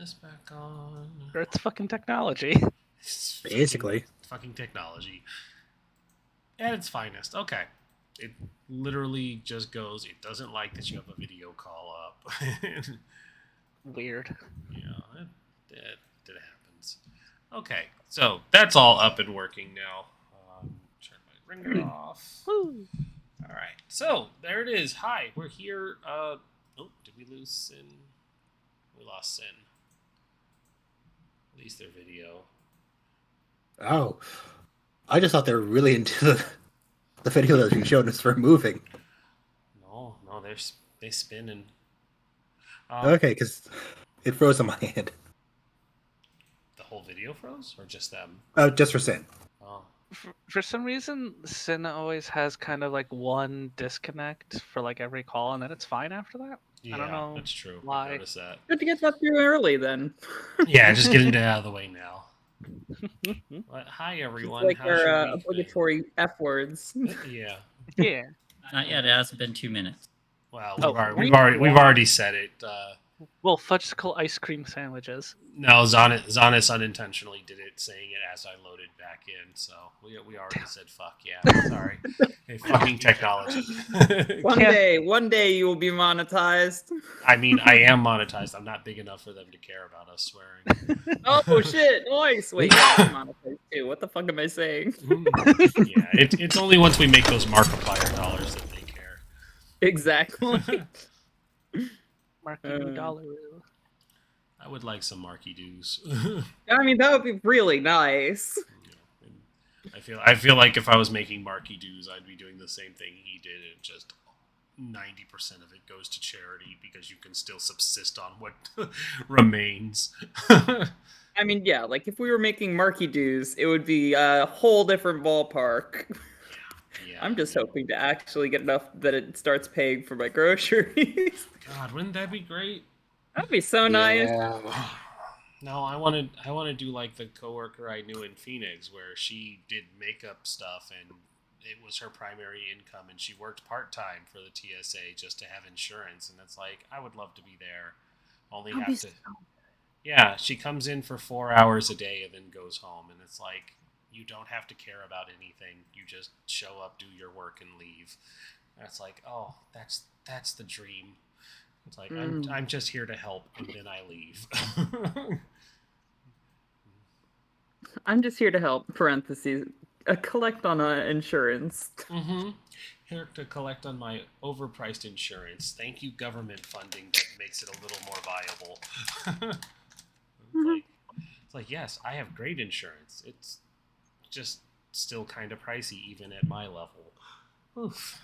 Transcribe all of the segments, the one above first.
this back on. It's fucking technology. Basically. Fucking technology. At its finest. Okay. It literally just goes, it doesn't like that you have a video call up. Weird. Yeah, it happens. Okay, so that's all up and working now. Turn my ringer off. Woo. All right, so there it is. Hi, we're here. Oh, did we lose Sin? We lost Sin. At least their video. Oh, I just thought they were really into the video that you showed us for moving. No, they spin and. Okay, because it froze on my end. The whole video froze, or just them? Just for Sin. Oh. For some reason, Sin always has kind of like one disconnect for like every call, and then it's fine after that. Yeah, I don't know. That's true. Why. I noticed that. Good to get that through early then. Yeah, just getting it out of the way now. But, hi everyone. It's like How's your our week been? obligatory F words. Yeah. Yeah. Not yet. It hasn't been 2 minutes. Well, Oh, we've already said it. Well, fudgesicle ice cream sandwiches. No, Zaunis unintentionally did it, saying it as I loaded back in. So we already said fuck. Yeah, sorry. Hey, fucking technology. One day you will be monetized. I mean, I am monetized. I'm not big enough for them to care about us swearing. Oh shit! Nice. Wait, I'm monetized too. What the fuck am I saying? Yeah, it's only once we make those Markiplier dollars that they care. Exactly. Marking dollar. I would like some Marky Doos. I mean, that would be really nice. I feel like if I was making Marky Doos, I'd be doing the same thing he did, and just 90% of it goes to charity because you can still subsist on what remains. I mean, yeah, like if we were making Marky Doos, it would be a whole different ballpark. Yeah, I'm just hoping to actually get enough that it starts paying for my groceries. God, wouldn't that be great? That'd be so nice. Yeah. No, I want to do like the coworker I knew in Phoenix, where she did makeup stuff and it was her primary income, and she worked part-time for the TSA just to have insurance, and it's like, I would love to be there. Only have to... Yeah, she comes in for 4 hours a day and then goes home, and it's like, you don't have to care about anything. You just show up, do your work, and leave. And it's like, oh, that's the dream. It's like, I'm just here to help, and then I leave. I'm just here to help, parentheses, collect on insurance. Mm-hmm. Here to collect on my overpriced insurance. Thank you, government funding that makes it a little more viable. It's like, yes, I have great insurance. It's just still kind of pricey, even at my level. Oof.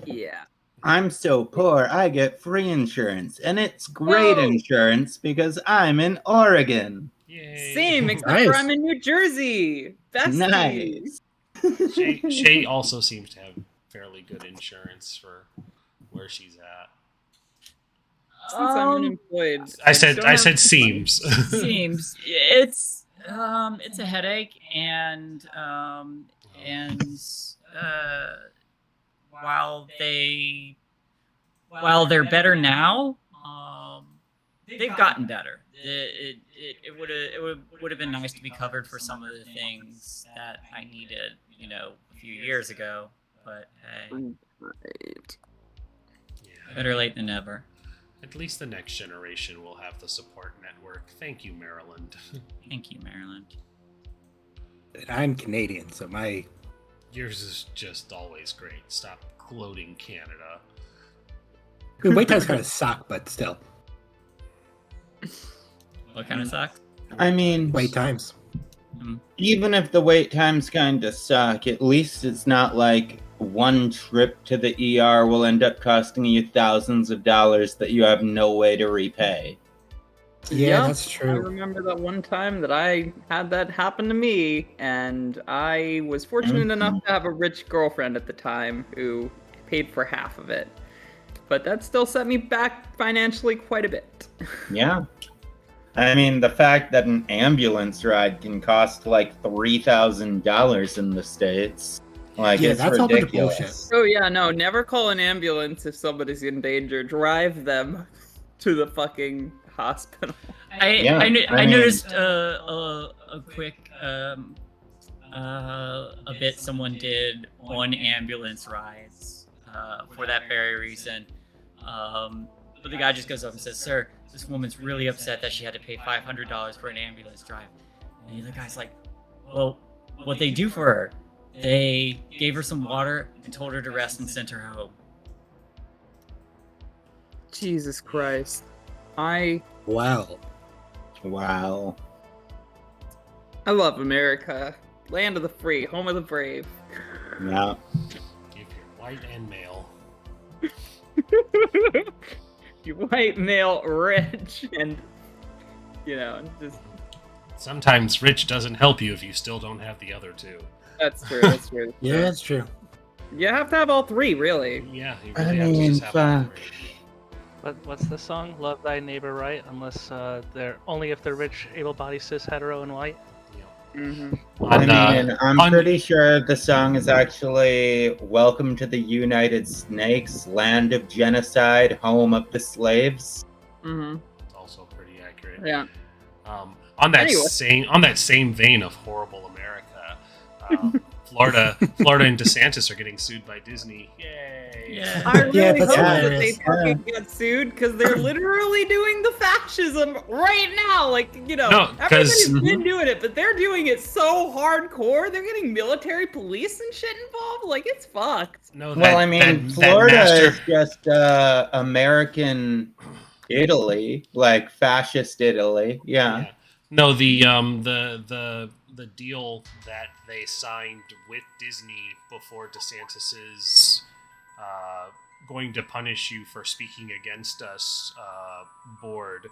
Yeah. I'm so poor, I get free insurance, and it's great insurance because I'm in Oregon. Yay. Same, except Nice. for I'm in New Jersey. That's Nice. Shae also seems to have fairly good insurance for where she's at. Since I'm unemployed. I said seems. Seems it's a headache, and while they're better now, they've gotten better. It would have been nice to be covered for some of the things that I needed, a few years ago. But hey, Right. better late than never. At least the next generation will have the support network. Thank you, Maryland. Thank you, Maryland. And I'm Canadian, so my... Yours is just always great. Stop gloating, Canada. I mean, wait times kind of suck, but still. What kind of sucks? I mean, Wait times. even if the wait times kind of suck, at least it's not like one trip to the ER will end up costing you thousands of dollars that you have no way to repay. Yeah, that's I true. remember that one time that I had that happen to me, and I was fortunate enough to have a rich girlfriend at the time who paid for half of it. But that still set me back financially quite a bit. Yeah. I mean, the fact that an ambulance ride can cost like $3,000 in the States, like, Yeah, it's that's all a bunch of ridiculous. bullshit. Oh yeah, no, never call an ambulance if somebody's in danger. Drive them to the fucking hospital. I mean- noticed a quick a bit someone did on ambulance rides for that very reason. But the guy just goes up and says, "Sir, this woman's really upset that she had to pay $500 for an ambulance drive." And the other guy's like, "Well, what they do for her? They gave her some water and told her to rest and sent her home." Jesus Christ. Wow. Wow. I love America. Land of the free, home of the brave. Yeah. If you're white and male. You white, male, rich, and, just... Sometimes rich doesn't help you if you still don't have the other two. That's true, that's true. Yeah, that's true. You have to have all three, really. Yeah, you I really have to mean, just have all fuck. three. What's the song? Love thy neighbor right, unless they're only if they're rich, able-bodied, cis, hetero, and white. Mm-hmm. I'm pretty sure the song is actually "Welcome to the United Snakes, Land of Genocide, Home of the Slaves." Mm-hmm. It's also pretty accurate. Yeah. On that Anyway. same vein of horrible America, Florida and DeSantis are getting sued by Disney. Yay! Yeah. I really Yeah, hope that's that they hilarious. fucking get sued because they're literally doing the fascism right now. No, 'cause- everybody's been doing it, but they're doing it so hardcore. They're getting military police and shit involved. Like, it's fucked. No, Well, I mean, Florida is just American Italy, like fascist Italy. Yeah. No, the deal that they signed with Disney before DeSantis's going to punish you for speaking against us board,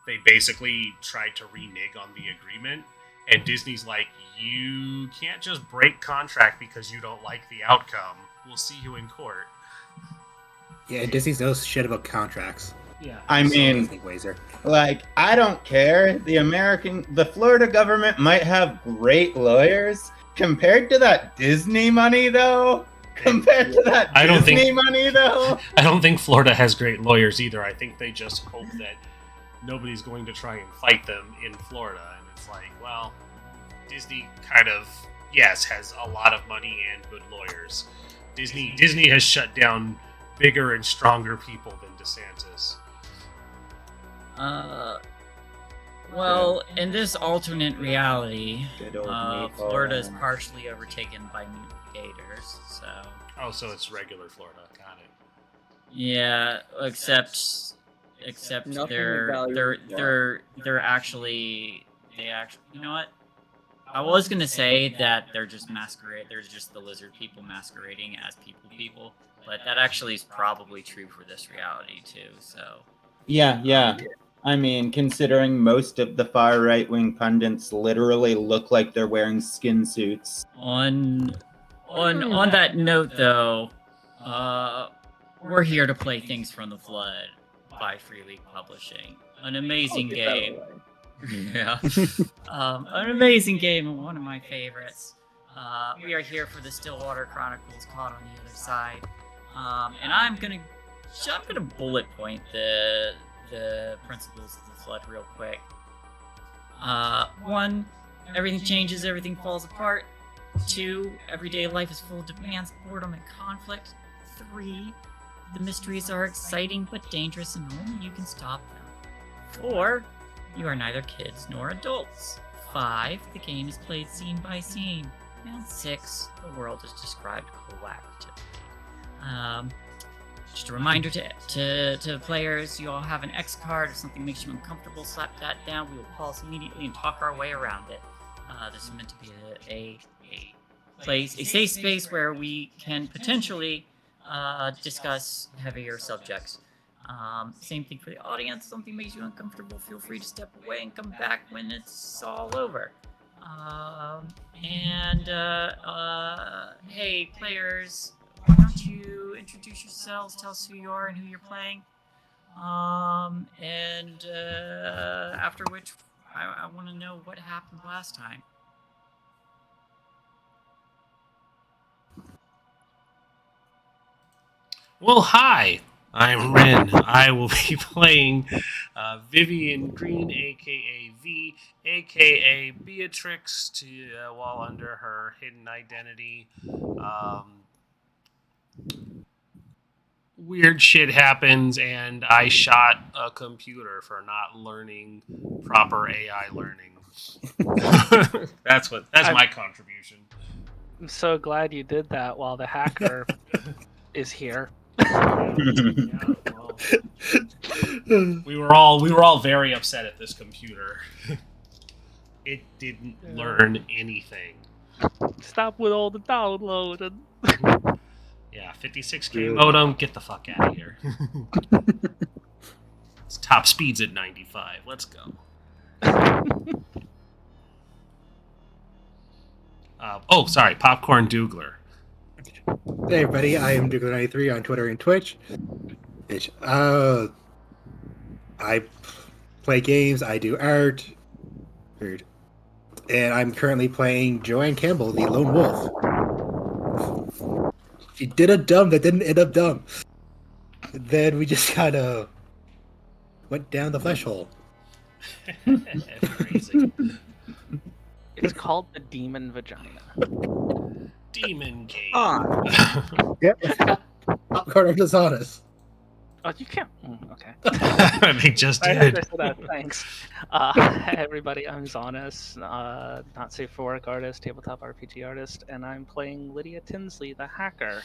they basically tried to renege on the agreement, and Disney's like, you can't just break contract because you don't like the outcome. We'll see you in court. Yeah, Disney knows shit about contracts. Yeah. I mean, Wazer. like, I don't care. The Florida government might have great lawyers. Compared to that Disney money, though. Compared to that I don't Disney think- money, though. I don't think Florida has great lawyers either. I think they just hope that nobody's going to try and fight them in Florida. And it's like, well, Disney kind of, yes, has a lot of money and good lawyers. Disney has shut down bigger and stronger people than DeSantis. Well, in this alternate reality, Good old meatball. Florida is partially overtaken by mutant gators. So Oh, so it's regular Florida. Got it. yeah, except Nothing they're about they're actually you know what? I was gonna say that they're just masquerade. They're just the lizard people masquerading as people, but that actually is probably true for this reality too. So Yeah. I mean, considering most of the far right wing pundits literally look like they're wearing skin suits. on that note, though, we're here to play Things from the Flood by Free League Publishing, an amazing game. Yeah, an amazing game and one of my favorites. We are here for the Stillwater Chronicles, caught on the other side, and I'm gonna bullet point the principles of the flood real quick. 1, everything changes, everything falls apart. 2, everyday life is full of demands, boredom, and conflict. 3, the mysteries are exciting but dangerous and only you can stop them. 4, you are neither kids nor adults. 5, the game is played scene by scene. And 6, the world is described collaboratively. Just a reminder to players, you all have an X card. If something makes you uncomfortable, slap that down. We will pause immediately and talk our way around it. This is meant to be a safe space where we can potentially discuss heavier subjects. Same thing for the audience. Something makes you uncomfortable, feel free to step away and come back when it's all over. Hey, players, why don't you introduce yourselves, tell us who you are and who you're playing, after which I want to know what happened last time. Well, hi. I'm Rin. I will be playing Viviane Green, aka V, aka Beatrix, while under her hidden identity. Weird shit happens, and I shot a computer for not learning proper AI learning. That's my contribution. I'm so glad you did that while the hacker is here. Yeah, well, we were all very upset at this computer. It didn't learn anything. Stop with all the downloading. Yeah, 56K modem, get the fuck out of here. It's top speeds at 95. Let's go. Sorry, Popcorn Doogler. Hey everybody, I am Doogler93 on Twitter and Twitch. I play games, I do art. Weird. And I'm currently playing Joanne Campbell, the Lone Wolf. She did a dumb that didn't end up dumb. Then we just kind of went down the flesh hole. Crazy. It's called the demon vagina. Demon cave. Yep. Popcorn of the Zaunis. Oh, you can't. Okay. They just I did. said that. Thanks. Hey everybody, I'm Zaunis, not safe for work artist, tabletop RPG artist, and I'm playing Lydia Tinsley, the hacker.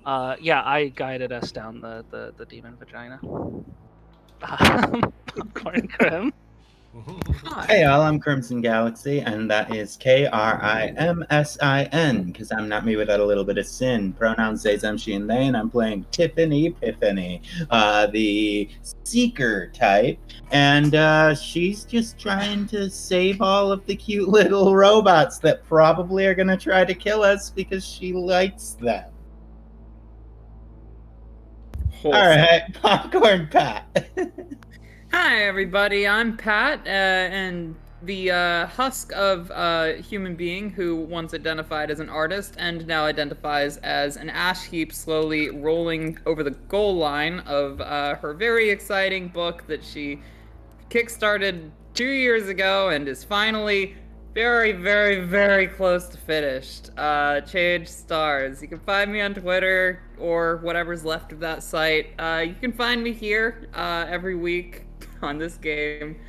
Yeah, I guided us down the demon vagina. Popcorn Krim. Hey all, I'm Crimsin Galaxy, and that is Krimsin, because I'm not me without a little bit of sin. Pronouns they, them, she, and they, and I'm playing Tiffany Epiphany, the Seeker type, and she's just trying to save all of the cute little robots that probably are going to try to kill us because she likes them. Alright, Popcorn Pat. Hi, everybody. I'm Pat, and the husk of a human being who once identified as an artist and now identifies as an ash heap slowly rolling over the goal line of her very exciting book that she kickstarted 2 years ago and is finally very, very, very close to finished. Change Stars. You can find me on Twitter or whatever's left of that site. You can find me here every week on this game.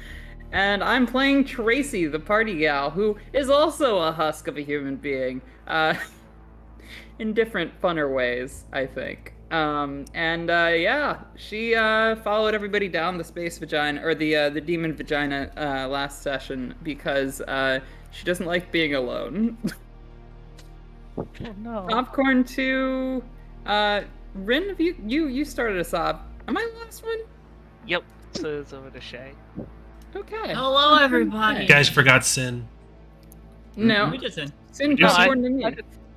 And I'm playing Tracy, the party gal, who is also a husk of a human being. In different, funner ways, I think. Yeah, she followed everybody down the space vagina, or the demon vagina last session because she doesn't like being alone. Oh, no. Popcorn 2, Rin, have you started us off. Am I the last one? Yep. So it's over to Shae. Okay. Hello, everybody. You guys forgot Sin. No. We just in. Sin No, popcorn to me.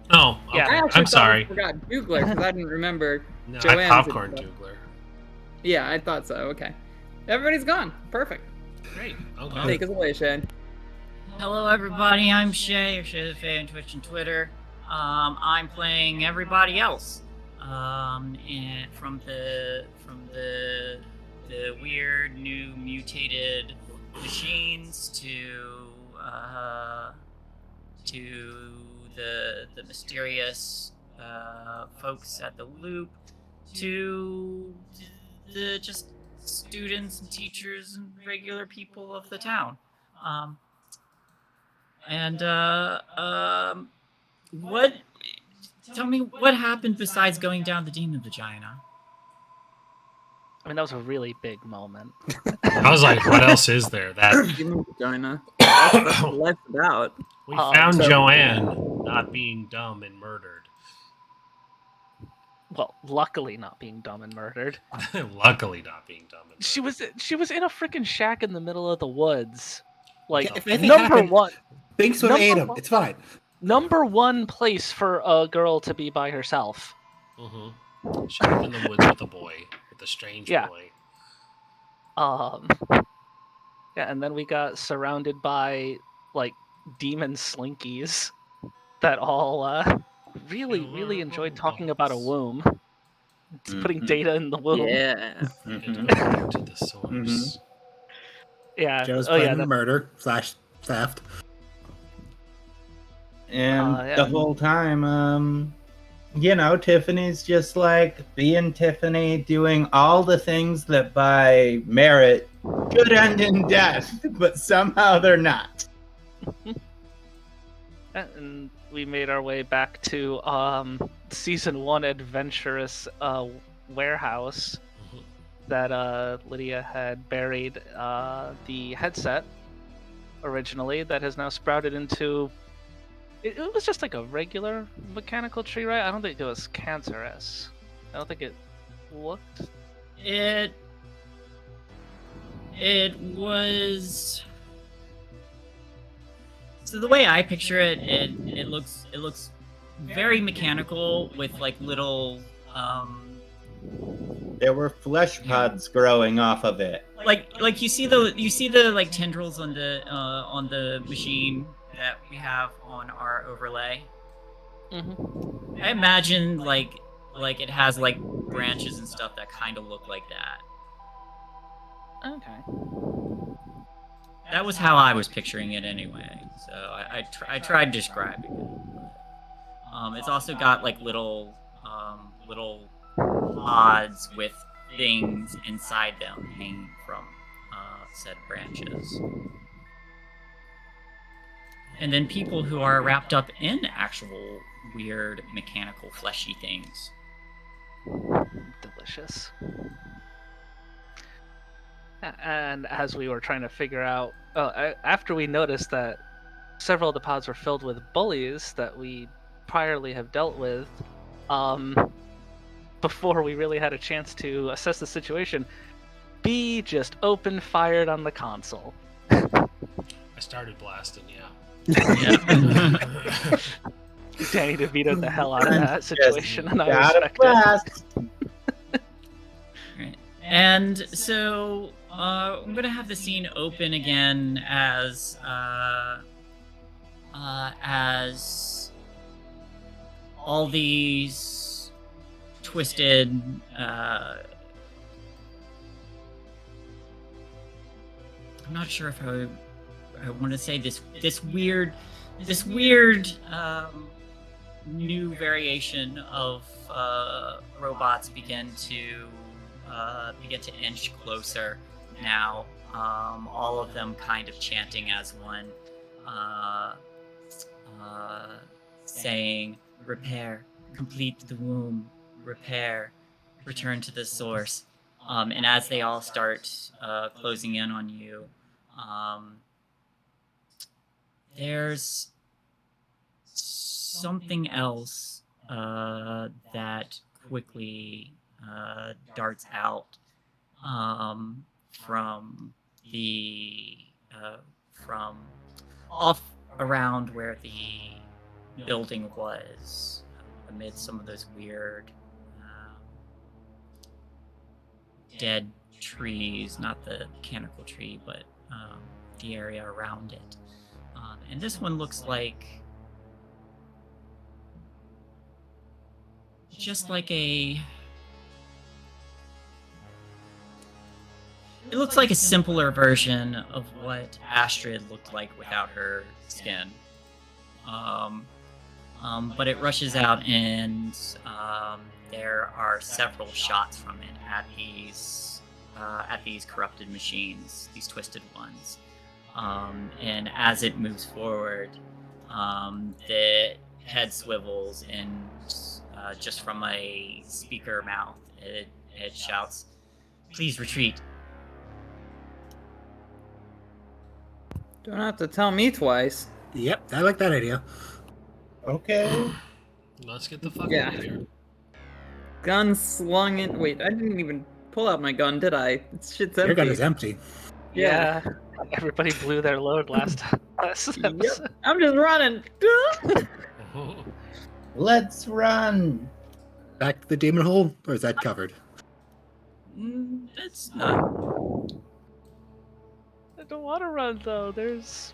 Oh, okay. Yeah. I actually I'm sorry. I forgot Doogler because I didn't remember. No, Joanne's I popcorn info. Doogler. Yeah, I thought so. Okay. Everybody's gone. Perfect. Great. Okay. Take us away, Shane. Hello, everybody. I'm Shae, or ShaeTheFay on Twitch and Twitter. I'm playing everybody else. And from the weird new mutated machines to the mysterious folks at the loop to the just students and teachers and regular people of the town. What? Tell me what happened besides going down the demon vagina. I mean, that was a really big moment. I was like, what else is there? That Demon vagina. That's what life's about. we found so- Joanne not being dumb and murdered. Well, luckily not being dumb and murdered. Luckily, not being dumb and murdered. She was in a freaking shack in the middle of the woods. Like, If anything number happened, one. Binks would Number ate him. one- It's fine. Number one place for a girl to be by herself. Mm-hmm. She lived in the woods with a boy, with a strange Yeah. boy. Yeah, and then we got surrounded by like demon slinkies that all really enjoyed talking about a womb. putting data in the womb. Yeah. Get back to the source. Yeah. Joe's Oh yeah. playing murder / theft. And Yeah. the whole time, Tiffany's just like being Tiffany, doing all the things that by merit should end in death, but somehow they're not. And we made our way back to season 1 adventurous warehouse that Lydia had buried the headset originally, that has now sprouted into. It was just like a regular mechanical tree, right? I don't think it was cancerous. I don't think it looked. It was. So the way I picture it, it looks very mechanical with like little There were flesh pods growing off of it. like you see the like tendrils on the machine that we have on our overlay. Mm-hmm. I imagine like it has like branches and stuff that kind of look like that. Okay. That was how I was picturing it anyway. So I tried describing it. It's also got like little pods with things inside them hanging from said branches. And then people who are wrapped up in actual weird mechanical fleshy things. Delicious. And as we were trying to figure out, after we noticed that several of the pods were filled with bullies that we priorly have dealt with, before we really had a chance to assess the situation, B just open fired on the console. I started blasting, yeah. Danny DeVito the hell out of that situation, and I Gotta respect blast. Right. And so I'm gonna have the scene open again as all these twisted I'm not sure if I want to say this weird new variation of robots begin to inch closer now. All of them kind of chanting as one, saying, "Repair, complete the womb, repair, return to the source." And as they all start closing in on you, there's something else that quickly darts out from off around where the building was, amid some of those weird dead trees, not the mechanical tree, but the area around it. And this one looks like just like it looks like a simpler version of what Astrid looked like without her skin. But it rushes out, and there are several shots from it at these corrupted machines, these twisted ones. And as it moves forward, the head swivels, and just from a speaker mouth, it shouts, "Please retreat." Don't have to tell me twice. Yep, I like that idea. Okay. Let's get the fuck Yeah. out of here. Gun slung in. Wait, I didn't even pull out my gun, did I? Shit's empty. Your gun is empty. Yeah. Everybody blew their load last episode. Yep. I'm just running. Let's run. Back to the demon hole, or is that covered? That's not. I don't want to run though. There's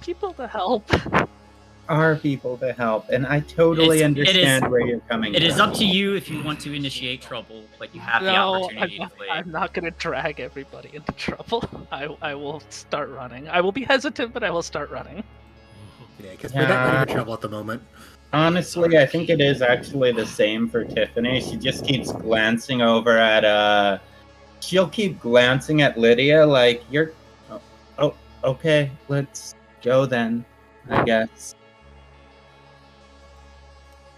people to help. are people to help, and I totally understand where you're coming from. It is up to you if you want to initiate trouble, but you have the opportunity to flee. I'm not going to drag everybody into trouble. I will start running. I will be hesitant, but I will start running. Yeah, because we're not running into trouble at the moment. Honestly, I think it is actually the same for Tiffany. She just keeps glancing over at, she'll keep glancing at Lydia like, you're... Oh, okay, let's go then, I guess.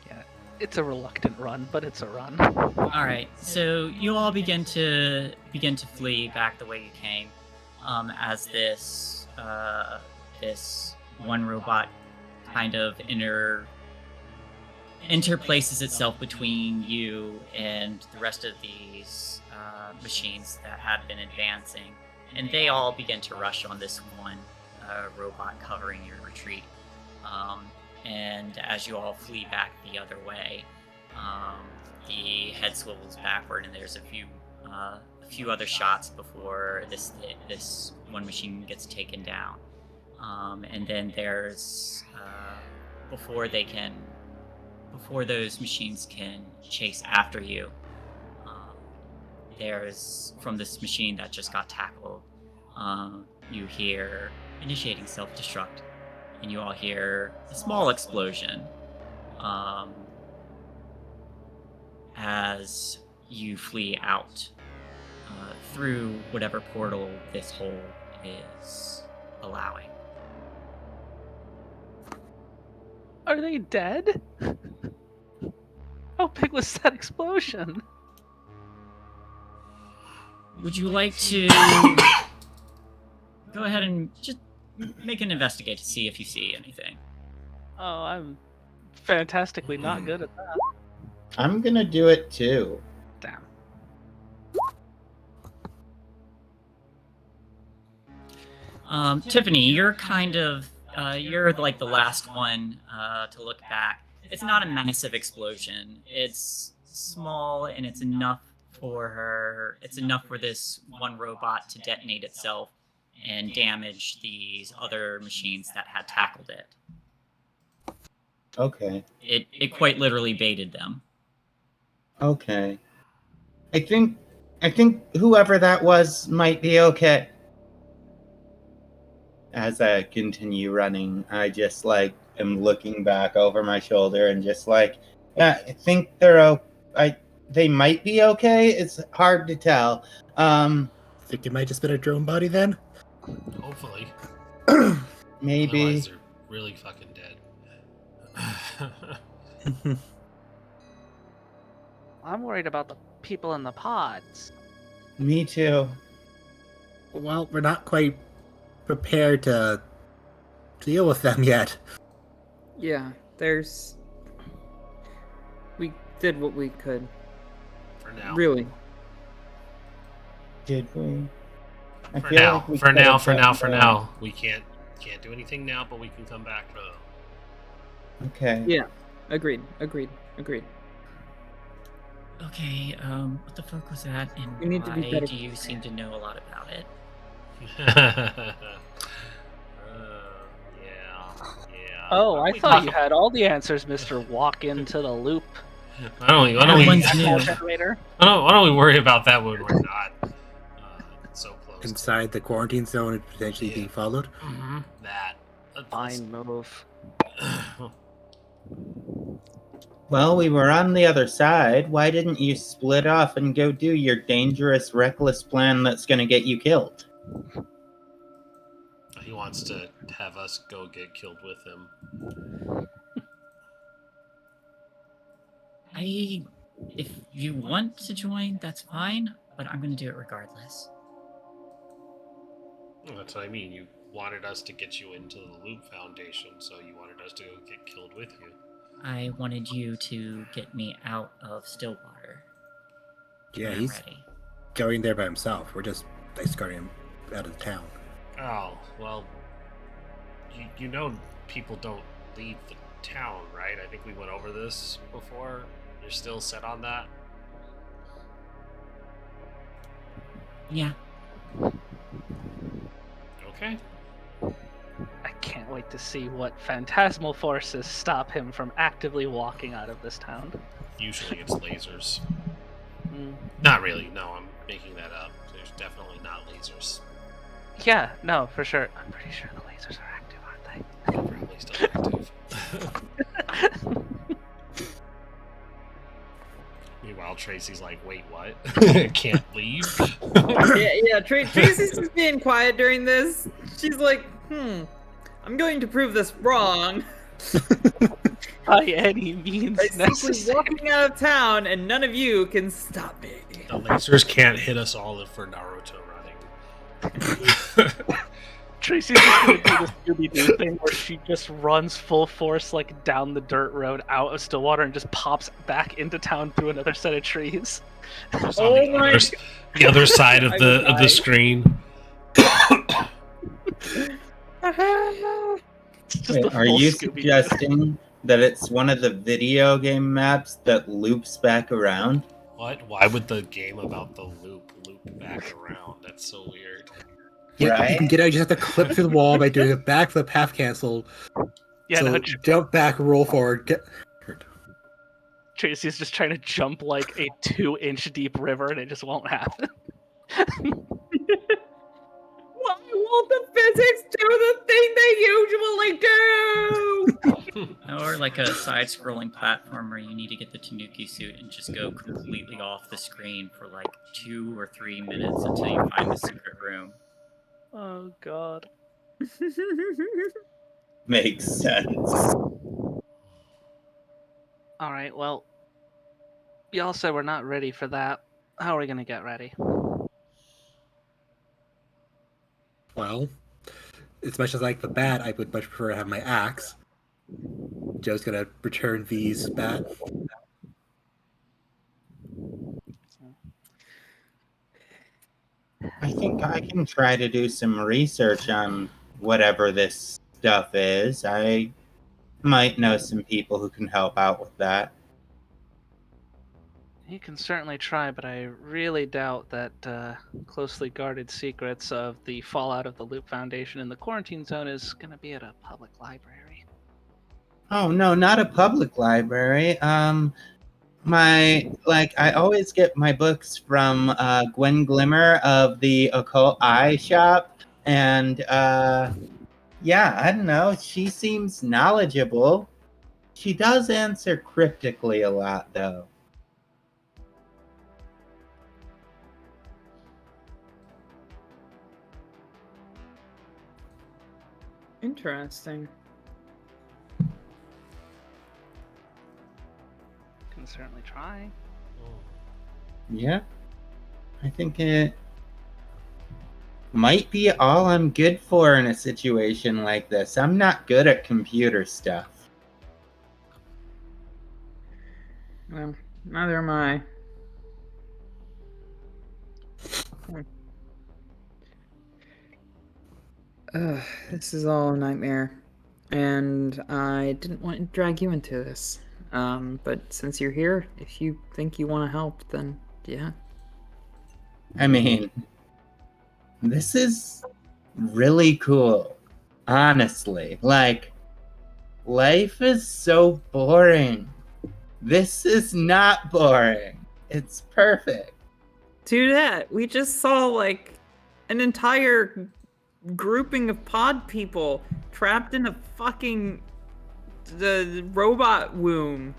Yeah, it's a reluctant run, but it's a run. Alright, so you all begin to flee back the way you came, as this one robot kind of interplaces itself between you and the rest of these machines that had been advancing, and they all begin to rush on this one robot covering your retreat. And as you all flee back the other way, the head swivels backward, and there's a few other shots before this one machine gets taken down. And then there's before those machines can chase after you, there's, from this machine that just got tackled, you hear initiating self-destruct, and you all hear a small explosion as you flee out through whatever portal this hole is allowing. Are they dead? How big was that explosion? Would you like to go ahead and just make an investigate to see if you see anything? Oh, I'm fantastically not good at that. I'm gonna do it too. Damn. Tiffany, you're kind of you're like the last one to look back. It's not a massive explosion. It's small, and it's enough for this one robot to detonate itself and damage these other machines that had tackled it. Okay. It quite literally baited them. Okay. I think whoever that was might be okay. As I continue running, I just am looking back over my shoulder and just yeah, I think they might be okay. It's hard to tell. Think it might just been a drone body then? Hopefully. Maybe. Otherwise they're really fucking dead. I'm worried about the people in the pods. Me too. Well, we're not quite prepared to deal with them yet. Yeah, we did what we could. For now. Really. Did we? For now. We can't do anything now, but we can come back for them. Okay. Yeah. Agreed. Okay, what the fuck was that, and We need to be why better do you seem to know a lot about it? Yeah. Oh, I thought you had all the answers, Mr. Walk into the loop. Why don't we worry about that when we're not so close? Inside the quarantine zone and potentially being followed? Mm-hmm. That. Fine move. Well, we were on the other side. Why didn't you split off and go do your dangerous, reckless plan that's gonna get you killed? He wants to have us go get killed with him. If you want to join, that's fine, but I'm gonna do it regardless. Well, that's what I mean. You wanted us to get you into the Loop Foundation, so you wanted us to go get killed with you. I wanted you to get me out of Stillwater. Yeah, he's going there by himself. We're just escorting him out of the town. Oh, well, you know people don't leave the town, right? I think we went over this before. You're still set on that? Yeah. Okay. I can't can't wait to see what phantasmal forces stop him from actively walking out of this town. Usually it's lasers. Mm. Not really. No, I'm making that up. There's definitely not lasers. Yeah, no, for sure. I'm pretty sure the lasers are active, aren't they? They're probably still active. Meanwhile, Tracy's like, wait, what? Can't leave? Tracy's just being quiet during this. She's like, I'm going to prove this wrong. By any means necessary. Walking out of town, and none of you can stop me. The lasers can't hit us all if we're Naruto running. Tracy's just gonna do this Scooby-Doo thing where she just runs full force like down the dirt road out of Stillwater and just pops back into town through another set of trees. Just on the other side of the screen. Wait, are you suggesting that it's one of the video game maps that loops back around? What? Why would the game about the loop back around? That's so weird. Yeah, Right? you can get out. You just have to clip through the wall by doing a backflip half cancel. Yeah, so no, jump back, roll forward. Get hurt. Tracy's just trying to jump like a 2-inch deep river and it just won't happen. Why won't the physics do the thing they usually do? Or like a side-scrolling platform where you need to get the Tanuki suit and just go completely off the screen for like 2 or 3 minutes until you find the secret room. Oh god. Makes sense. Alright, well, y'all said we're not ready for that. How are we gonna get ready? Well, as much as I like the bat, I would much prefer to have my axe. Joe's gonna return V's bat. I think I can try to do some research on whatever this stuff is. I might know some people who can help out with that. You can certainly try, but I really doubt that closely guarded secrets of the fallout of the Loop Foundation in the quarantine zone is going to be at a public library. Oh no, not a public library. I always get my books from Gwen Glimmer of the Occult Eye Shop, and yeah, I don't know. She seems knowledgeable. She does answer cryptically a lot, though. Interesting. Can certainly try. Yeah, I think it might be all I'm good for in a situation like this. I'm not good at computer stuff. Well, neither am I. This is all a nightmare, and I didn't want to drag you into this. But since you're here, if you think you want to help, then yeah. I mean, this is really cool. Honestly, like, life is so boring. This is not boring. It's perfect. To that, we just saw like an entire grouping of pod people trapped in a fucking the robot womb.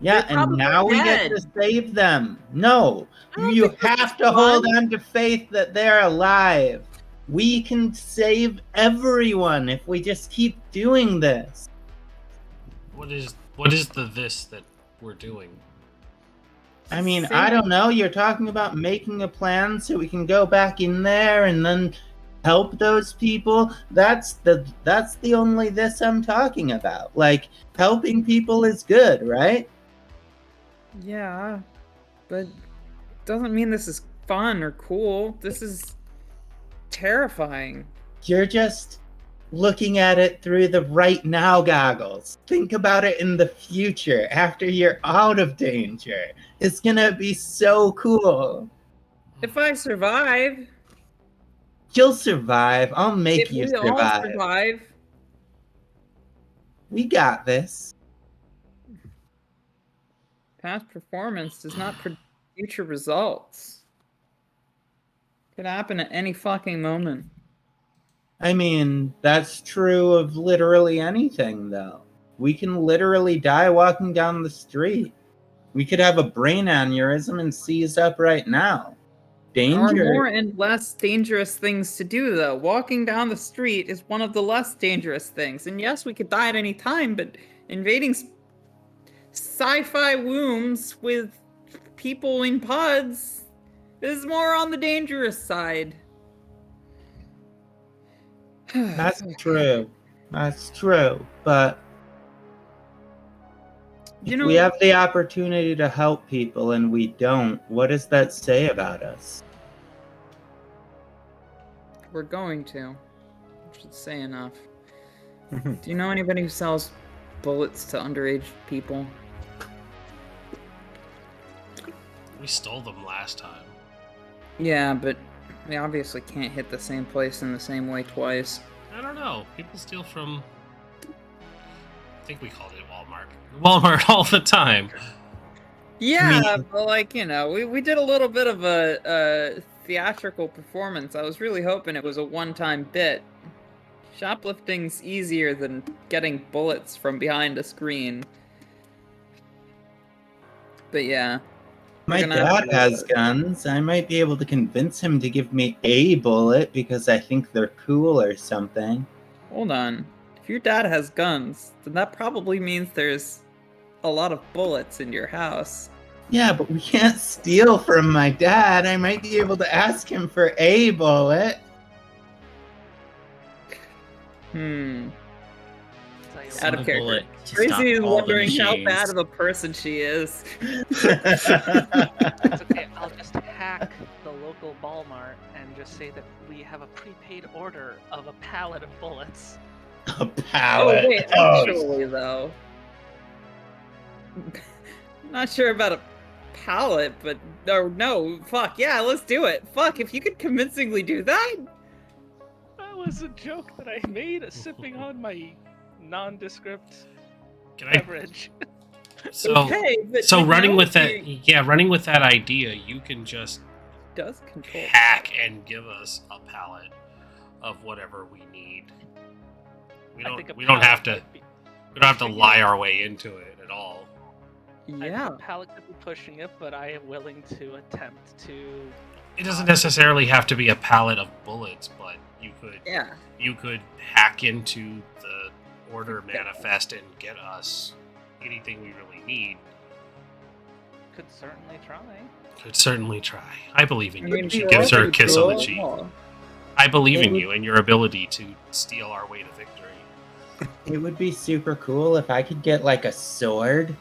Yeah, They're and now we get dead. to save them. No, I don't you think this have is to hold fun. on to faith that they're alive. We can save everyone if we just keep doing this. What is the this that we're doing? I mean, I don't know. You're talking about making a plan so we can go back in there and then help those people. That's the only this I'm talking about. Like, helping people is good, right? Yeah, but doesn't mean this is fun or cool. This is terrifying. You're just looking at it through the right now goggles. Think about it in the future after you're out of danger. It's gonna be so cool. If I survive, You'll survive. I'll make if you we all survive. survive, We got this. Past performance does not predict future results. Could happen at any fucking moment. I mean, that's true of literally anything, though. We can literally die walking down the street. We could have a brain aneurysm and seize up right now. There are Danger. more and less dangerous things to do, though. Walking down the street is one of the less dangerous things. And yes, we could die at any time, but invading sci-fi wombs with people in pods is more on the dangerous side. That's true. That's true. But if we have the opportunity to help people and we don't, what does that say about us? We're going to. I should say enough. Do you know anybody who sells bullets to underage people? We stole them last time. Yeah, but they obviously can't hit the same place in the same way twice. I don't know. People steal from... I think we called it Walmart. Walmart all the time. Yeah, but like, you know, we did a little bit of a theatrical performance. I was really hoping it was a one-time bit. Shoplifting's easier than getting bullets from behind a screen. But yeah. My dad has guns. I might be able to convince him to give me a bullet because I think they're cool or something. Hold on. If your dad has guns, then that probably means there's a lot of bullets in your house. Yeah, but we can't steal from my dad. I might be able to ask him for a bullet. Out of character. Tracy is wondering how bad of a person she is. It's okay, I'll just hack the local Walmart and just say that we have a prepaid order of a pallet of bullets. A pallet? Oh, wait, actually, though. Not sure about a pallet, but no, fuck, yeah, let's do it. Fuck, if you could convincingly do that. That was a joke that I made, sipping on my nondescript beverage. So, okay, but so running with that, running with that idea, you can just hack and give us a pallet of whatever we need. We don't have to lie our way into it at all. Yeah, I think a pallet could be pushing it, but I am willing to attempt to. It doesn't necessarily have to be a pallet of bullets, but you could hack into the order manifest and get us anything we really need. Could certainly try. I believe in you. She gives her a kiss on the cheek. I believe in you and your ability to steal our way to victory. It would be super cool if I could get like a sword.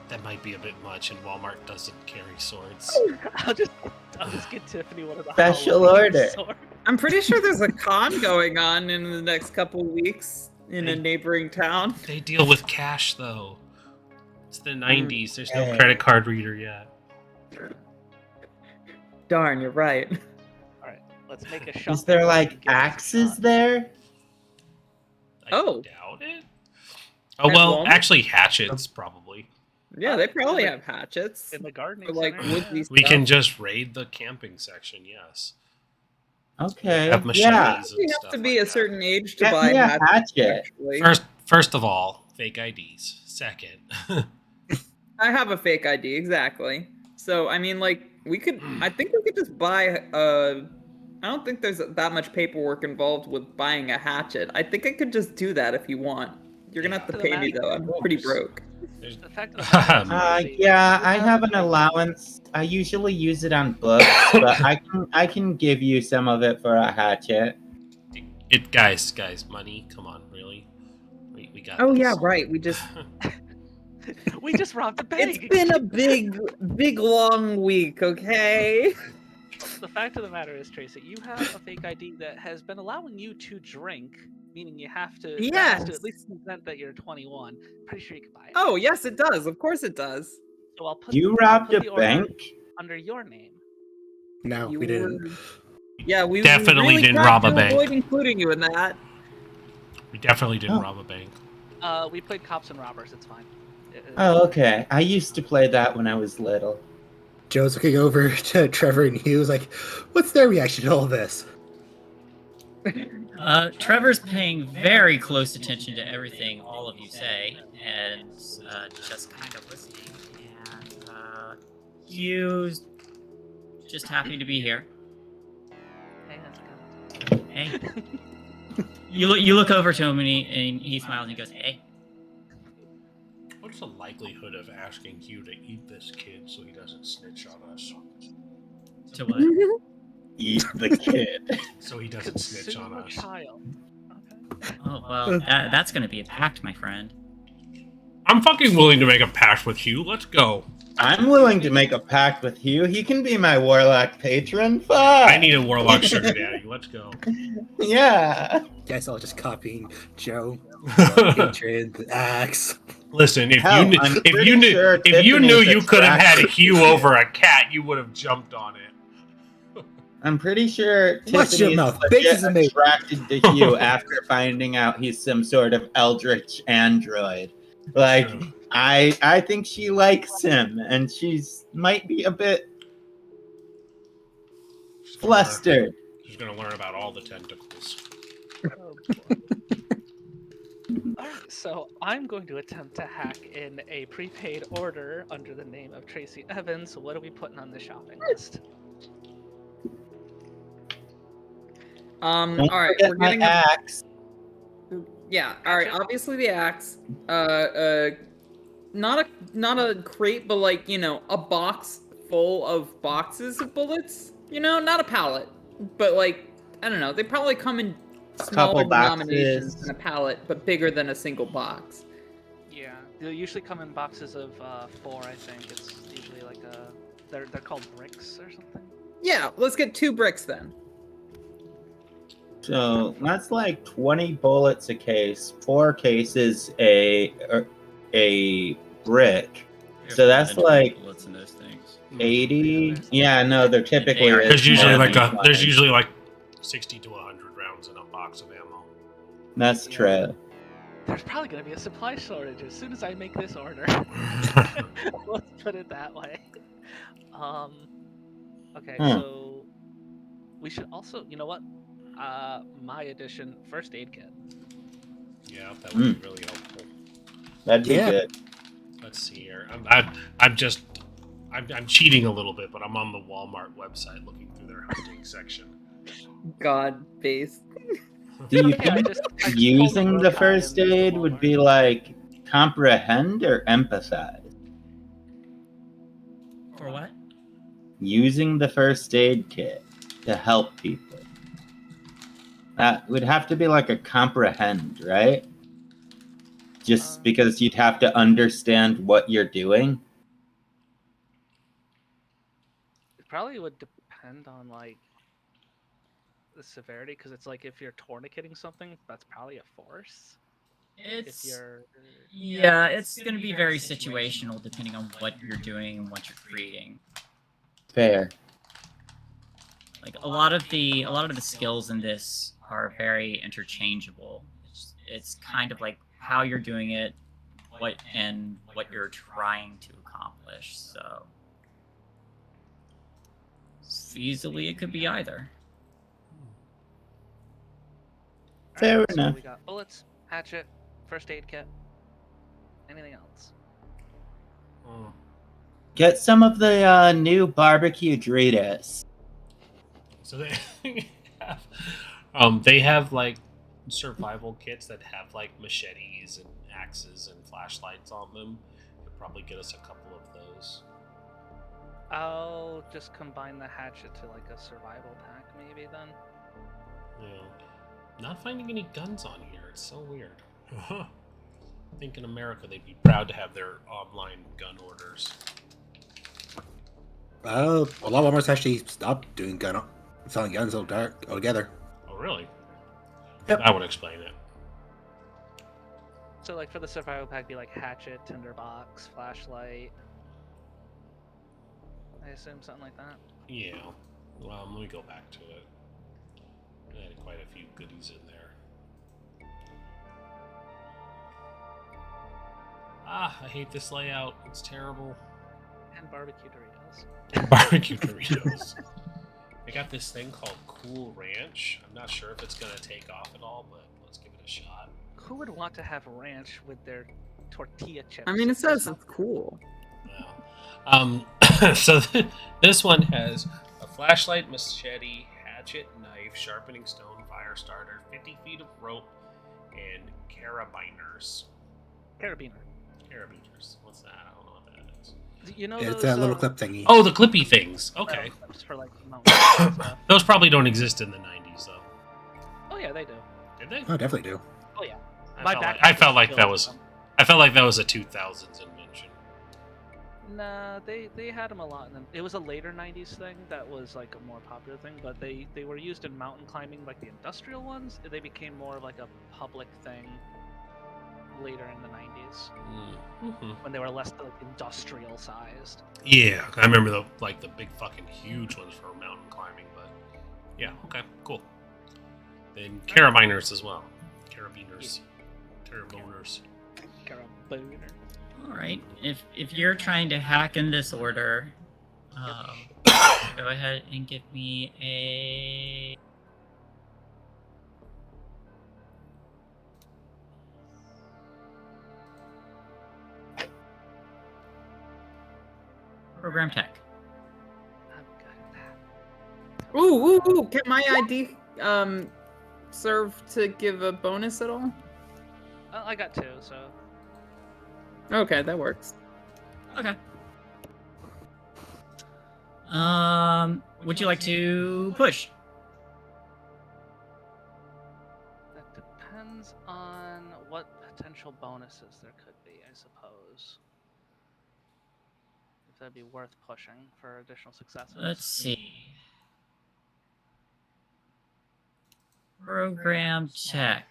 That might be a bit much, and Walmart doesn't carry swords. I'll just get Tiffany one of the special order. I'm pretty sure there's a con going on in the next couple weeks in a neighboring town. They deal with cash, though. It's the 90s. There's no credit card reader yet. Darn, you're right. All right, let's make a shot. Is there like axes there? I doubt it. Oh well, actually hatchets probably. Yeah, they probably have hatchets in the gardening. We can just raid the camping section. Yes. Okay. Have machetes you have to be a certain age to buy a hatchet. First of all, fake IDs. Second, I have a fake ID exactly. So I mean, like we could. I think we could just buy. I don't think there's that much paperwork involved with buying a hatchet. I think I could just do that if you want. You're gonna have to pay me though. I'm pretty broke. Yeah, I have an allowance. I usually use it on books, but I can give you some of it for a hatchet. Guys, money. Come on, really? We got. Oh this. yeah, right. We just robbed the bank. It's been a big long week. Okay. The fact of the matter is, Tracy, you have a fake ID that has been allowing you to drink, meaning you have to, to at least consent that you're 21. Pretty sure you can buy it. Oh, yes, it does. Of course it does. So I'll put you robbed a bank? Under your name. No, we didn't. Yeah, we definitely really didn't rob a bank. Avoid including you in that. We definitely didn't rob a bank. We played Cops and Robbers. It's fine. Oh, okay. I used to play that when I was little. Joe's looking over to Trevor and Hughes like, what's their reaction to all this? Trevor's paying very close attention to everything all of you say, and just kind of listening. And Hugh's just happy to be here. Hey, how's it going? Hey. You look over to him and he smiles and he goes, "Hey." What's the likelihood of asking Hugh to eat this kid so he doesn't snitch on us? To what? Eat the kid. So he doesn't snitch on us. Child. Okay. Oh well, that's gonna be a pact, my friend. I'm fucking willing to make a pact with Hugh. Let's go. I'm willing to make a pact with Hugh. He can be my warlock patron. Fuck. I need a warlock sugar daddy. Let's go. Yeah. Guess I'll just copying Joe. Patron, the axe. Listen, if Hell, you I'm if pretty you knew sure if you knew Tiffany's you could have had a attracted Hugh to over a cat, you would have jumped on it. I'm pretty sure Watch your Tiffany's mouth. legit Bitches and they- attracted to Hugh after finding out he's some sort of eldritch android. Like, True. I think she likes him, and she's might be a bit She's gonna learn- flustered. She's gonna learn about all the tentacles. Oh, boy. Alright, so I'm going to attempt to hack in a prepaid order under the name of Tracy Evans. What are we putting on the shopping list? All Don't right, forget we're my getting axe. Yeah, all right. Obviously the axe. Not a crate, but like a box full of boxes of bullets. Not a pallet, but like I don't know. They probably come in smaller Couple denominations boxes. than a pallet, but bigger than a single box. Yeah, they usually come in boxes of 4. I think it's usually like they're called bricks or something. Yeah, let's get 2 bricks then. So that's like 20 bullets a case. 4 cases a brick. So that's like bullets in those things. 80. Yeah, no, they're typically. They are- There's usually more like than there's 20. usually like 60 to 100 rounds in a box of ammo. That's true. There's probably gonna be a supply shortage as soon as I make this order. Let's put it that way. Okay, so we should also, you know what? My edition first aid kit. Yeah, that would be really helpful. That'd be Yeah. good. Let's see here. I'm cheating a little bit, but I'm on the Walmart website looking through their hunting section. God based. Do you Yeah, I think just pulled using road the guy first in the aid would Walmart. be like comprehend or empathize? For what? Using the first aid kit to help people. That would have to be like a comprehend, right? Just because you'd have to understand what you're doing. It probably would depend on like the severity, because it's like if you're tourniqueting something, that's probably a force. If It's you're it's gonna be very situational depending on what you're doing and what you're creating. Fair. Like a lot of the skills in this are very interchangeable. It's kind of like how you're doing it, what you're trying to accomplish. So easily it could be either. Fair so enough. we got bullets, hatchet, first aid kit. Anything else? Oh. Get some of the new barbecue Doritos. So they have like survival kits that have like machetes and axes and flashlights on them. Could probably get us a couple of those. I'll just combine the hatchet to like a survival pack maybe then. Yeah. Not finding any guns on here. It's so weird. I think in America they'd be proud to have their online gun orders. A lot of Walmart's actually stopped selling guns altogether. Oh, really? Yep. That would explain it. So like for the survival pack, be like hatchet, tinderbox, flashlight. I assume something like that. Yeah. Well, let me go back to it. I had quite a few goodies in there. I hate this layout. It's terrible. And barbecue Doritos. Barbecue Doritos. They got this thing called Cool Ranch. I'm not sure if it's going to take off at all, but let's give it a shot. Who would want to have ranch with their tortilla chips? I mean, it says it's cool. Wow. So this one has a flashlight, machete, hatchet, knife, sharpening stone, fire starter, 50 feet of rope, and carabiners. Carabiners. What's that? I don't know what that is. You know, It's those, a little clip thingy. Oh, the clippy things. Okay. Clips for like mountain stuff. Those probably don't exist in the 90s, though. Oh yeah, they do. Did they? Oh, definitely do. Oh yeah. I felt like that was a 2000s invention. Nah, they had them a lot. It was a later '90s thing that was like a more popular thing, but they were used in mountain climbing, like the industrial ones. They became more of like a public thing later in the '90s Mm-hmm. when they were less like industrial sized. Yeah, I remember the big fucking huge ones for mountain climbing, but yeah, okay, cool. Then carabiners as well. Carabiners. Carabiners. Carabiner. All right. If you're trying to hack in this order, go ahead and give me a. Program tech. I'm good at that. Ooh! Can my ID serve to give a bonus at all? I got 2, so. Okay, that works. Okay. Would you like to push? That depends on what potential bonuses there could be, I suppose. If that'd be worth pushing for additional successes. Let's see. Program check.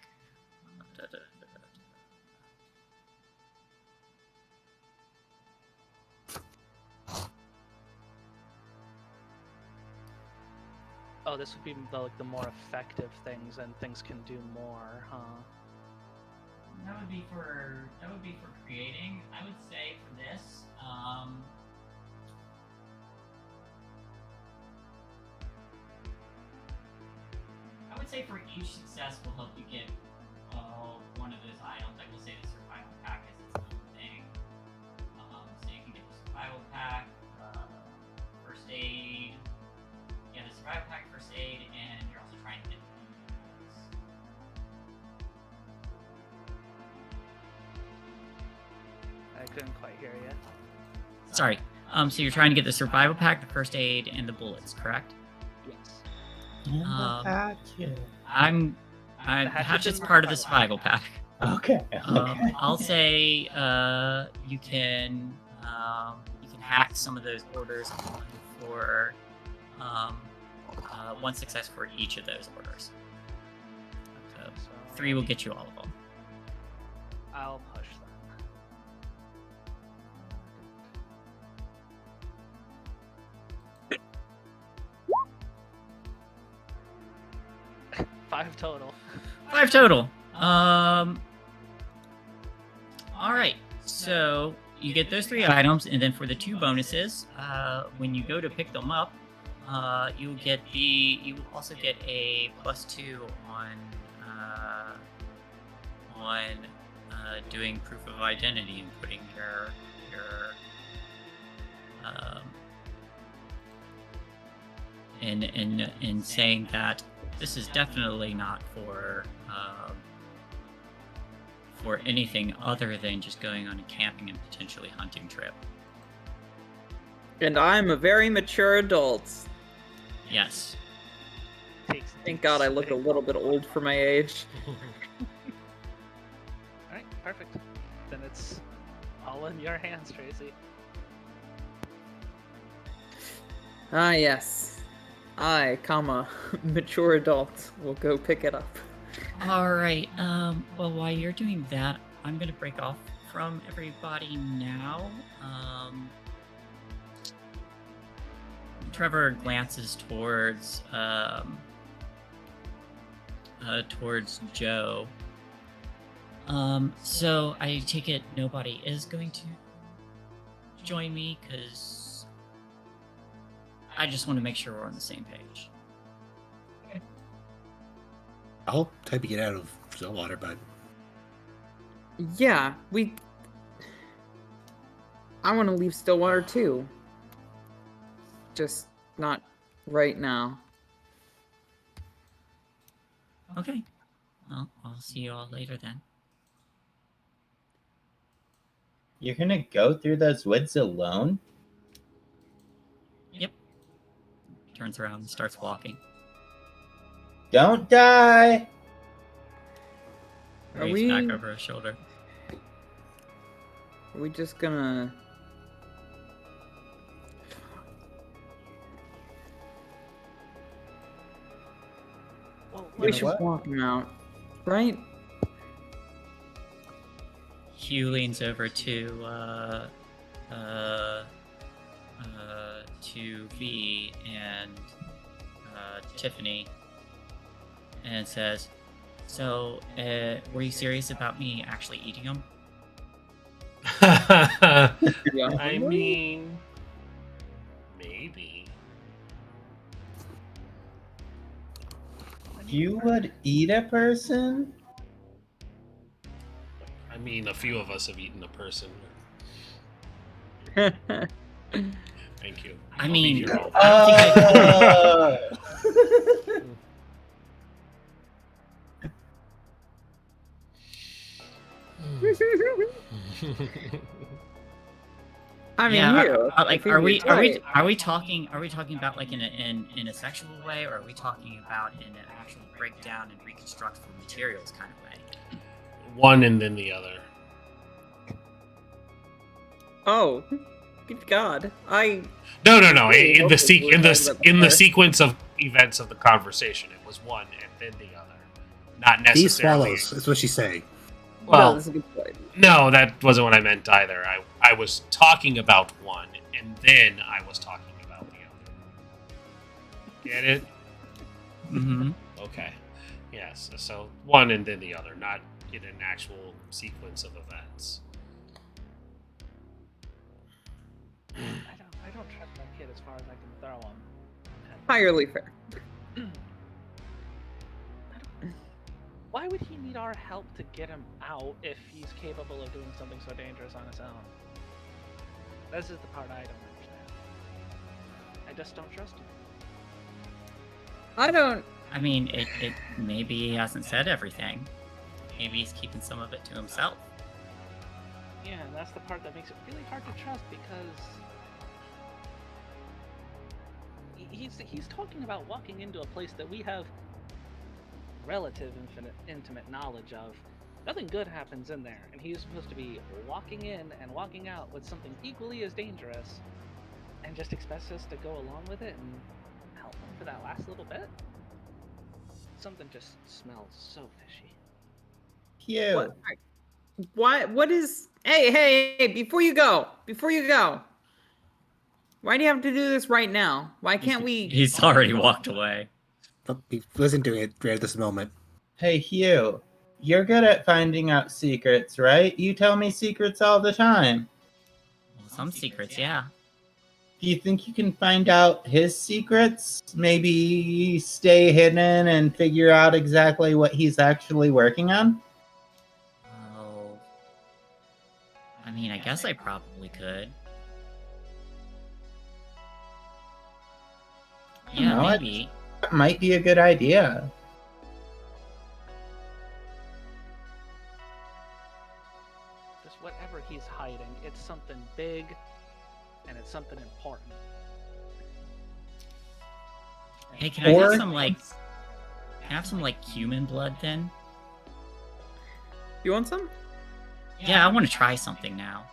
Oh, this would be the more effective things, and things can do more, huh? That would be for creating. I would say for this, I would say for each success will help you get one of those items. I will say the survival pack is its own thing. So you can get the survival pack, first aid. Yeah, the survival pack, first aid, and you're also trying to get I couldn't quite hear you. Sorry. So you're trying to get the survival pack, the first aid, and the bullets, correct? Yes. The hatchet's part of the survival pack. Okay. I'll say you can hack some of those orders for one success for each of those orders. So 3 will get you all of them. I'll push them. 5 total. 5 total. All right. So you get those 3 items, and then for the 2 bonuses, when you go to pick them up, you will also get a +2 on doing proof of identity and putting your in saying that this is definitely not for anything other than just going on a camping and potentially hunting trip. And I'm a very mature adult. Yes. Thank God I look a little bit old for my age. Alright, perfect. Then it's all in your hands, Tracy. Ah, yes. I, mature adult, will go pick it up. All right. Well, while you're doing that, I'm gonna break off from everybody now. Trevor glances towards Joe. So I take it nobody is going to join me, because I just want to make sure we're on the same page. I'll type to get out of Stillwater, but Yeah, I want to leave Stillwater too. Just not right now. Okay. Well, I'll see you all later then. You're gonna go through those woods alone? Yep. Turns around and starts walking. Don't die! Are Waves we- back over his shoulder. Are we just gonna... Well, We know should what? walk him out, right? Hugh leans over to V and Tiffany and says, "So, were you serious about me actually eating them?" Yeah. I mean, maybe. You would eat a person? I mean, a few of us have eaten a person. Thank you. I I'll mean, leave you alone. Uh, I mean, yeah, you. like, if are we tried. talking about like in a sexual way, or are we talking about in an actual breakdown and reconstruct from materials kind of way? One and then the other. Oh, good God! No. Really In hope the that we're talking about the first. sequence of events of the conversation, it was one and then the other, not he necessarily. swallows. That's what she's saying. No, Well, that's a good point. no, that wasn't what I meant either. I was talking about one, and then I was talking about the other. Get it? Mm-hmm. Okay. Yes. So one and then the other, not in an actual sequence of events. I don't trust that kid as far as I can throw him. Entirely fair. Why would he need our help to get him out if he's capable of doing something so dangerous on his own? This is the part I don't understand. I just don't trust him. I don't. I mean, it maybe he hasn't said everything. Maybe he's keeping some of it to himself. Yeah, and that's the part that makes it really hard to trust because he's talking about walking into a place that we have relative intimate knowledge of. Nothing good happens in there, and he's supposed to be walking in and walking out with something equally as dangerous, and just expects us to go along with it and help him for that last little bit? Something just smells so fishy. Cute. What is? Hey! Before you go, why do you have to do this right now? Why can't we? He's already walked away. But he wasn't doing it right at this moment. Hey, Hugh. You're good at finding out secrets, right? You tell me secrets all the time. Well, some secrets, yeah. Do you think you can find out his secrets? Maybe stay hidden and figure out exactly what he's actually working on? Oh. I mean, I guess I probably could. Yeah, know, maybe. That might be a good idea. Just whatever he's hiding, it's something big, and it's something important. Hey, can I Or- have some human blood then? You want some? Yeah, I want to try something now.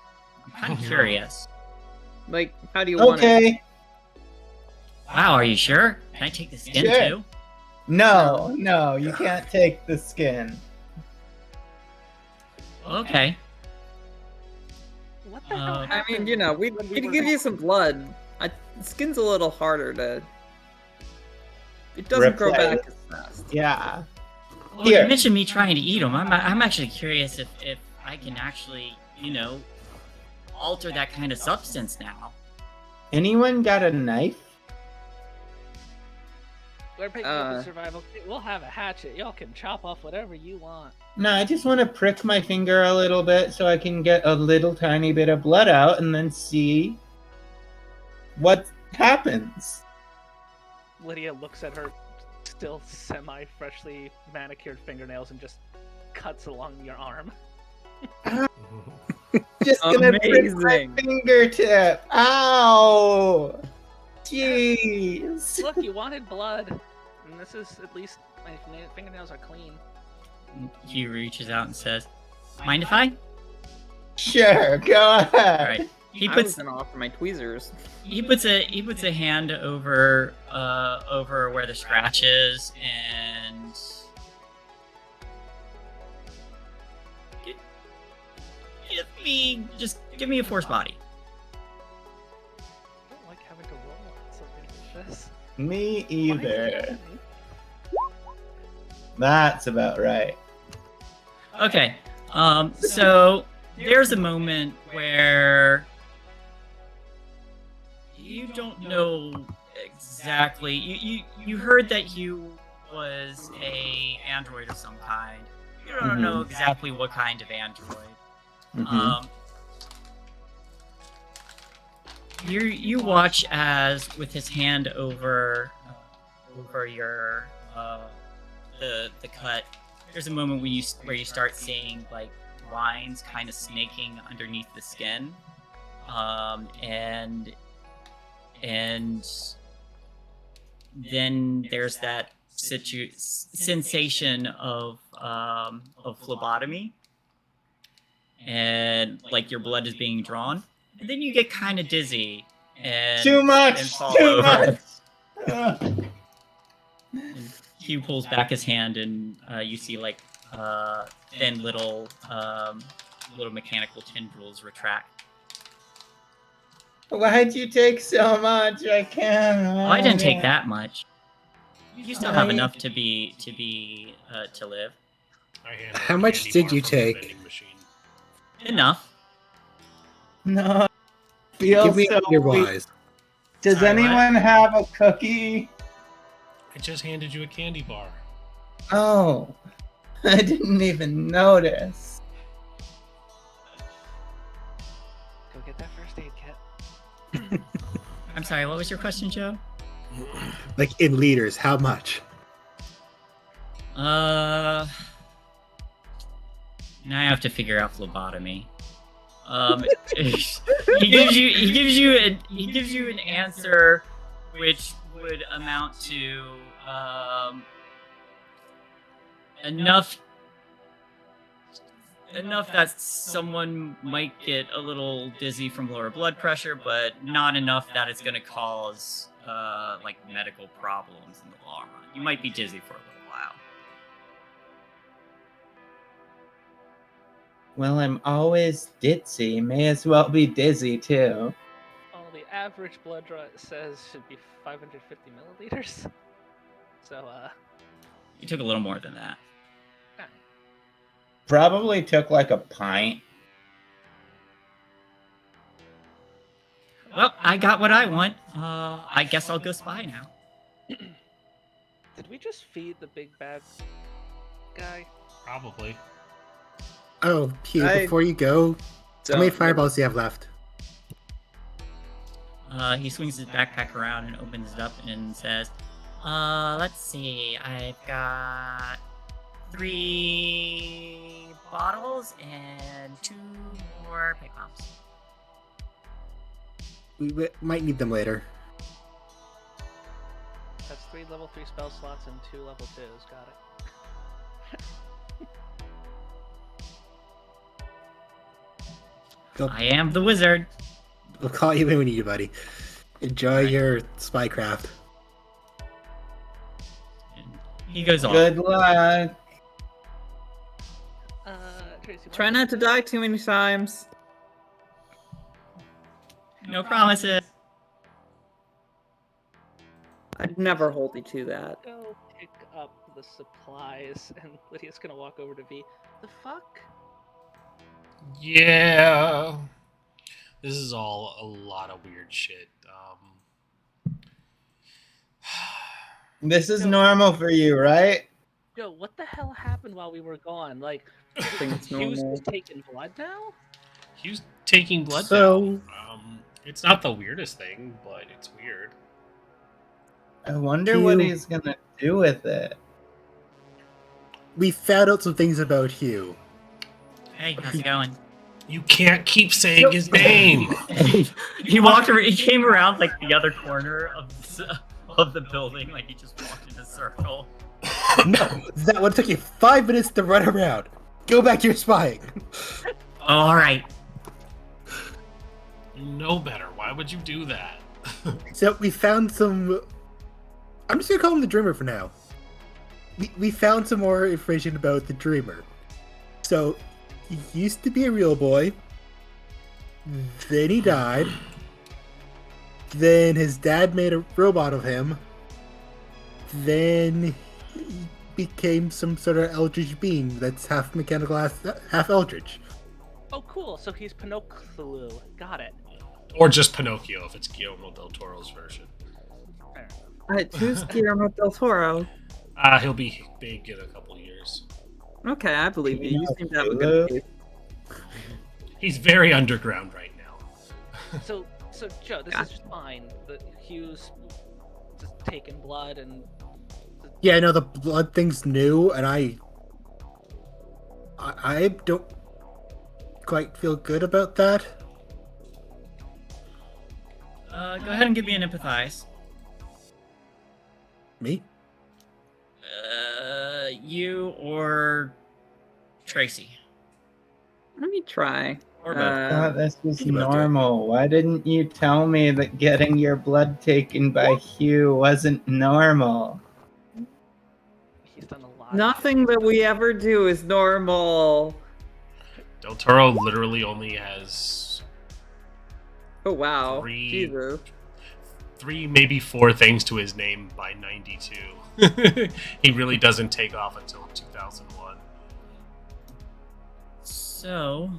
I'm kind of curious. Like, how do you want it? Okay. Wow, are you sure? Can I take the skin Sure. too? No, you can't take the skin. Okay. What the hell I I happened? mean, you know, we when could were give you some blood. Skin's a little harder to. It doesn't grow Replace. back as fast. Yeah. Well, you mentioned me trying to eat them. I'm actually curious if I can actually, alter that kind of substance now. Anyone got a knife? We're picking up a survival kit. We'll have a hatchet. Y'all can chop off whatever you want. No, I just want to prick my finger a little bit so I can get a little tiny bit of blood out and then see what happens. Lydia looks at her still semi-freshly manicured fingernails and just cuts along your arm. Just gonna prick my fingertip. Ow! Jeez. Look, you wanted blood, and this is at least my fingernails are clean. He reaches out and says, "Mind if I?" Sure, go ahead. All right. He I puts was gonna offer my tweezers. he puts a hand over where the scratch is and give me a force body. I don't like having to roll on something like this. Me either. That's about right. Okay. So there's a moment where you don't know exactly. You heard that Hugh was a android of some kind. You don't know exactly what kind of android. You watch as, with his hand over your the cut, there's a moment where you start seeing like lines kind of snaking underneath the skin, and then there's that sensation of phlebotomy, and like your blood is being drawn, and then you get kind of dizzy and Too much. and fall Too over. much. And Hugh pulls back his hand, and you see like thin little mechanical tendrils retract. Why'd you take so much? I can't. Oh, I didn't take that much. You still have enough to live. How much did you take? Enough. No. Feels Give me so your weak. wise. Does Sorry, what? anyone have a cookie? I just handed you a candy bar. Oh, I didn't even notice. Go get that first aid kit. I'm sorry, what was your question, Joe? Like in liters, how much? Now I have to figure out phlebotomy. He gives you an answer which would amount to enough that someone might get a little dizzy from lower blood pressure, but not enough that it's going to cause like medical problems in the long run. You might be dizzy for a little while. Well, I'm always ditzy. May as well be dizzy too. Oh, the average blood draw, it says, should be 550 milliliters. So, You took a little more than that. Probably took like a pint. Well, I got what I want. I guess I'll go spy now. Did we just feed the big bad guy? Probably. Oh, Hugh, before you go, how many fireballs do you have left? He swings his backpack around and opens it up and says, let's see, I've got 3 bottles and 2 more pick bombs. We might need them later. That's 3 level 3 spell slots and 2 level 2s. Got it. I am the wizard. We'll call you when we need you, buddy. Enjoy your spycraft. And he goes off. Good luck. Tracy, Try not to die too many times. No promises. I'd never hold you to that. Go pick up the supplies, and Lydia's gonna walk over to V. The fuck? Yeah. This is all a lot of weird shit. This is normal for you, right? Yo, what the hell happened while we were gone? Like, Things Hughes normal. was taking blood now? Hugh's taking blood So- now. It's not the weirdest thing, but it's weird. I wonder what Hugh. he's gonna do with it. We found out some things about Hugh. Hey, how's it going? You can't keep saying his name. He walked. He came around like the other corner of the building, like he just walked in a circle. No, that would take you 5 minutes to run around. Go back to your spying. Oh, all right. You know better. Why would you do that? So we found some. I'm just gonna call him the Dreamer for now. We found some more information about the Dreamer. So he used to be a real boy. Then he died. Then his dad made a robot of him. Then he became some sort of eldritch being that's half mechanical, half eldritch. Oh, cool. So he's Pinocchio. Got it. Or just Pinocchio if it's Guillermo del Toro's version. Fair enough. Who's Guillermo del Toro? He'll be big in a couple years. Okay, I believe you. You seem to have a good taste. He's very underground right now. So Joe, this is just fine. The Hughes just taking blood and Yeah, no, the blood thing's new, and I don't quite feel good about that. Go ahead and give me an empathize. Me? You or Tracy. Let me try. Or both. I thought this was Think about it. normal. Why didn't you tell me that getting your blood taken by Hugh wasn't normal? he's done a lot. Nothing that we ever do is normal. Del Toro literally only has Oh wow. Three. Jesus. 3, maybe 4 things to his name by 92. He really doesn't take off until 2001. So,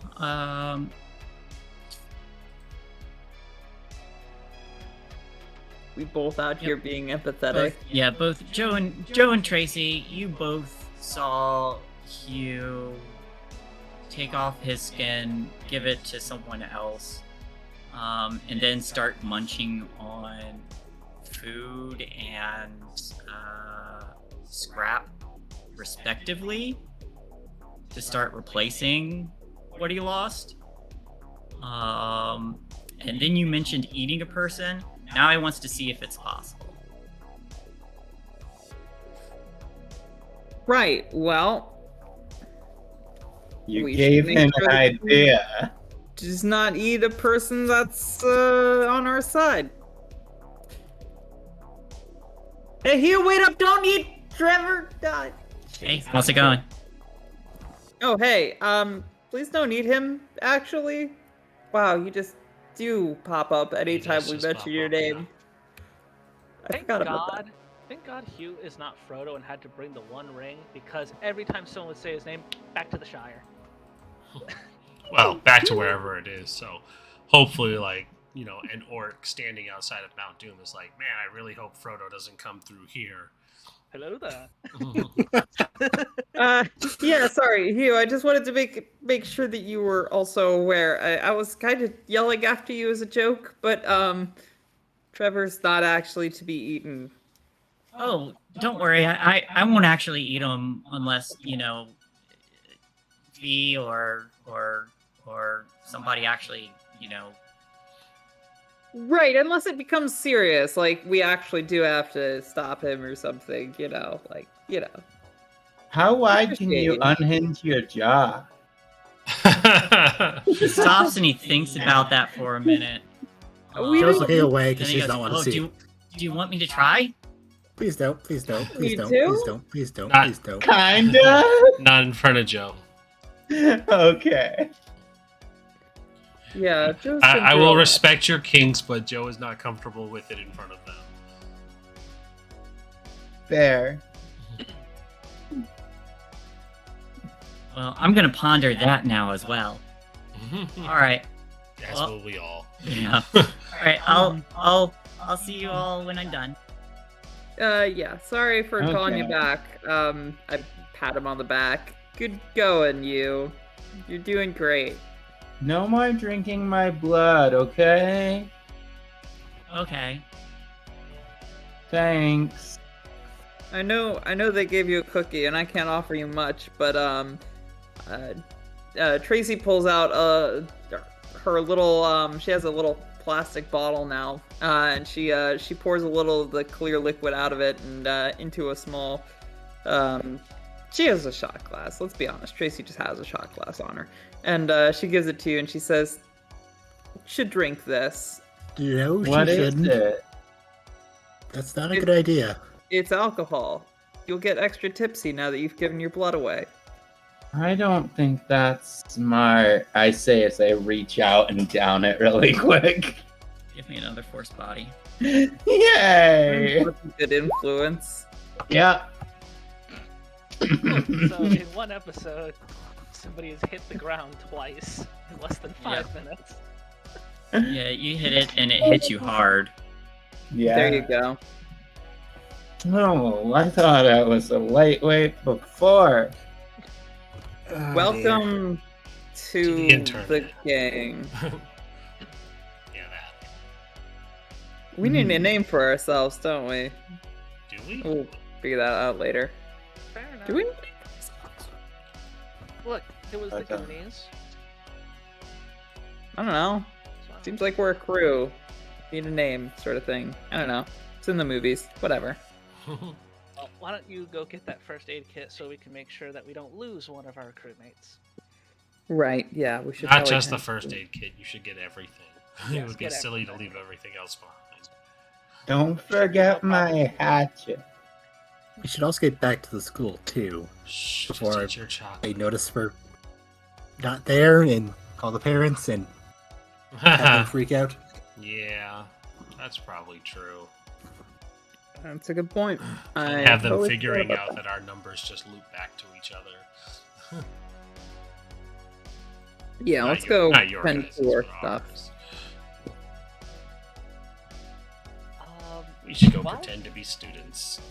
We both out here being empathetic. both Joe and Tracy, you both saw Hugh take off his skin, give it to someone else, and then start munching on food and scrap, respectively, to start replacing what he lost. And then you mentioned eating a person. Now he wants to see if it's possible. Right. Well, You We gave should make him sure an that we- idea. just not eat a person that's on our side. Hey, Hugh, wait up! Don't eat Trevor. God. Hey, how's it going? Oh, hey. Please don't eat him. Actually, wow, you just do pop up anytime does we just mention pop your up, name. yeah. I forgot about that. Thank God Hugh is not Frodo and had to bring the One Ring, because every time someone would say his name, back to the Shire. Well, back to wherever it is. So hopefully, like, an orc standing outside of Mount Doom is like, man, I really hope Frodo doesn't come through here. Hello there. Yeah, sorry, Hugh. I just wanted to make sure that you were also aware. I was kind of yelling after you as a joke, but Trevor's not actually to be eaten. Oh, don't worry. I won't actually eat him unless, V or somebody actually, Right, unless it becomes serious, like we actually do have to stop him or something, How wide can Appreciate you it. unhinge your jaw? He stops and he thinks about that for a minute. We Joe's don't- looking away Then because he she goes, does not want to "Oh, see. do you want me to try?" Please don't. Please don't. Please You don't. do? Please don't. Please don't. Not- Please don't. Kinda. Not in front of Joe. Okay. Yeah, Joe's I will control. respect your kinks, but Joe is not comfortable with it in front of them. Fair. Well, I'm gonna ponder that now as well. All right. As Well, will we all. Yeah. All right. I'll see you all when I'm done. Yeah, sorry for calling you Okay. back. I pat him on the back. Good going, you. You're doing great. No more drinking my blood, okay? Okay. Thanks. I know they gave you a cookie, and I can't offer you much, but Tracy pulls out her little she has a little plastic bottle now, and she pours a little of the clear liquid out of it and into a small she has a shot glass. Let's be honest, Tracy just has a shot glass on her, and she gives it to you, and she says, "You should drink this. No, What she is shouldn't. it? That's not a good idea. It's alcohol. You'll get extra tipsy now that you've given your blood away." I don't think that's smart. I say as I reach out and down it really quick. Give me another force body. Yay! That's a good influence. Yeah. So in one episode, somebody has hit the ground twice in less than 5 minutes. Yeah, you hit it and it hit you hard. Yeah. There you go. Oh, I thought I was a lightweight before. Oh, Welcome to the intern. the gang. Yeah, that. We need a name for ourselves, don't we? Do we? We'll figure that out later. Fair enough. Do we? Look, it was the Okay. Goonies. I don't know. So, Seems like we're a crew. Need a name, sort of thing. I don't know. It's in the movies. Whatever. well, why don't you go get that first aid kit so we can make sure that we don't lose one of our crewmates? Right. Yeah. We should. Not probably just the have- first aid kit. You should get everything. Yes, It would be get silly to everything. leave everything else behind. Don't forget my hatchet. We should also get back to the school too. Shh, Before just eat your chocolate. They notice we're not there and call the parents and have them freak out. Yeah, that's probably true. That's a good point. I And have them totally figuring forgot about out that our numbers just loop back to each other. Yeah, Not let's your- go not your tend guys', to our but stuff. ours. We should go well, pretend to be students,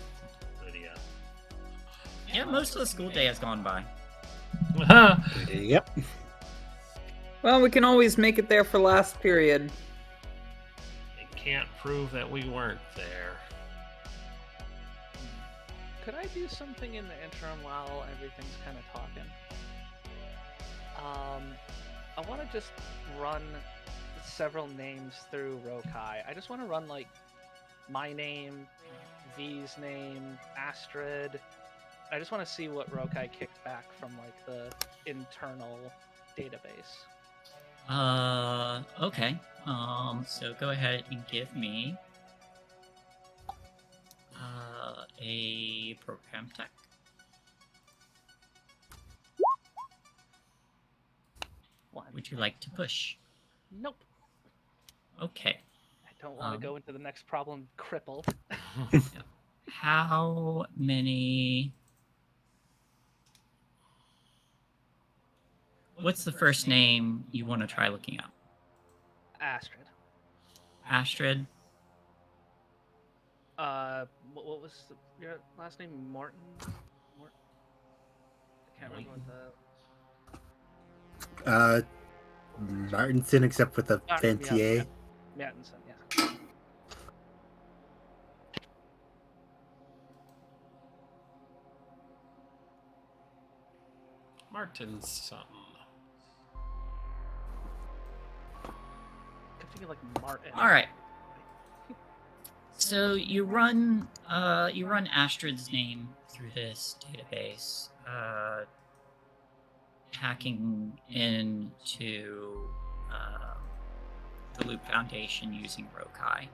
Lydia. Yeah, most of the school day has gone by. Yep. Well, we can always make it there for last period. They can't prove that we weren't there. Could I do something in the interim while everything's kind of talking? I want to just run several names through Rokai. I just want to run like my name, V's name, Astrid. I just want to see what Rokai kicked back from like the internal database. Okay. So go ahead and give me a program tech. One. Would you like to push? Nope. Okay. I don't want to go into the next problem crippled. How many? What's the first name you want to try looking up? Astrid. Astrid? What was your last name? Morton? I can't remember what the... Martinson, except with a Martin, fancy yeah, A. Mattinson, yeah. Martin's something. I'm thinking like Martin. All right. So you run Astrid's name through this database, hacking into the Loop Foundation using Rokai.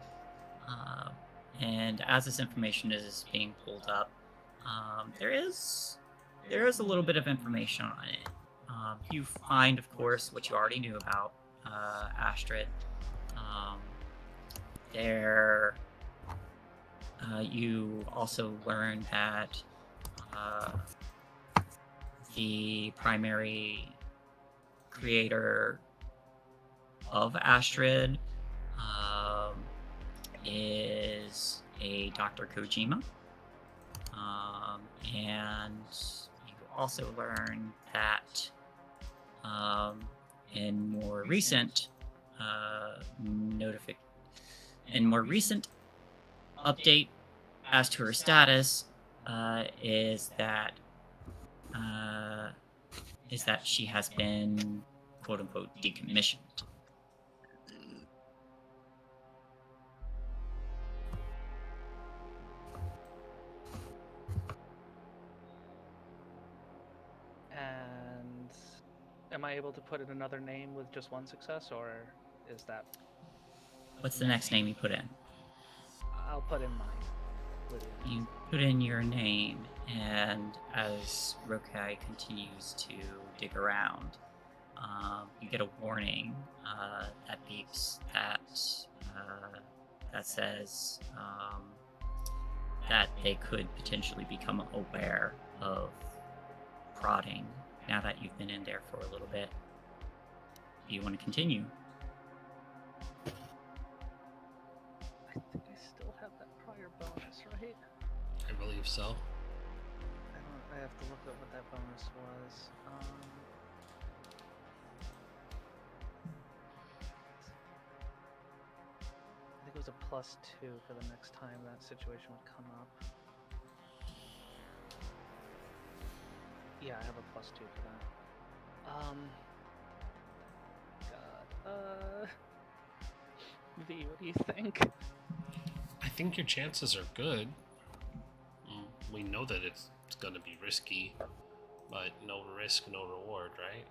And as this information is being pulled up, there is a little bit of information on it. You find, of course, what you already knew about Astrid. You also learn that the primary creator of Astrid is a Dr. Kojima. And you also learn that in more recent update as to her status is that she has been quote unquote decommissioned. And am I able to put in another name with just one success, or is that... What's the next name you put in? I'll put in mine. Lydia. You put in your name, and as Rokai continues to dig around, you get a warning that beeps that says that they could potentially become aware of prodding now that you've been in there for a little bit. Do you want to continue? I think I still have that prior bonus, right? I believe so. I have to look up what that bonus was. I think it was a +2 for the next time that situation would come up. Yeah, I have a +2 for that. God. V, what do you think? I think your chances are good. We know that it's going to be risky, but no risk, no reward, right?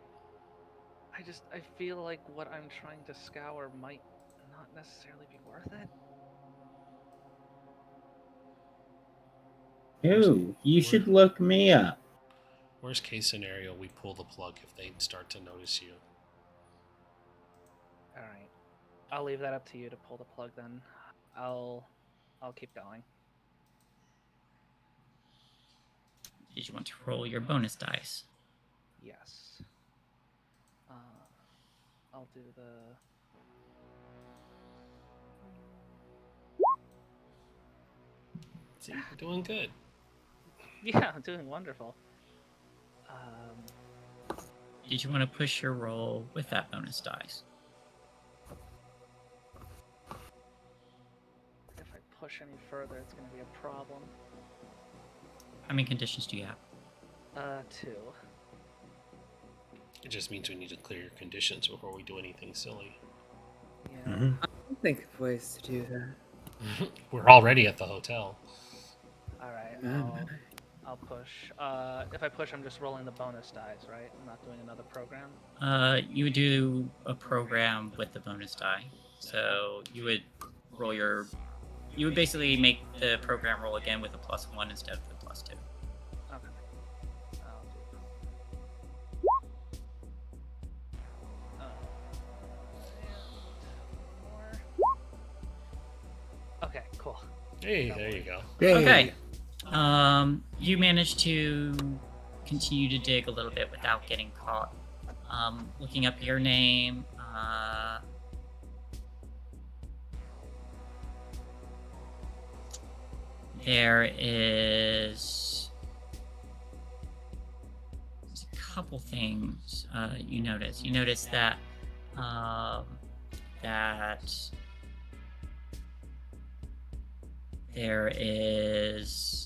I feel like what I'm trying to scour might not necessarily be worth it. Ew, you should look me up. Worst case scenario, we pull the plug if they start to notice you. Alright. I'll leave that up to you to pull the plug then. I'll keep going. Did you want to roll your bonus dice? Yes. I'll do the... See, you're doing good. Yeah, I'm doing wonderful. Did you want to push your roll with that bonus dice? If I push any further, it's going to be a problem. How many conditions do you have? 2. It just means we need to clear your conditions before we do anything silly. Yeah. Mm-hmm. I'll think of ways to do that. We're already at the hotel. Alright, I'll push. If I push, I'm just rolling the bonus dice, right? I'm not doing another program? You would do a program with the bonus die. So you would roll your... You would basically make the program roll again with a +1 instead of the +2. Okay. I'll do okay, cool. Hey, there you go. Yay. Okay. You managed to continue to dig a little bit without getting caught. Looking up your name, there's a couple things you notice. You notice that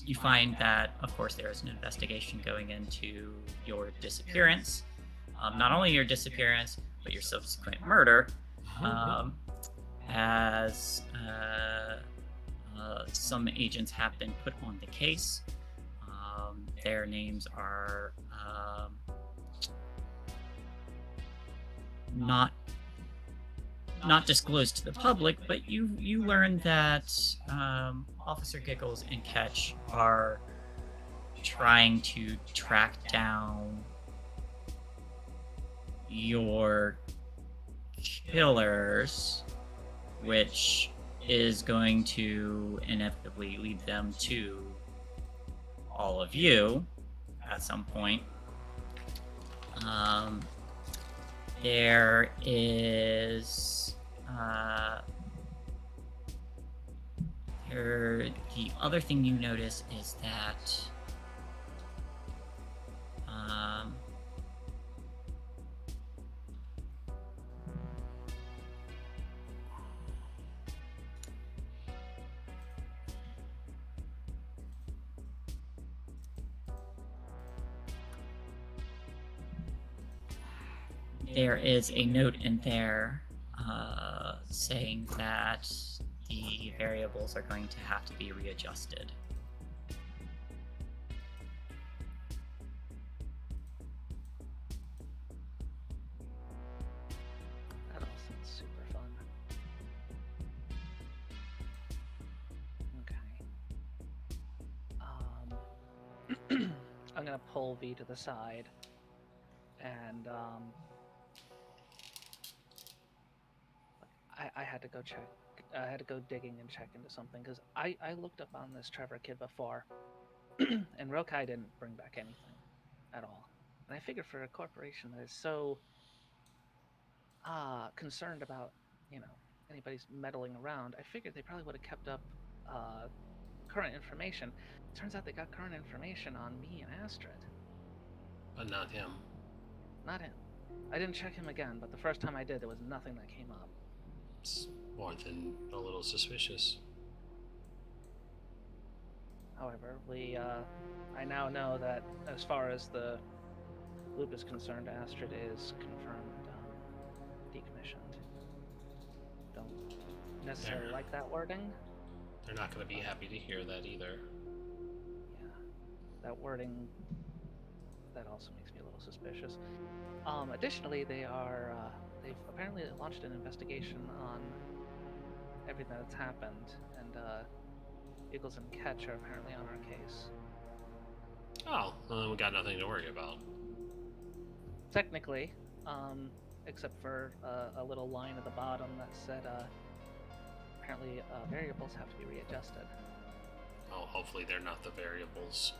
you find that, of course, there is an investigation going into your disappearance. Not only your disappearance, but your subsequent murder, as some agents have been put on the case. Their names are not disclosed to the public, but you learn that Officer Giggles and Ketch are trying to track down your killers, which is going to inevitably lead them to all of you at some point. There is the other thing you notice is that there is a note in there saying that the variables are going to have to be readjusted. That all sounds super fun. Okay. I'm gonna pull V to the side, and I had to go check. I had to go digging and check into something because I looked up on this Trevor kid before, and Rokai didn't bring back anything at all. And I figured for a corporation that is so concerned about, anybody's meddling around, I figured they probably would have kept up current information. Turns out they got current information on me and Astrid. But not him. Not him. I didn't check him again, but the first time I did, there was nothing that came up. It's more than a little suspicious. However, I now know that as far as the loop is concerned, Astrid is confirmed decommissioned. Don't necessarily like that wording. They're not going to be happy to hear that either. Yeah, that wording, that also makes me a little suspicious. Additionally, they've apparently launched an investigation on everything that's happened, and Eagles and Ketch are apparently on our case. Oh, well, then we got nothing to worry about. Technically, except for a little line at the bottom that said apparently variables have to be readjusted. Oh, hopefully they're not the variables.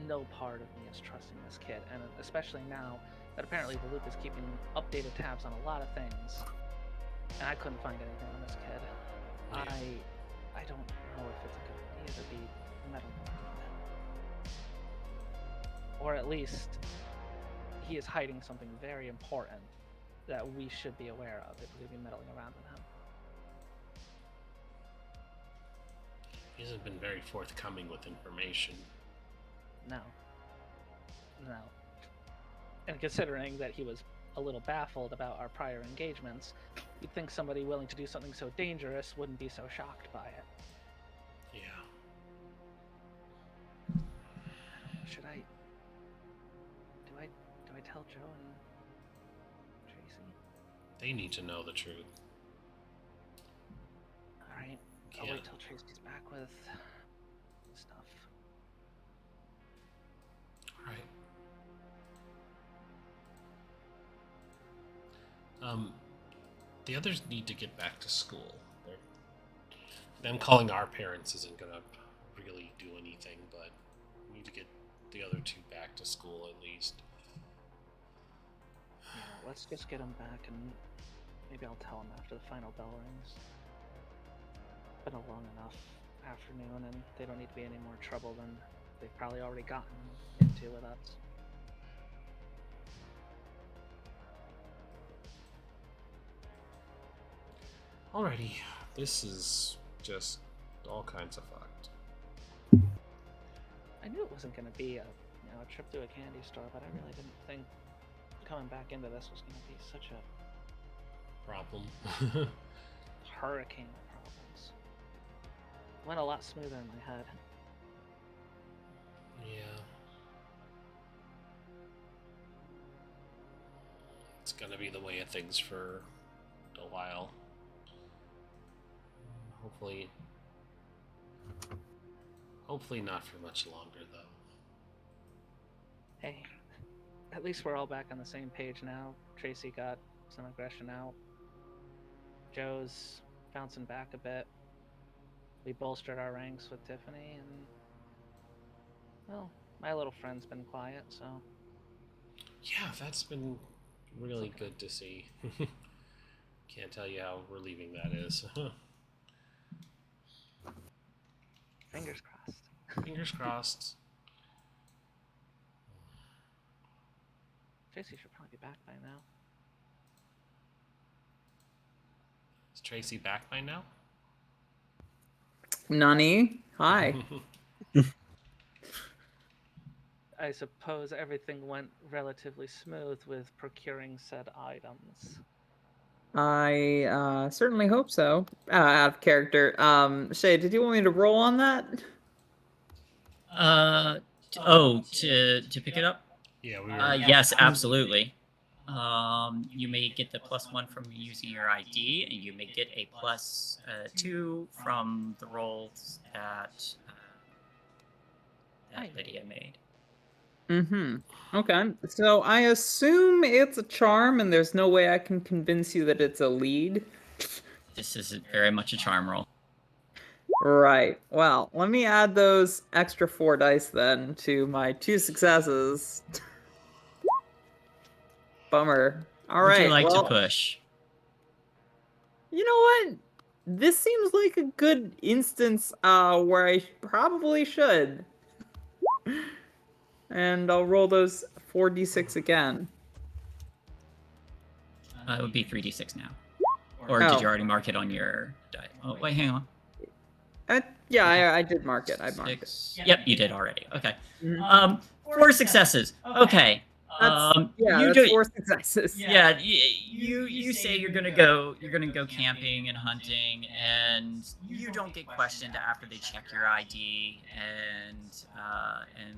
No part of me is trusting this kid, and especially now that apparently the loop is keeping updated tabs on a lot of things, and I couldn't find anything on this kid. Yeah. I don't know if it's a good idea to be meddling with him. Or at least he is hiding something very important that we should be aware of if we're going to be meddling around with him. He hasn't been very forthcoming with information. No. And considering that he was a little baffled about our prior engagements, you'd think somebody willing to do something so dangerous wouldn't be so shocked by it. Yeah. Should I... Do I tell Joe and Tracy? They need to know the truth. Alright, I'll wait till Tracy's back with stuff. Right. The others need to get back to school. Them calling our parents isn't gonna really do anything, but we need to get the other two back to school at least. Yeah, let's just get them back, and maybe I'll tell them after the final bell rings. It's been a long enough afternoon, and they don't need to be any more trouble than they've probably already gotten into with us. Alrighty, this is just all kinds of fucked. I knew it wasn't going to be a trip to a candy store, but I really didn't think coming back into this was going to be such a Problem. hurricane of problems. Went a lot smoother in my head. Yeah. It's gonna be the way of things for a while. Hopefully not for much longer, though. Hey, at least we're all back on the same page now. Tracy got some aggression out. Joe's bouncing back a bit. We bolstered our ranks with Tiffany, and well, my little friend's been quiet, so Yeah, that's been really good to see. Can't tell you how relieving that is. fingers crossed. Fingers crossed. Tracy should probably be back by now. Is Tracy back by now? Nani, hi. I suppose everything went relatively smooth with procuring said items. I certainly hope so. Out of character. Shae, did you want me to roll on that? To pick it up. Yeah, we were. Yes, absolutely. You may get the +1 from using your ID, and you may get a +2 from the rolls that Lydia made. Mm-hmm. Okay. So I assume it's a charm, and there's no way I can convince you that it's a lead. This is very much a charm roll. Right. Well, let me add those extra 4 dice then to my 2 successes. Bummer. All Would right. you like well, to push? You know what? This seems like a good instance where I probably should. And I'll roll those 4d6 again. It would be 3d6 now. Or Oh. did you already mark it on your die? Oh, wait, hang on. Yeah, I did mark it. I marked it. 6. Yep, you did already. Okay. Mhm. 4 successes. Okay. You That's do 4 successes. Yeah, you say you're gonna go camping and hunting, and you don't get questioned after they check your ID and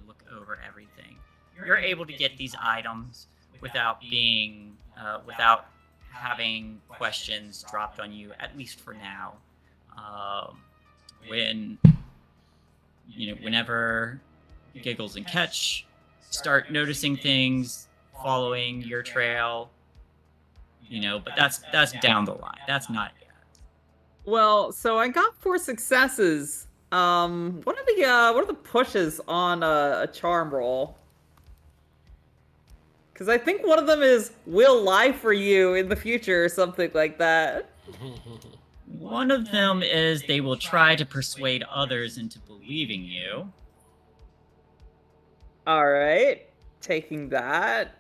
look over everything. You're able to get these items without having questions dropped on you, at least for now. Whenever Giggles and Catch start noticing things, following your trail, but that's down the line. That's not yet. Well, so I got 4 successes. What are the pushes on a charm roll? Because I think one of them is "will lie for you in the future" or something like that. One of them is they will try to persuade others into believing you. All right, taking that.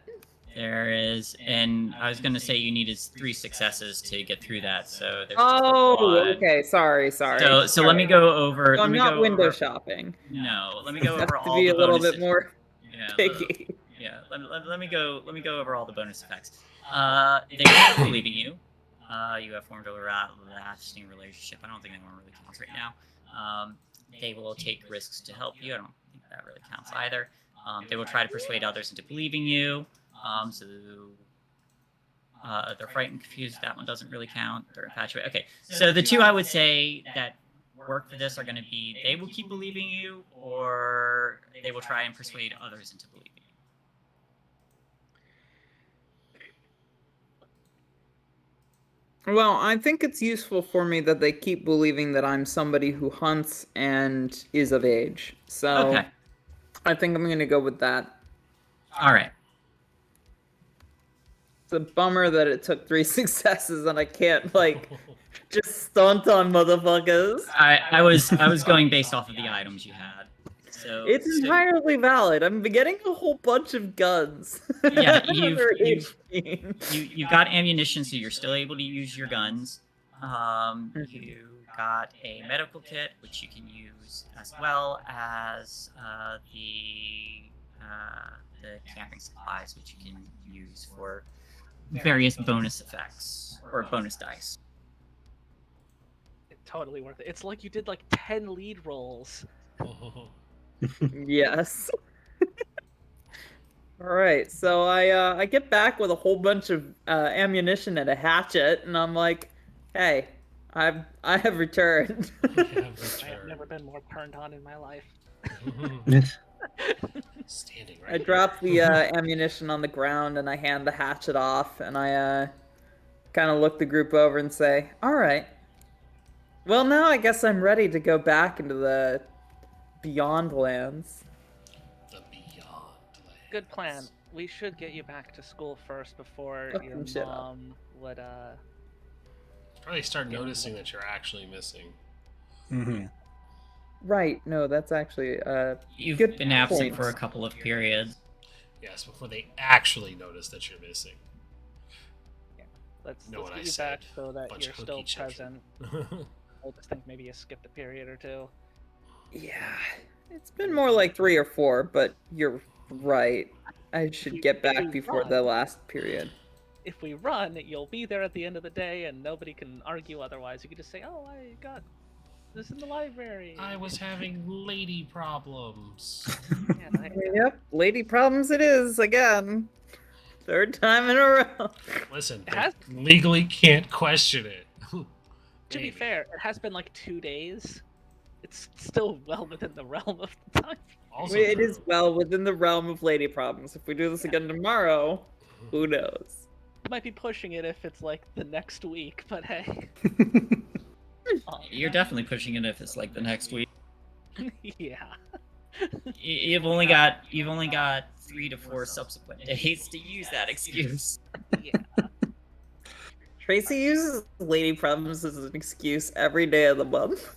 There is, and I was gonna say you needed 3 successes to get through that, so there's just Oh, one. okay. Sorry. So let me go over. So I'm let me not go window over, shopping. No, let me go I have over to all be the a little bonuses. bit more Yeah, picky. let me go over all the bonus effects. They are believing you. You have formed a lasting relationship. I don't think that one really counts right now. They will take risks to help you. I don't think that really counts either. They will try to persuade others into believing you. They're frightened, confused. That one doesn't really count. They're infatuated. Okay, so the 2 I would say that work for this are going to be they will keep believing you, or they will try and persuade others into believing you. Well, I think it's useful for me that they keep believing that I'm somebody who hunts and is of age. So Okay. I think I'm going to go with that. All right. It's a bummer that it took 3 successes and I can't, just stunt on motherfuckers. I was going based off of the items you had. So It's entirely valid. I'm getting a whole bunch of guns. Yeah, Under you've 18. you've got ammunition, so you're still able to use your guns. You got a medical kit, which you can use, as well as the camping supplies, which you can use for various bonus effects or bonus dice. Totally worth it. It's like you did 10 lead rolls. Yes. All right, so I get back with a whole bunch of ammunition and a hatchet, and I'm like, "Hey, I have returned." I have never been more turned on in my life. Standing I right. drop the ammunition on the ground and I hand the hatchet off, and I kind of look the group over and say, "All right, Well, now I guess I'm ready to go back into the Beyond Lands. The Beyond Lands. Good plan. We should get you back to school first before Fuck your some shit up. mom would Probably start Yeah. noticing that you're actually missing. Mm-hmm. Right, no, that's actually You've good been absent point. for a couple of periods. Yes, before they actually notice that you're missing. let's Know what get I you said. back so that Bunch you're of still hooky children. present. I just think maybe you skipped a period or two. Yeah, it's been more like 3 or 4, but you're right. I should get back before the last period. If we run, you'll be there at the end of the day, and nobody can argue otherwise. You can just say, "Oh, I got this in the library." I was having lady problems. Yeah, Yep, lady problems it is again. 3rd time in a row. Listen, It they has- legally can't question it. To be Maybe. fair, it has been like 2 days. It's still well within the realm of the time. Also It true. is well within the realm of lady problems. If we do this again tomorrow, who knows? Might be pushing it if it's like the next week, but hey. You're definitely pushing it if it's like the next week. Yeah. You've only got 3 to 4 subsequent days to use that excuse. Yeah. Tracy uses lady problems as an excuse every day of the month.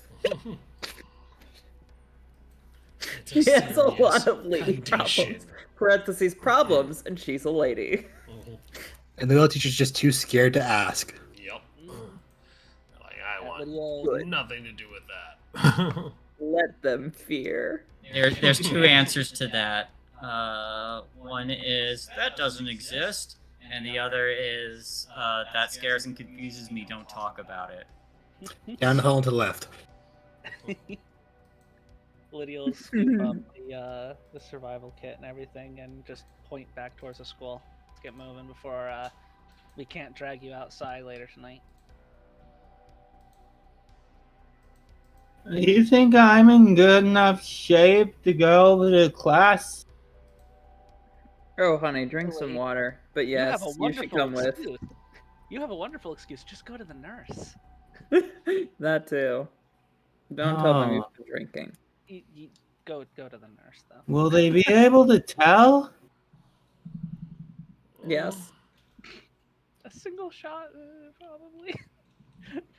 It's She has a lot serious of lady condition. problems. Parentheses problems, and she's a lady. Mhm. And the little teacher's just too scared to ask. Yep. Like, I That want video- nothing to do with that. Let them fear. There's 2 answers to that. One is that doesn't exist, and the other is that scares and confuses me. Don't talk about it. Down the hall and to the left. Lydia will scoop up the survival kit and everything and just point back towards the school. Let's get moving before we can't drag you outside later tonight. You think I'm in good enough shape to go over to class? Oh, honey, drink some water. But yes, you should come with. excuse. You have a wonderful excuse. Just go to the nurse. That too. Don't tell them Oh. you've been drinking. You go to the nurse though. Will they be able to tell? Yes. A single shot, probably.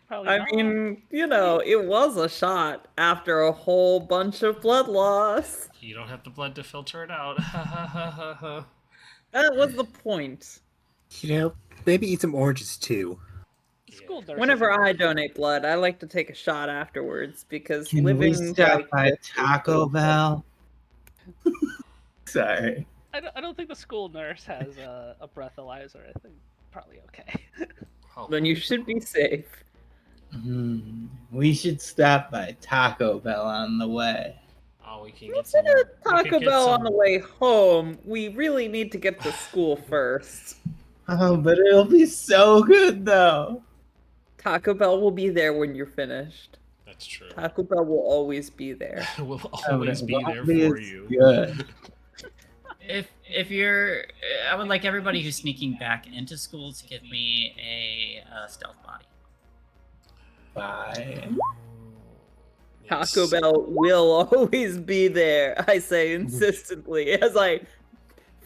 Probably I not. mean, you know, it was a shot after a whole bunch of blood loss. You don't have the blood to filter it out. That was the point. You know, maybe eat some oranges too. School nurse Whenever isn't- I donate blood, I like to take a shot afterwards because Can living we stop like by this- Taco Bell? Sorry. I don't think the school nurse has a breathalyzer. I think probably okay. Oh, then you should be safe. We should stop by Taco Bell on the way. oh, we can get Let's some. get a we Taco could get Bell on some- the way home. We really need to get to school first. Oh, but it'll be so good though. Taco Bell will be there when you're finished. That's true. Taco Bell will always be there. We'll Oh, always but be there Bobby for is you. Good. If you're, I would like everybody who's sneaking back into school to give me a stealth body. Fine. Taco Bell will always be there. I say insistently as I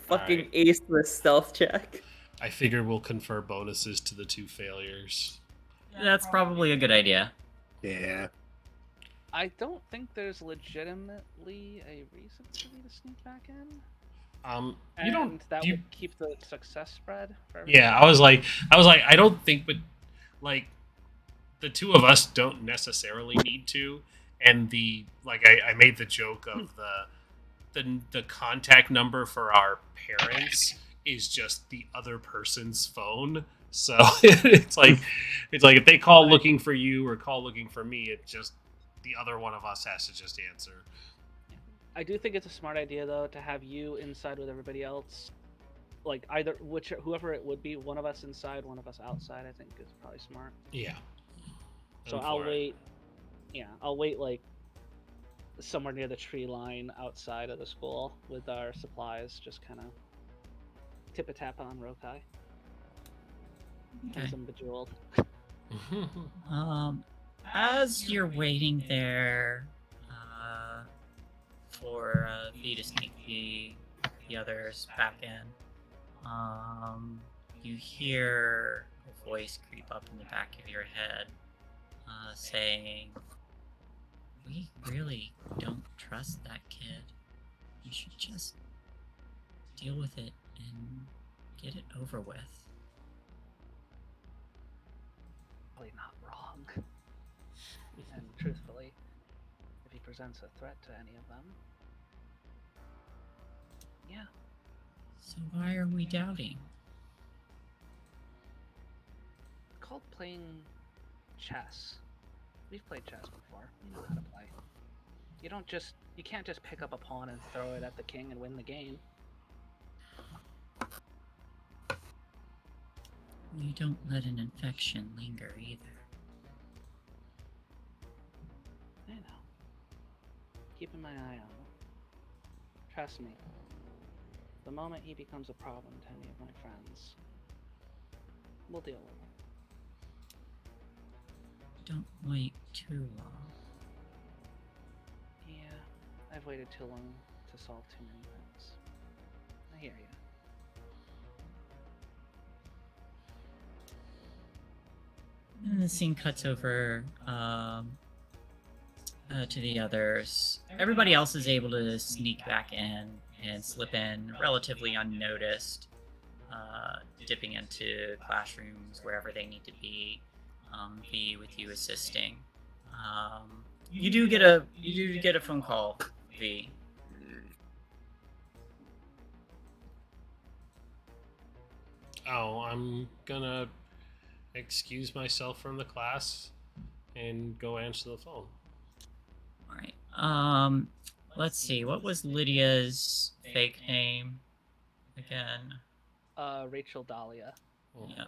fucking Alright. ace this stealth check. I figure we'll confer bonuses to the 2 failures. That's probably a good idea. Yeah. I don't think there's legitimately a reason for me to sneak back in. You don't. And that you, would keep the success spread for everybody. yeah, I was like, I don't think, but like, the 2 of us don't necessarily need to, and I made the joke of the contact number for our parents is just the other person's phone. So it's like if they call looking for you or call looking for me, it just the other one of us has to just answer. I do think it's a smart idea though to have you inside with everybody else. Like whoever it would be, one of us inside, one of us outside. I think is probably smart. Yeah. So I'm I'll for it. wait. Yeah, I'll wait like somewhere near the tree line outside of the school with our supplies, just kind of tip a tap on Rokai. Okay. And some bejeweled. as you're waiting there for V to sneak the others back in, you hear a voice creep up in the back of your head saying, "We really don't trust that kid. You should just deal with it and get it over with." Probably not wrong. And truthfully, if he presents a threat to any of them, yeah. So why are we doubting? It's called playing chess. We've played chess before. We know how to play. You can't just pick up a pawn and throw it at the king and win the game. We don't let an infection linger either. I know. Keeping my eye on him. Trust me. The moment he becomes a problem to any of my friends, we'll deal with him. Don't wait too long. Yeah, I've waited too long to solve too many things. I hear you. And the scene cuts over to the others. Everybody else is able to sneak back in and slip in relatively unnoticed, dipping into classrooms wherever they need to be. V with you assisting. You do get a phone call, V. Oh, I'm gonna excuse myself from the class and go answer the phone. All right. Let's see. What was Lydia's fake name again? Rachel Dahlia. Yeah.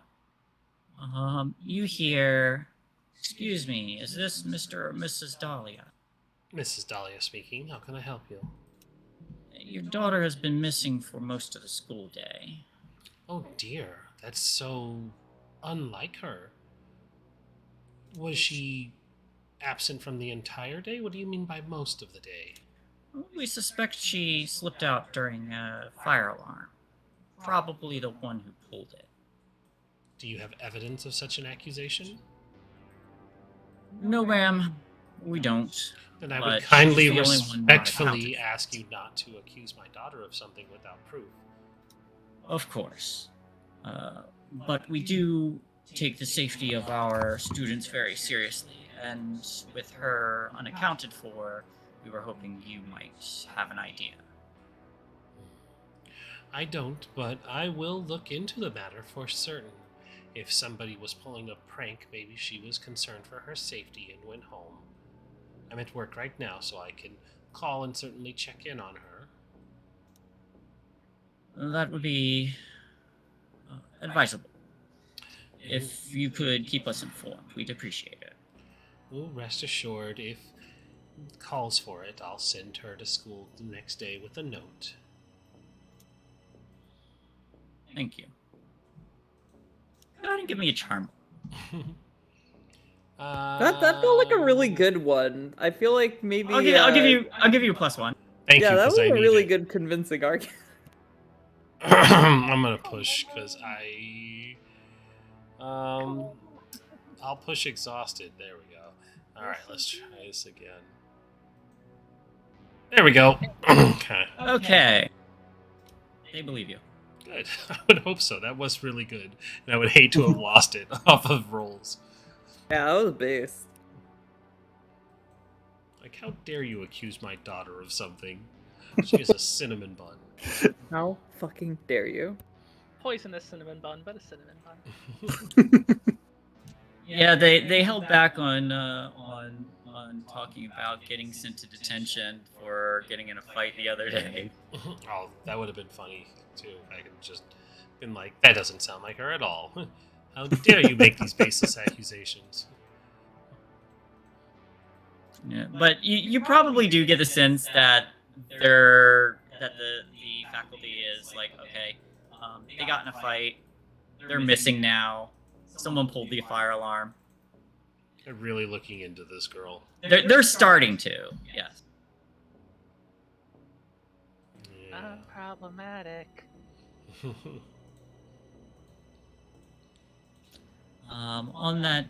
You hear, "Excuse me, is this Mr. or Mrs. Dahlia?" Mrs. Dahlia speaking. How can I help you? "Your daughter has been missing for most of the school day." Oh dear, that's so unlike her. Was she absent from the entire day? What do you mean by most of the day? "We suspect she slipped out during a fire alarm. Probably the one who pulled it." Do you have evidence of such an accusation? "No, ma'am, we don't." Then I But would she's kindly, the only one not respectfully accounted for. ask you not to accuse my daughter of something without proof. Of course. But we do take the safety of our students very seriously, and with her unaccounted for, we were hoping you might have an idea. I don't, but I will look into the matter for certain. If somebody was pulling a prank, maybe she was concerned for her safety and went home. I'm at work right now, so I can call and certainly check in on her. That would be advisable. If you could keep us informed, we'd appreciate it. Well, rest assured, if it calls for it, I'll send her to school the next day with a note. Thank you. Go ahead and give me a charm. That felt like a really good one. I feel like maybe I'll give you a +1. Thank you, yeah, that was 'cause I a need really it. good convincing argument. I'm gonna push because I'll push exhausted. There we go. All right, let's try this again. There we go. Okay, Okay. They believe you. good. I would hope so. That was really good, and I would hate to have lost it off of rolls. Yeah, that was base. Like, how dare you accuse my daughter of something? She is a cinnamon bun. How fucking dare you? Poisonous cinnamon bun, but a cinnamon bun. Yeah, they held back on talking about getting sent to detention for getting in a fight the other day. Oh, that would have been funny too. I could have just been like, that doesn't sound like her at all. How dare you make these baseless accusations? Yeah, but you probably do get the sense that the faculty is like, okay, they got in a fight, they're missing now, someone pulled the fire alarm. They're really looking into this girl. They're starting to, yes. Yeah. Problematic. On that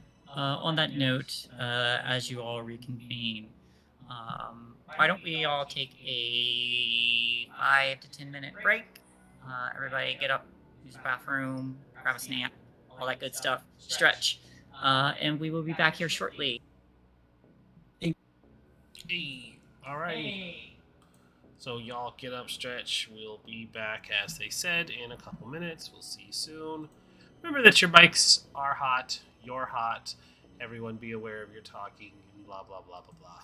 note, as you all reconvene, why don't we all take a 5 to 10 minute break? Everybody get up, use the bathroom, grab a snack, all that good stuff, stretch, and we will be back here shortly. Hey, alrighty. So y'all get up, stretch. We'll be back, as they said, in a couple minutes. We'll see you soon. Remember that your mics are hot. You're hot. Everyone be aware of your talking. Blah, blah, blah, blah, blah.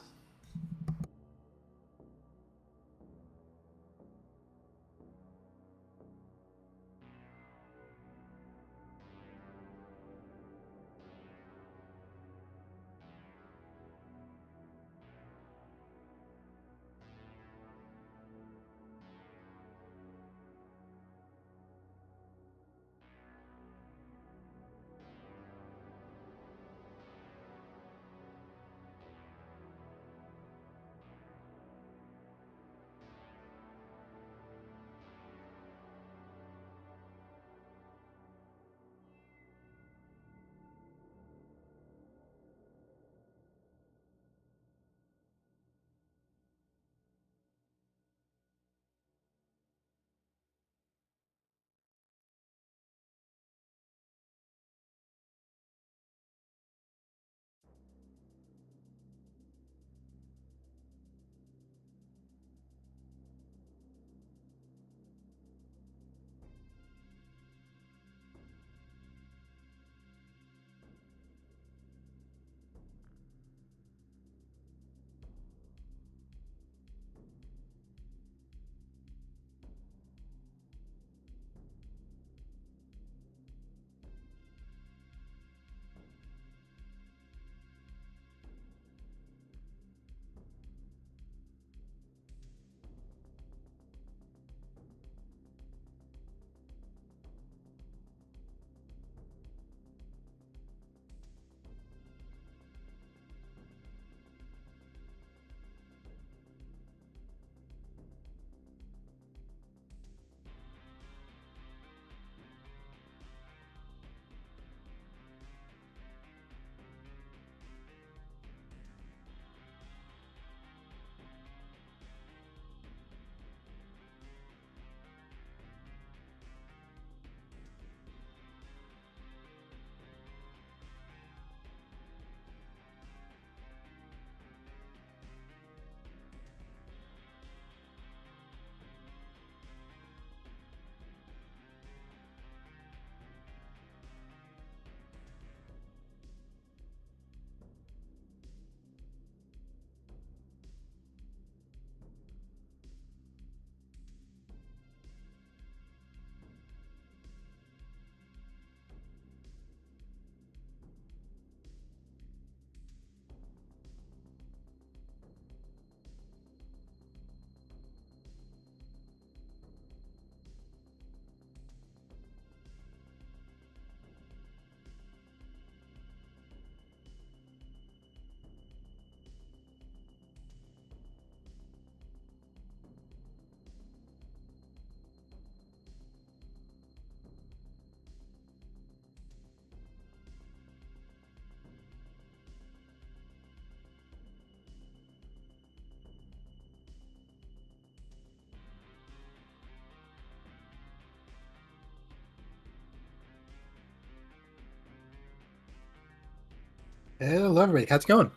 Hello, everybody. How's it going?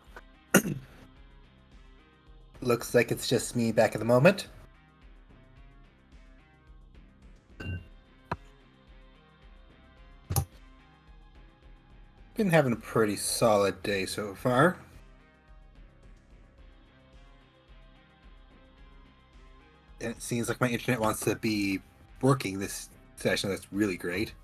Looks like it's just me back at the moment. Been having a pretty solid day so far. And it seems like my internet wants to be working this session. That's really great.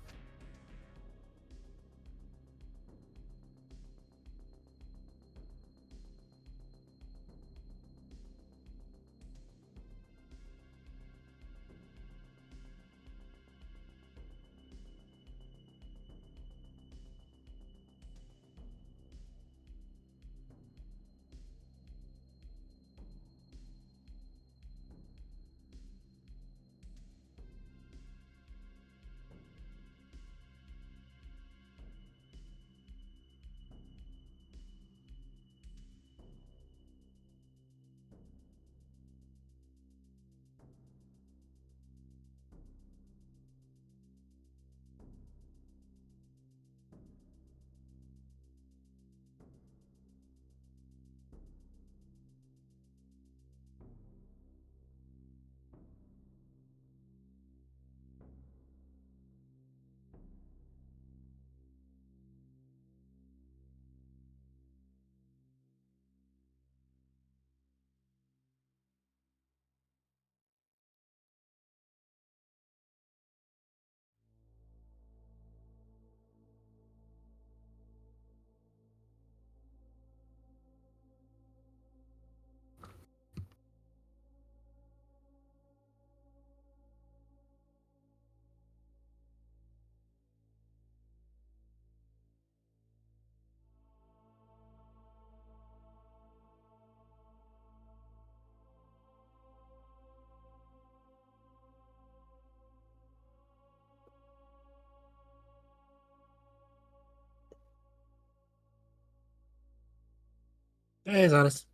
Hey, Zaunis.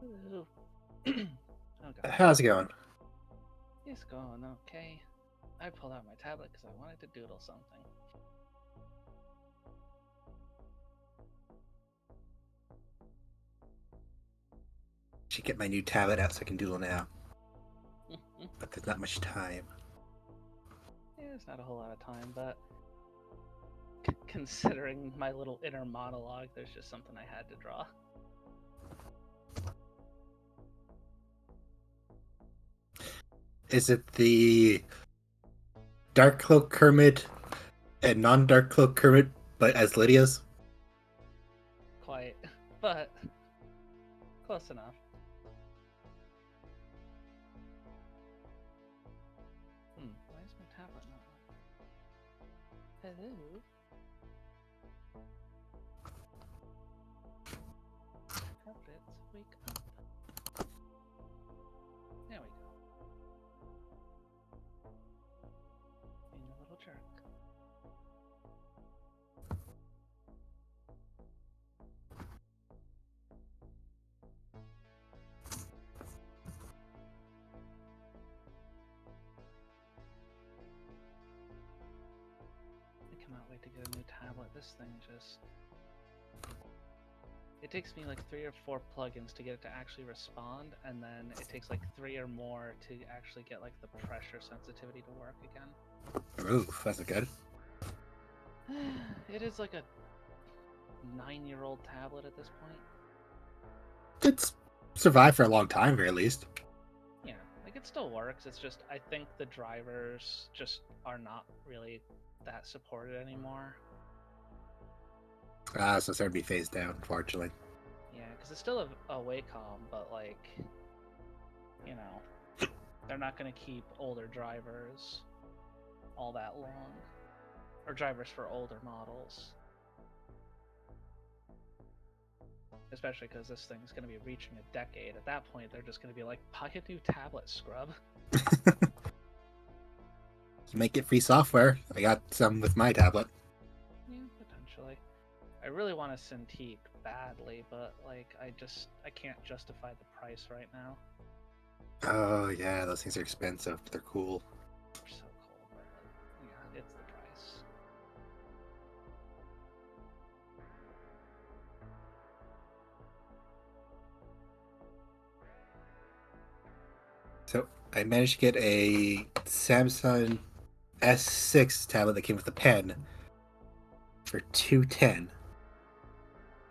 Ooh. Oh god. How's it going? It's going okay. I pulled out my tablet because I wanted to doodle something. Should get my new tablet out so I can doodle now. But there's not much time. Yeah, there's not a whole lot of time, but considering my little inner monologue, there's just something I had to draw. Is it the Dark Cloak Kermit and non-Dark Cloak Kermit, but as Lydia's? Quite, but close enough. Why is my tablet not on? Hello? Tablet, wake up. There we go. Being a little jerk. I cannot wait to get a new tablet. This thing just... It takes me like 3 or 4 plugins to get it to actually respond, and then it takes like 3 or more to actually get like the pressure sensitivity to work again. Oof, that's good. It is like a 9-year-old tablet at this point. It's survived for a long time, at least. Yeah, like it still works. It's just I think the drivers just are not really that supported anymore. So it's starting to be phased down, unfortunately. Yeah, because it's still a Wacom, but like, you know, they're not going to keep older drivers all that long, or drivers for older models. Especially because this thing's going to be reaching a decade. At that point, they're just going to be like, buy a new tablet, scrub. You might get free software. I got some with my tablet. Yeah, potentially. I really want a Cintiq badly, but like I can't justify the price right now. Oh yeah, those things are expensive, but they're cool. They're so cool, but yeah, it's the price. So I managed to get a Samsung S6 tablet that came with a pen for $210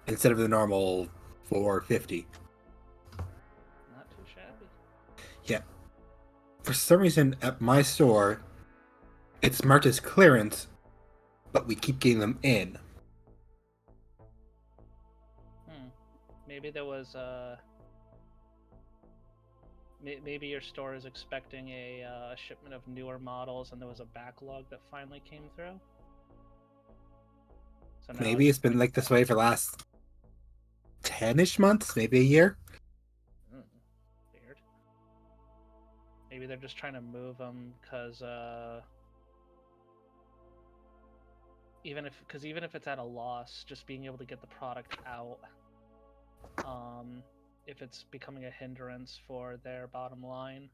instead of the normal $450. Not too shabby. Yeah. For some reason, at my store, it's marked as clearance, but we keep getting them in. Maybe there was maybe your store is expecting a shipment of newer models, and there was a backlog that finally came through. So now Maybe it's been like this way for the last 10-ish months, maybe a year. Weird. Maybe they're just trying to move them because even if it's at a loss, just being able to get the product out, if it's becoming a hindrance for their bottom line,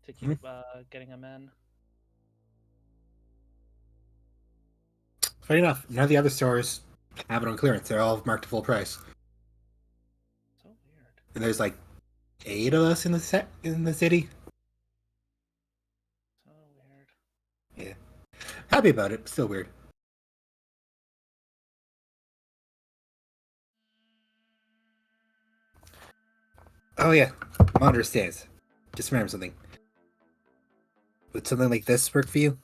to keep getting them in. Funny enough, none of the other stores have it on clearance. They're all marked to full price. So weird. And there's like 8 of us in the city. So weird. Yeah. Happy about it. Still weird. Oh yeah, monitor stands. Just remember something. Would something like this work for you?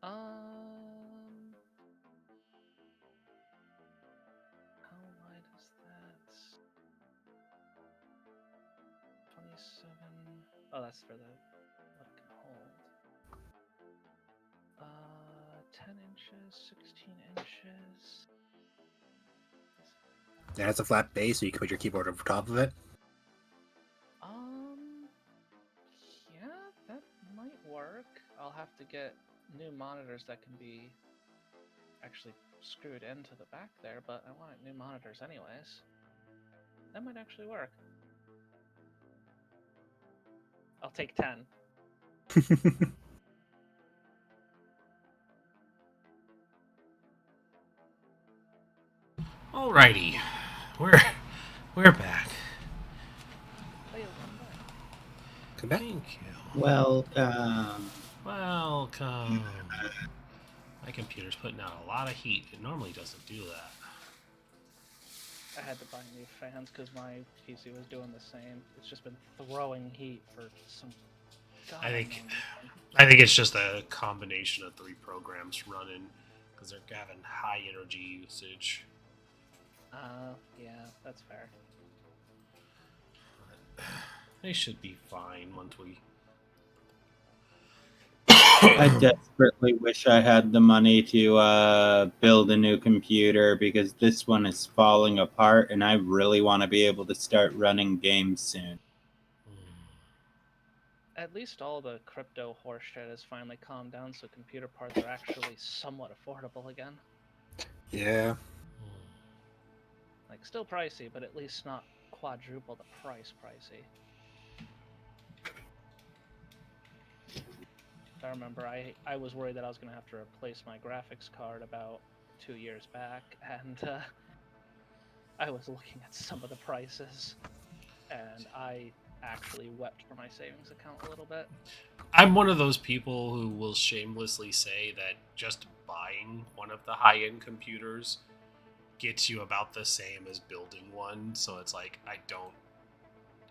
How wide is that? 27. Oh, that's for the what it can hold. 10 inches, 16 inches. It has a flat base, so you can put your keyboard over top of it. have to get new monitors that can be actually screwed into the back there, but I want new monitors anyways. That might actually work. I'll take 10. Alrighty, we're back. Come back. Thank you. Welcome. Welcome. My computer's putting out a lot of heat. It normally doesn't do that. I had to buy new fans because my PC was doing the same. It's just been throwing heat for some. I think it's just a combination of 3 programs running because they're having high energy usage. Yeah, that's fair. They should be fine once we. I desperately wish I had the money to build a new computer because this one is falling apart and I really want to be able to start running games soon. At least all the crypto horseshit has finally calmed down, so computer parts are actually somewhat affordable again. Yeah. Like, still pricey, but at least not quadruple the price pricey. I remember I was worried that I was going to have to replace my graphics card about 2 years back, and I was looking at some of the prices, and I actually wept for my savings account a little bit. I'm one of those people who will shamelessly say that just buying one of the high-end computers gets you about the same as building one, so it's like I don't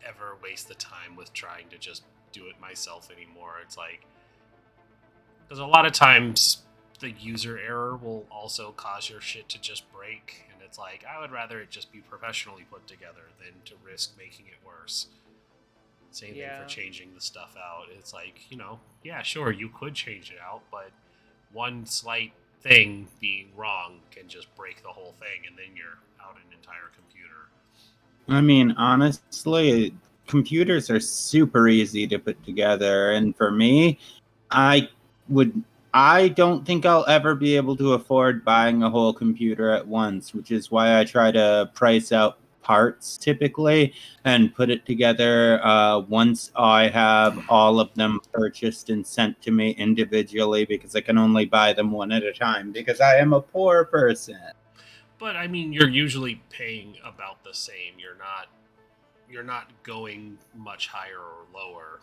ever waste the time with trying to just do it myself anymore. It's like, because a lot of times the user error will also cause your shit to just break, and it's like, I would rather it just be professionally put together than to risk making it worse. Same thing for changing the stuff out. It's like, yeah, sure, you could change it out, but one slight thing being wrong can just break the whole thing, and then you're out an entire computer. I mean, honestly, computers are super easy to put together, and for me, I don't think I'll ever be able to afford buying a whole computer at once, which is why I try to price out parts typically and put it together once I have all of them purchased and sent to me individually, because I can only buy them one at a time because I am a poor person. But I mean, you're usually paying about the same. You're not going much higher or lower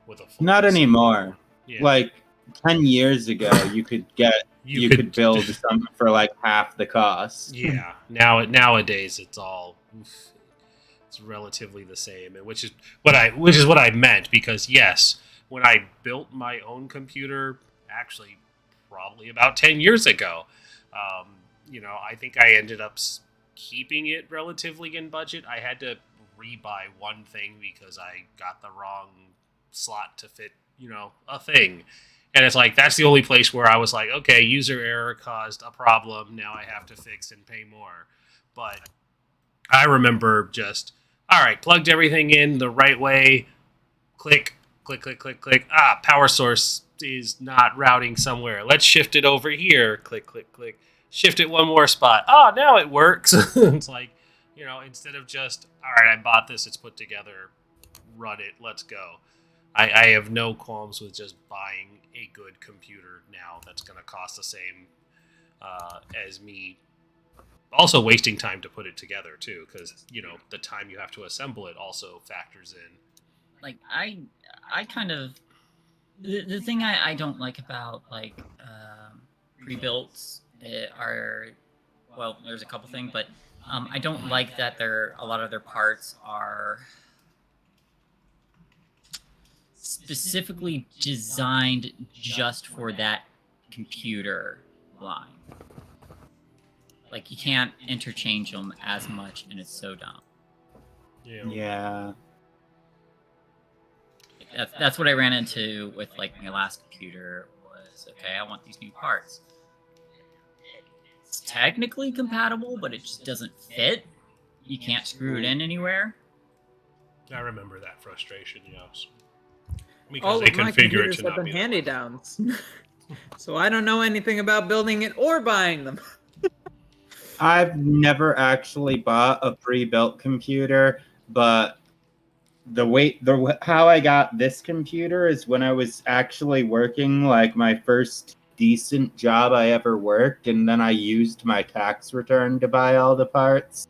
with a full. Not anymore. Yeah. Like 10 years ago, you could build something for like half the cost. Yeah. Nowadays, it's relatively the same, and which is what I meant, because yes, when I built my own computer, actually probably about 10 years ago, I think I ended up keeping it relatively in budget. I had to rebuy one thing because I got the wrong slot to fit, a thing. And it's like, that's the only place where I was like, okay, user error caused a problem. Now I have to fix and pay more. But I remember just, all right, plugged everything in the right way. Click, click, click, click, click. Power source is not routing somewhere. Let's shift it over here. Click, click, click. Shift it one more spot. Oh, now it works. It's like, instead of just, all right, I bought this, it's put together, run it, let's go. I have no qualms with just buying a good computer now that's going to cost the same as me also wasting time to put it together, too, because, the time you have to assemble it also factors in. Like, I kind of... The thing I don't like about, like, pre-builts are... Well, there's a couple things, but I don't like that a lot of their parts are specifically designed just for that computer line. Like, you can't interchange them as much, and it's so dumb. Yeah. That's what I ran into with, like, my last computer was, okay, I want these new parts. It's technically compatible, but it just doesn't fit. You can't screw it in anywhere. I remember that frustration, yes. Because All they of my configure it computers to have not been be that way. hand-me-downs. So I don't know anything about building it or buying them. I've never actually bought a pre-built computer, but how I got this computer is when I was actually working like my first decent job I ever worked, and then I used my tax return to buy all the parts.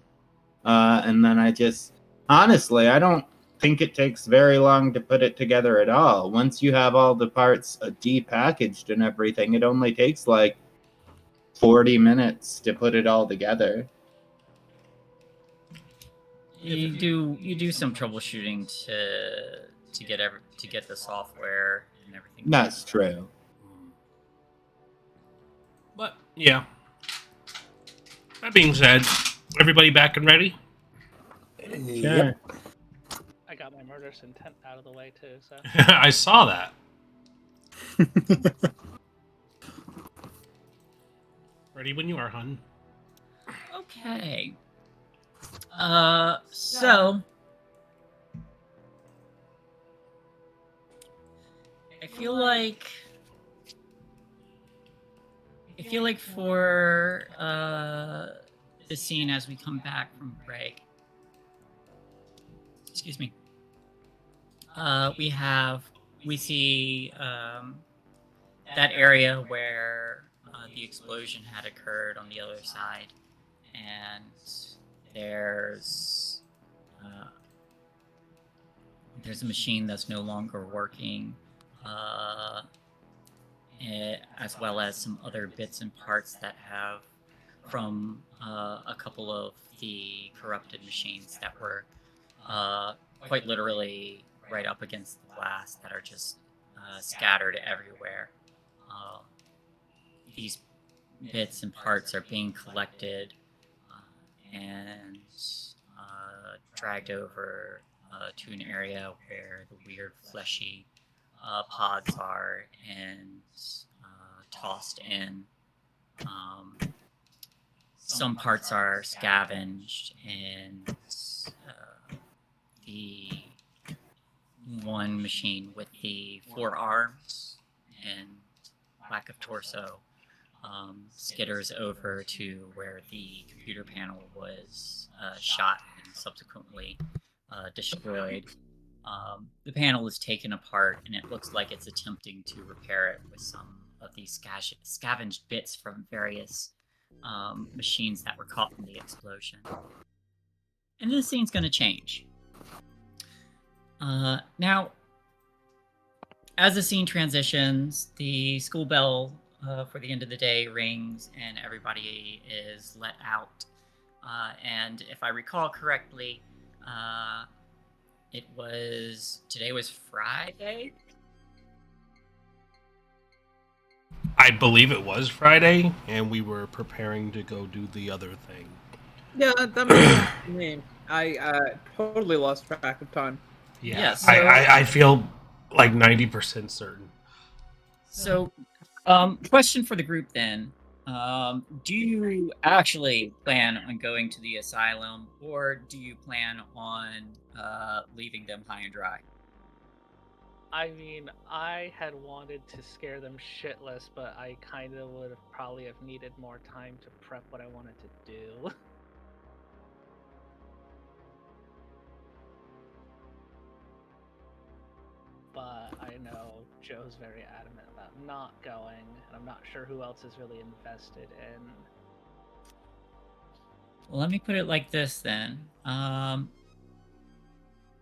And then honestly, I don't think it takes very long to put it together at all. Once you have all the parts depackaged and everything, it only takes like 40 minutes to put it all together. You do some troubleshooting to get the software and everything. That's true. But yeah. That being said, everybody back and ready? Yep. I got my murderous intent out of the way too, so. I saw that. Ready when you are, hun. Okay. So I feel like for the scene as we come back from break. Excuse me. We see that area where the explosion had occurred on the other side, and there's a machine that's no longer working, as well as some other bits and parts that have from a couple of the corrupted machines that were quite literally right up against the glass that are just scattered everywhere. These bits and parts are being collected and dragged over to an area where the weird fleshy pods are and tossed in. Some parts are scavenged, and the one machine with the 4 arms and lack of torso skitters over to where the computer panel was shot and subsequently destroyed. The panel is taken apart, and it looks like it's attempting to repair it with some of these scavenged bits from various machines that were caught in the explosion. And this scene's going to change. Now, as the scene transitions, the school bell for the end of the day rings, and everybody is let out. And if I recall correctly, today was Friday? I believe it was Friday, and we were preparing to go do the other thing. Yeah, that makes sense to me. I totally lost track of time. Yeah, Yeah, so- I feel like 90% certain. So, question for the group then. Do you actually plan on going to the asylum, or do you plan on leaving them high and dry? I mean, I had wanted to scare them shitless, but I kind of would have probably have needed more time to prep what I wanted to do. But I know Joe's very adamant about not going, and I'm not sure who else is really invested in. Well, let me put it like this then.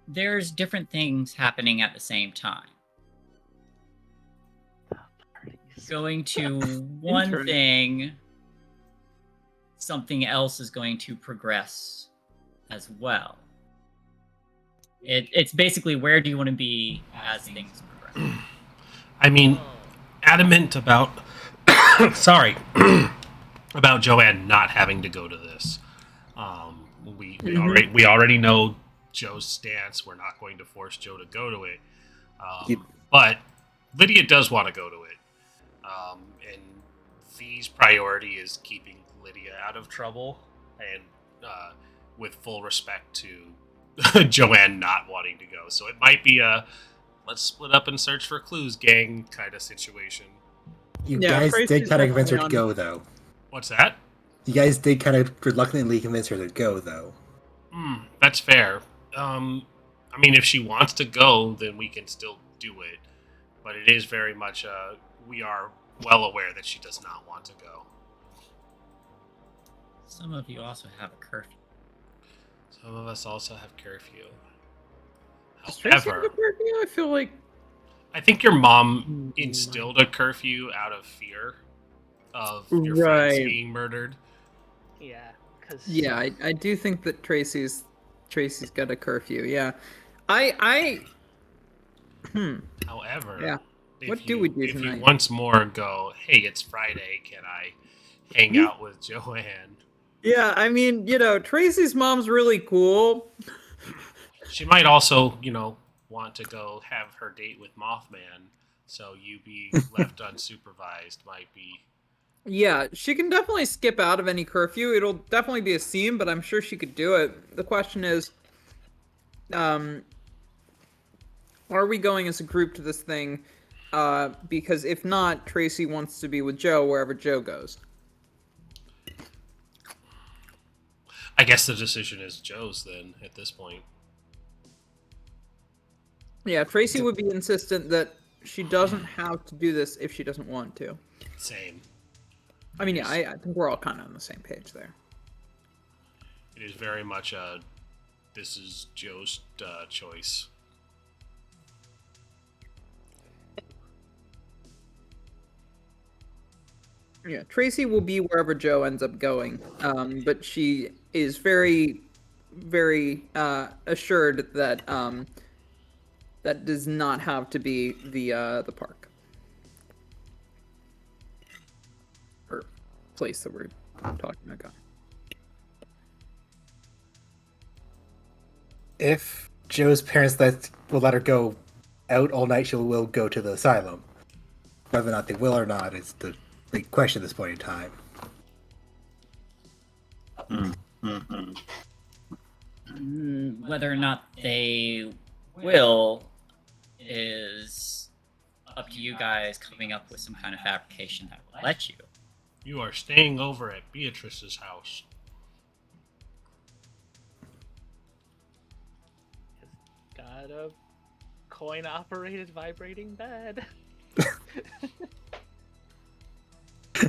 There's different things happening at the same time. Going to one thing, something else is going to progress as well. It's basically, where do you want to be as things progress? I mean, adamant about about Joanne not having to go to this. We already know Joe's stance. We're not going to force Joe to go to it. Yep. But Lydia does want to go to it. And V's priority is keeping Lydia out of trouble, and with full respect to Joanne not wanting to go. So it might be a let's split up and search for clues, gang kind of situation. You Yeah, guys Tracy's did kind of convince her to definitely go, though. What's that? You guys did kind of reluctantly convince her to go, though. That's fair. I mean, if she wants to go, then we can still do it. But it is very much, we are well aware that she does not want to go. Some of you also have a curfew. Some of us also have curfew. Does Tracy have a However, curfew? I feel like I think your mom instilled a curfew out of fear of your friends being murdered. Yeah, because yeah, I do think that Tracy's got a curfew. Yeah, However, yeah. if What you, do we do if tonight? you once more go, hey, it's Friday, can I hang out with Joanne? Yeah, I mean, Tracy's mom's really cool. She might also, want to go have her date with Mothman, so you being left unsupervised might be. Yeah, she can definitely skip out of any curfew. It'll definitely be a scene, but I'm sure she could do it. The question is, are we going as a group to this thing? Because if not, Tracy wants to be with Joe wherever Joe goes. I guess the decision is Joe's then at this point. Yeah, Tracy would be insistent that she doesn't have to do this if she doesn't want to. Same. I mean, yeah, I think we're all kind of on the same page there. It is very much this is Joe's choice. Yeah, Tracy will be wherever Joe ends up going, but she is very, very assured that that does not have to be the park or place that we're talking about. If Joe's parents will let her go out all night, she will go to the asylum. Whether or not they will or not is the big question at this point in time. Whether or not they will is up to you guys coming up with some kind of fabrication that will let you. You are staying over at Beatrice's house. Got a coin-operated vibrating bed.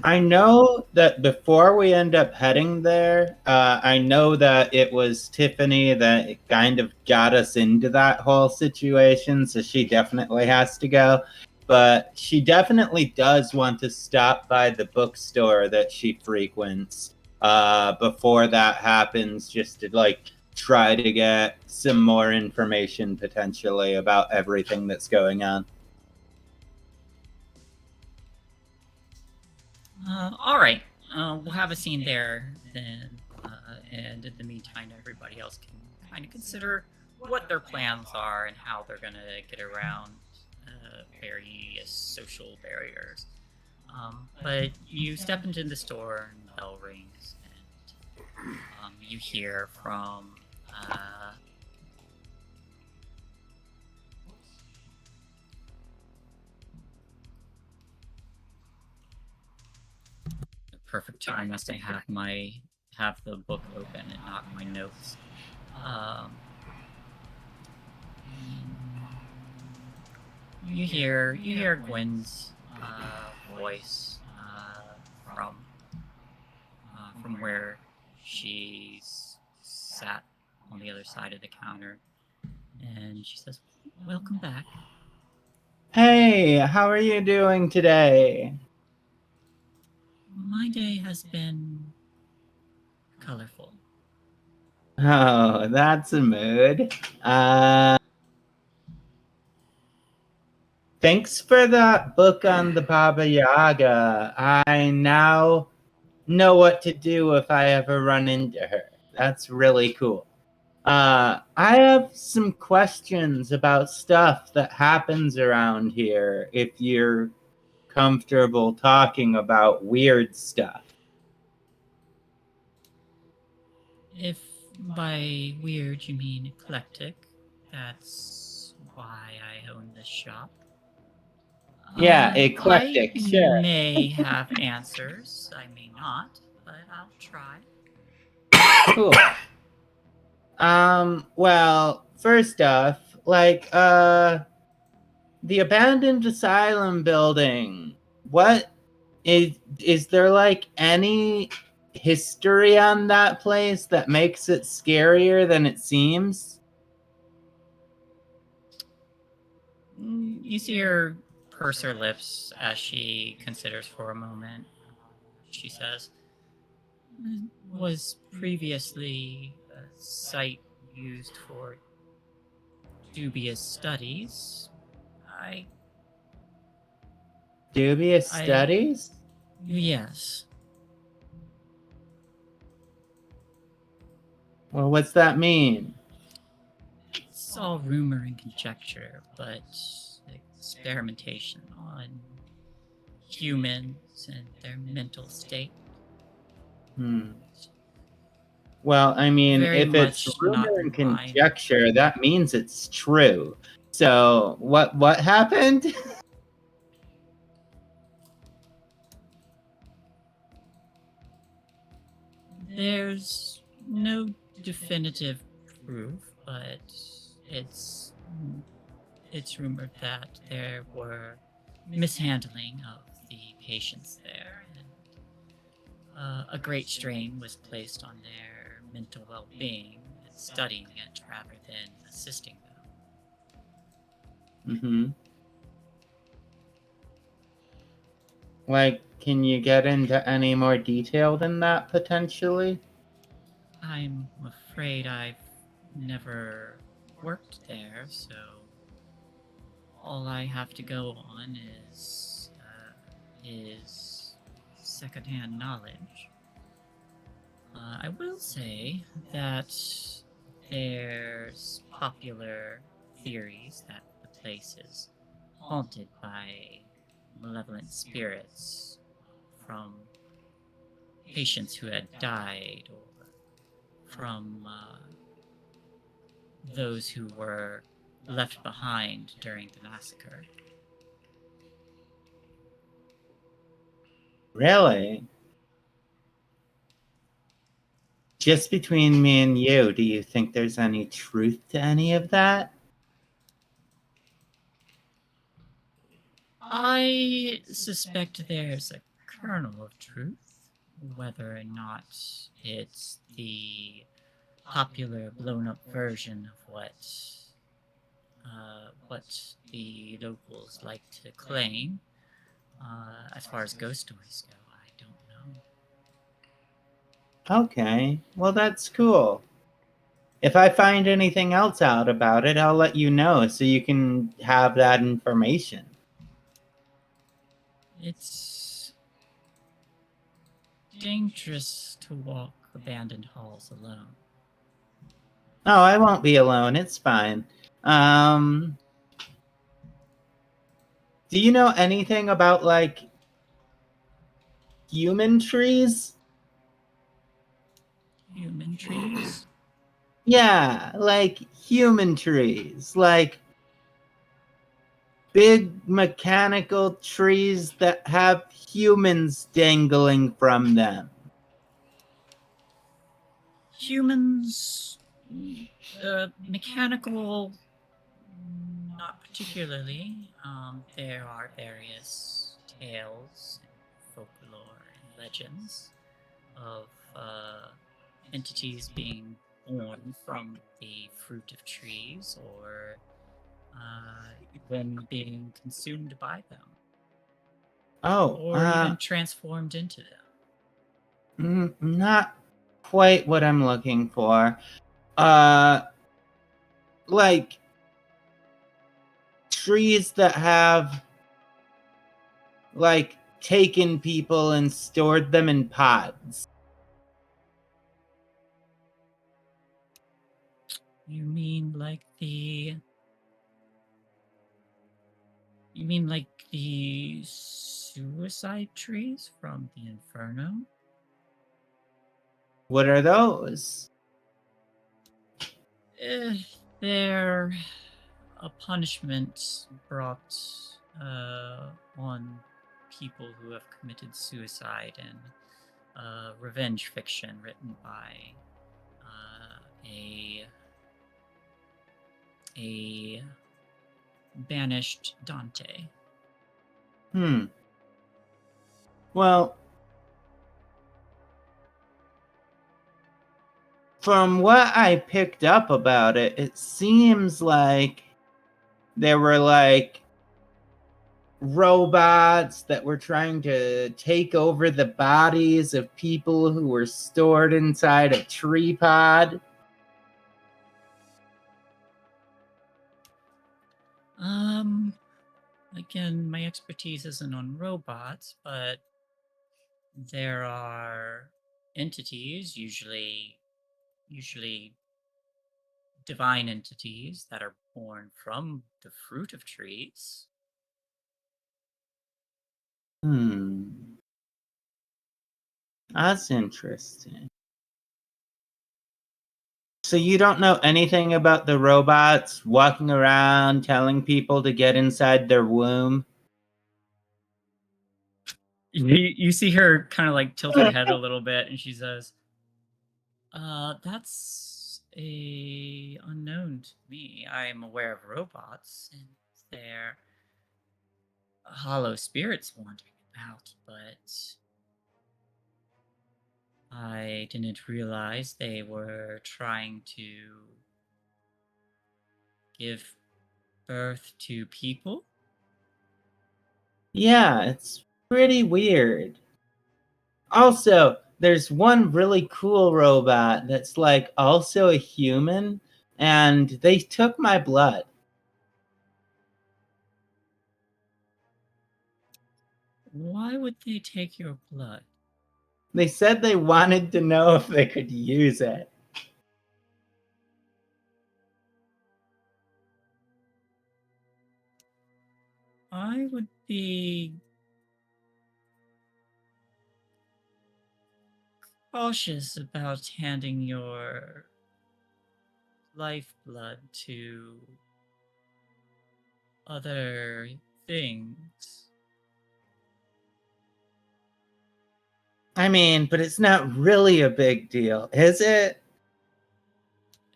I know that before we end up heading there, I know that it was Tiffany that kind of got us into that whole situation, so she definitely has to go. But she definitely does want to stop by the bookstore that she frequents before that happens, just to try to get some more information potentially about everything that's going on. All right, we'll have a scene there then, and in the meantime, everybody else can kind of consider what their plans are and how they're gonna get around various social barriers. But you step into the store and the bell rings, and you hear from perfect time as I have the book open and not my notes. You hear Gwen's voice from where she's sat on the other side of the counter, and she says, "Welcome back." Hey, how are you doing today? My day has been colorful. Oh, that's a mood. Thanks for that book on the Baba Yaga. I now know what to do if I ever run into her. That's really cool. I have some questions about stuff that happens around here, if you're comfortable talking about weird stuff. If by weird you mean eclectic, that's why I own this shop. Yeah, eclectic, I sure. may have answers, I may not, but I'll try. Cool. Well, first off, like, the abandoned asylum building. What is there like any history on that place that makes it scarier than it seems? You see her purse her lips as she considers for a moment. She says, was previously a site used for dubious studies. Dubious I- studies? Yes. Well, what's that mean? It's all rumor and conjecture, but experimentation on humans and their mental state. Well, I mean, Very if it's much rumor not and mine. conjecture, that means it's true. So, what happened? There's no definitive proof, but it's rumored that there were mishandling of the patients there, and a great strain was placed on their mental well-being and studying it rather than assisting them. Like, can you get into any more detail than that, potentially? I'm afraid I've never worked there, so all I have to go on is secondhand knowledge. I will say that there's popular theories that the place is haunted by malevolent spirits from patients who had died or from those who were left behind during the massacre. Really? Just between me and you, do you think there's any truth to any of that? I suspect there's a kernel of truth, whether or not it's the popular blown-up version of what the locals like to claim. As far as ghost stories go, I don't know. Okay, well, that's cool. If I find anything else out about it, I'll let you know so you can have that information. It's dangerous to walk abandoned halls alone. Oh, I won't be alone. It's fine. Do you know anything about, like, human trees? Human trees? Yeah, like human trees. Like big mechanical trees that have humans dangling from them. Humans, mechanical, not particularly. There are various tales, folklore, and legends of entities being born from the fruit of trees or even being consumed by them. Oh, or even transformed into them. Not quite what I'm looking for. Like trees that have like taken people and stored them in pods. You mean like the suicide trees from the Inferno? What are those? They're a punishment brought on people who have committed suicide and revenge fiction written by a banished Dante. Well, from what I picked up about it, it seems like there were like robots that were trying to take over the bodies of people who were stored inside a tree pod. Again, my expertise isn't on robots, but there are entities, usually divine entities, that are born from the fruit of trees. That's interesting. So you don't know anything about the robots walking around telling people to get inside their womb? You see her kind of like tilt her head a little bit, and she says, that's a unknown to me. I'm aware of robots and their hollow spirits wandering about, but I didn't realize they were trying to give birth to people. Yeah, it's pretty weird. Also, there's one really cool robot that's like also a human, and they took my blood. Why would they take your blood? They said they wanted to know if they could use it. I would be cautious about handing your lifeblood to other things. I mean, but it's not really a big deal, is it?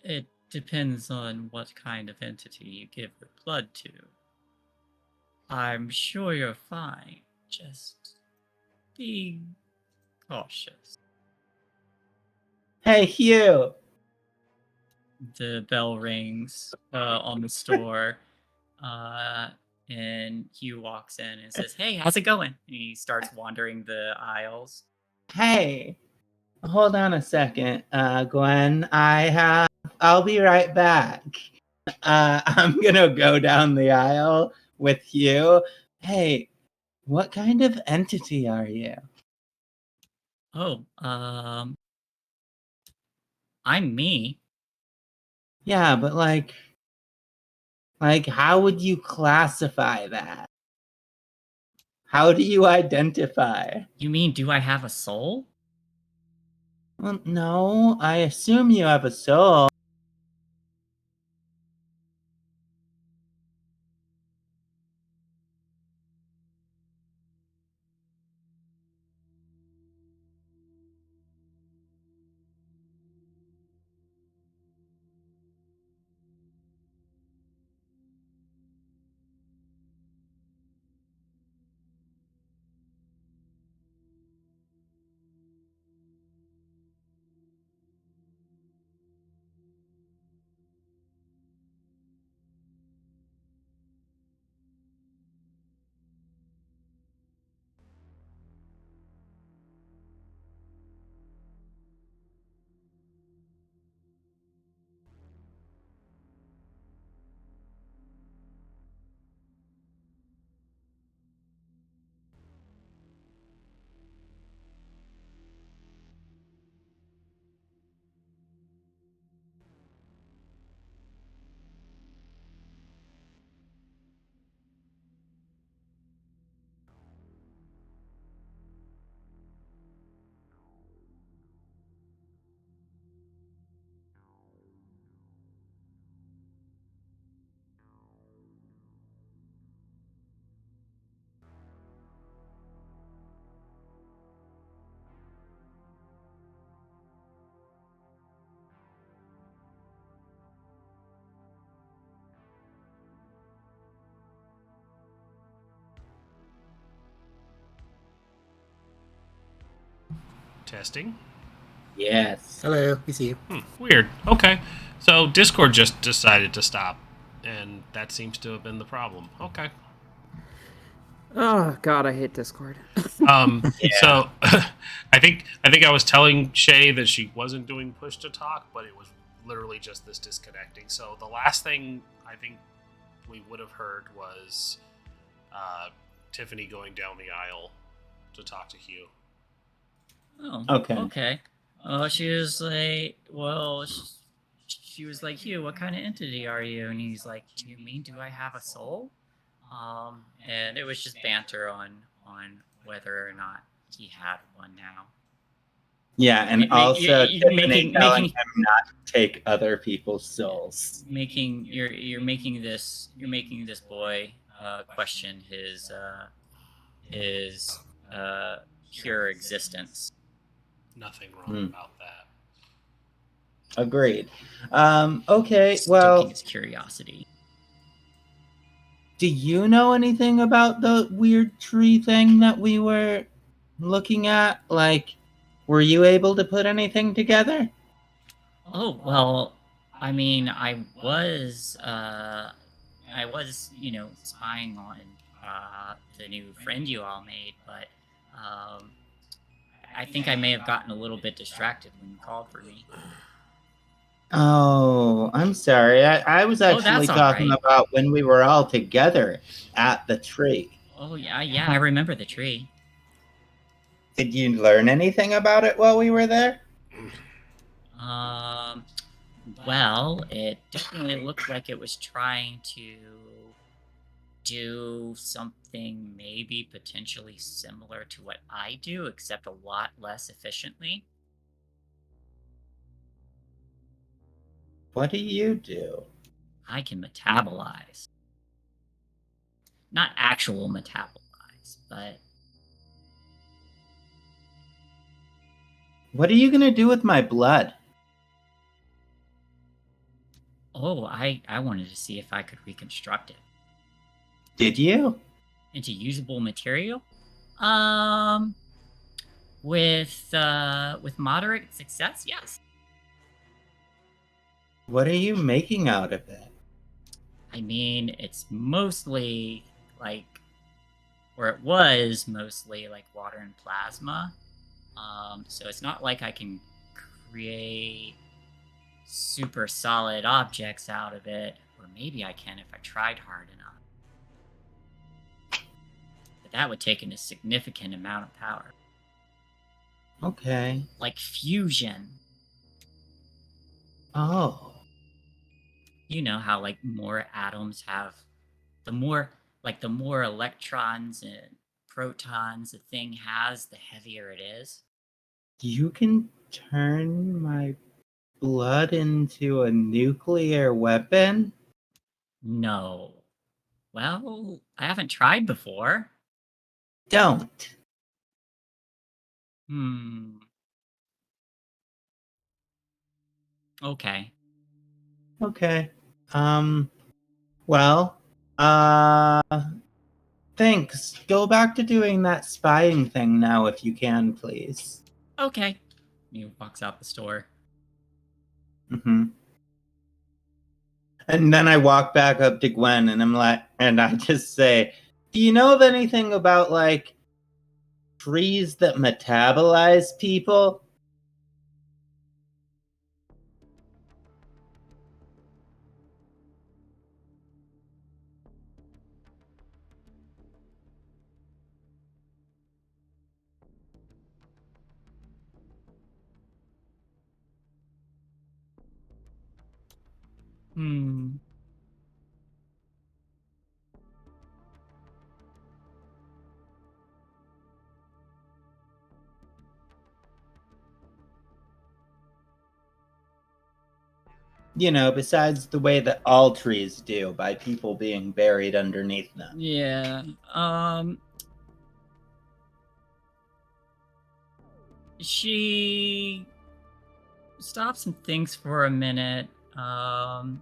It depends on what kind of entity you give your blood to. I'm sure you're fine. Just be cautious. Hey, Hugh. The bell rings on the store, and Hugh walks in and says, "Hey, how's it going?" And he starts wandering the aisles. Hey, hold on a second, Gwen. I'll be right back. I'm gonna go down the aisle with you. Hey, what kind of entity are you? Oh, I'm me. Yeah, but like, how would you classify that? How do you identify? You mean, do I have a soul? Well, no, I assume you have a soul. Testing. Yes. Hello, we see you. Weird. Okay. So Discord just decided to stop, and that seems to have been the problem. Okay. Oh God, I hate Discord. So I think I was telling Shae that she wasn't doing push to talk, but it was literally just this disconnecting. So the last thing I think we would have heard was Tiffany going down the aisle to talk to Hugh. Oh, Okay. Okay. She was like, well, she was like, Hugh, what kind of entity are you? And he's like, do you mean, do I have a soul? And it was just banter on whether or not he had one now. Yeah, and Ma- also you- Tiffany making- telling making- him not to take other people's souls. You're making this boy question his pure existence. Nothing wrong about that. Agreed. Okay, Stoking well, his curiosity. do you know anything about the weird tree thing that we were looking at? Like, were you able to put anything together? Oh well, I mean, I was spying on the new friend you all made, but I think I may have gotten a little bit distracted when you called for me. Oh, I'm sorry. I was actually that's all talking right. about when we were all together at the tree. Oh yeah, I remember the tree. Did you learn anything about it while we were there? Well, it definitely looked like it was trying to do something maybe potentially similar to what I do, except a lot less efficiently. What do you do? I can metabolize. Not actual metabolize, but... What are you gonna do with my blood? Oh, I wanted to see if I could reconstruct it. Did you? Into usable material? With moderate success, yes. What are you making out of it? I mean, it's mostly like, or it was mostly like water and plasma. So it's not like I can create super solid objects out of it, or maybe I can if I tried hard enough. But that would take in a significant amount of power. Okay. Like fusion. Oh. You know how like more atoms have, the more electrons and protons a thing has, the heavier it is. You can turn my blood into a nuclear weapon? No. Well, I haven't tried before. Don't. Okay. Okay. Well, thanks. Go back to doing that spying thing now if you can, please. Okay. He walks out the store. Mm-hmm. And then I walk back up to Gwen and I just say, do you know of anything about, like, trees that metabolize people? You know, besides the way that all trees do, by people being buried underneath them. Yeah. She stops and thinks for a minute. And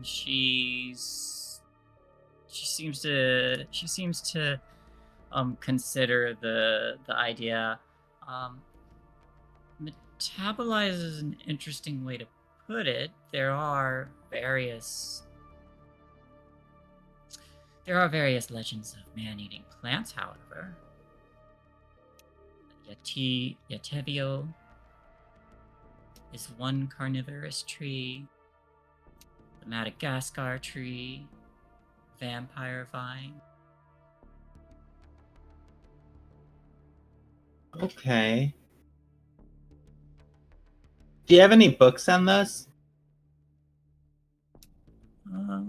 she seems to consider the idea. Metabolize is an interesting way to put it. There are various legends of man-eating plants, however. Yatevio is one carnivorous tree. The Madagascar tree, vampire vine. Okay. Do you have any books on this?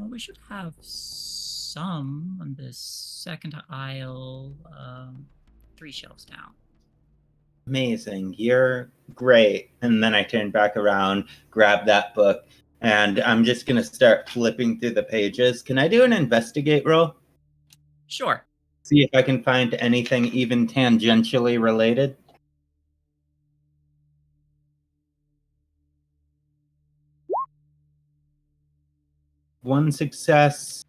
We should have some on the second aisle, 3 shelves down. Amazing. You're great. And then I turn back around, grab that book, and I'm just going to start flipping through the pages. Can I do an investigate roll? Sure. See if I can find anything even tangentially related. One success.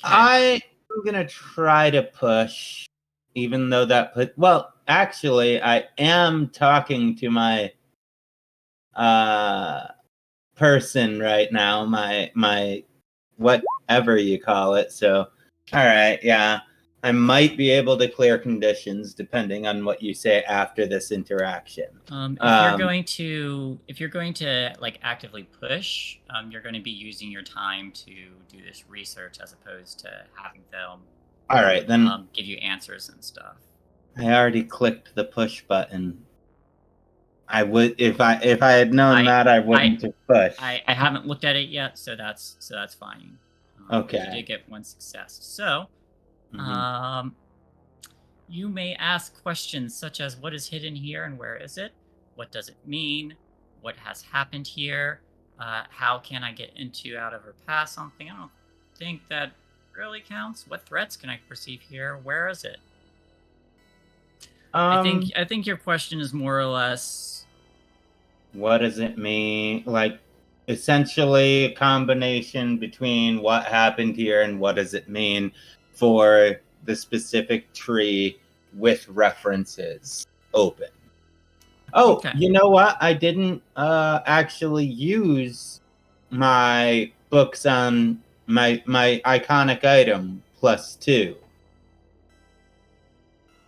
Okay. I'm gonna try to push, even though that put. Well, actually, I am talking to my person right now. My whatever you call it. So, all right, yeah, I might be able to clear conditions depending on what you say after this interaction. If you're going to like actively push, you're going to be using your time to do this research as opposed to having them. All right, then give you answers and stuff. I already clicked the push button. I would if I had known that I wouldn't have pushed. I haven't looked at it yet, so that's fine. Okay. You did get one success. So, you may ask questions such as what is hidden here and where is it? What does it mean? What has happened here? How can I get into, out of, or past something? I don't think that really counts. What threats can I perceive here? Where is it? I think your question is more or less, what does it mean? Like, essentially a combination between what happened here and what does it mean for the specific tree with references open. Oh, okay. You know what? I didn't actually use my books on my iconic item +2.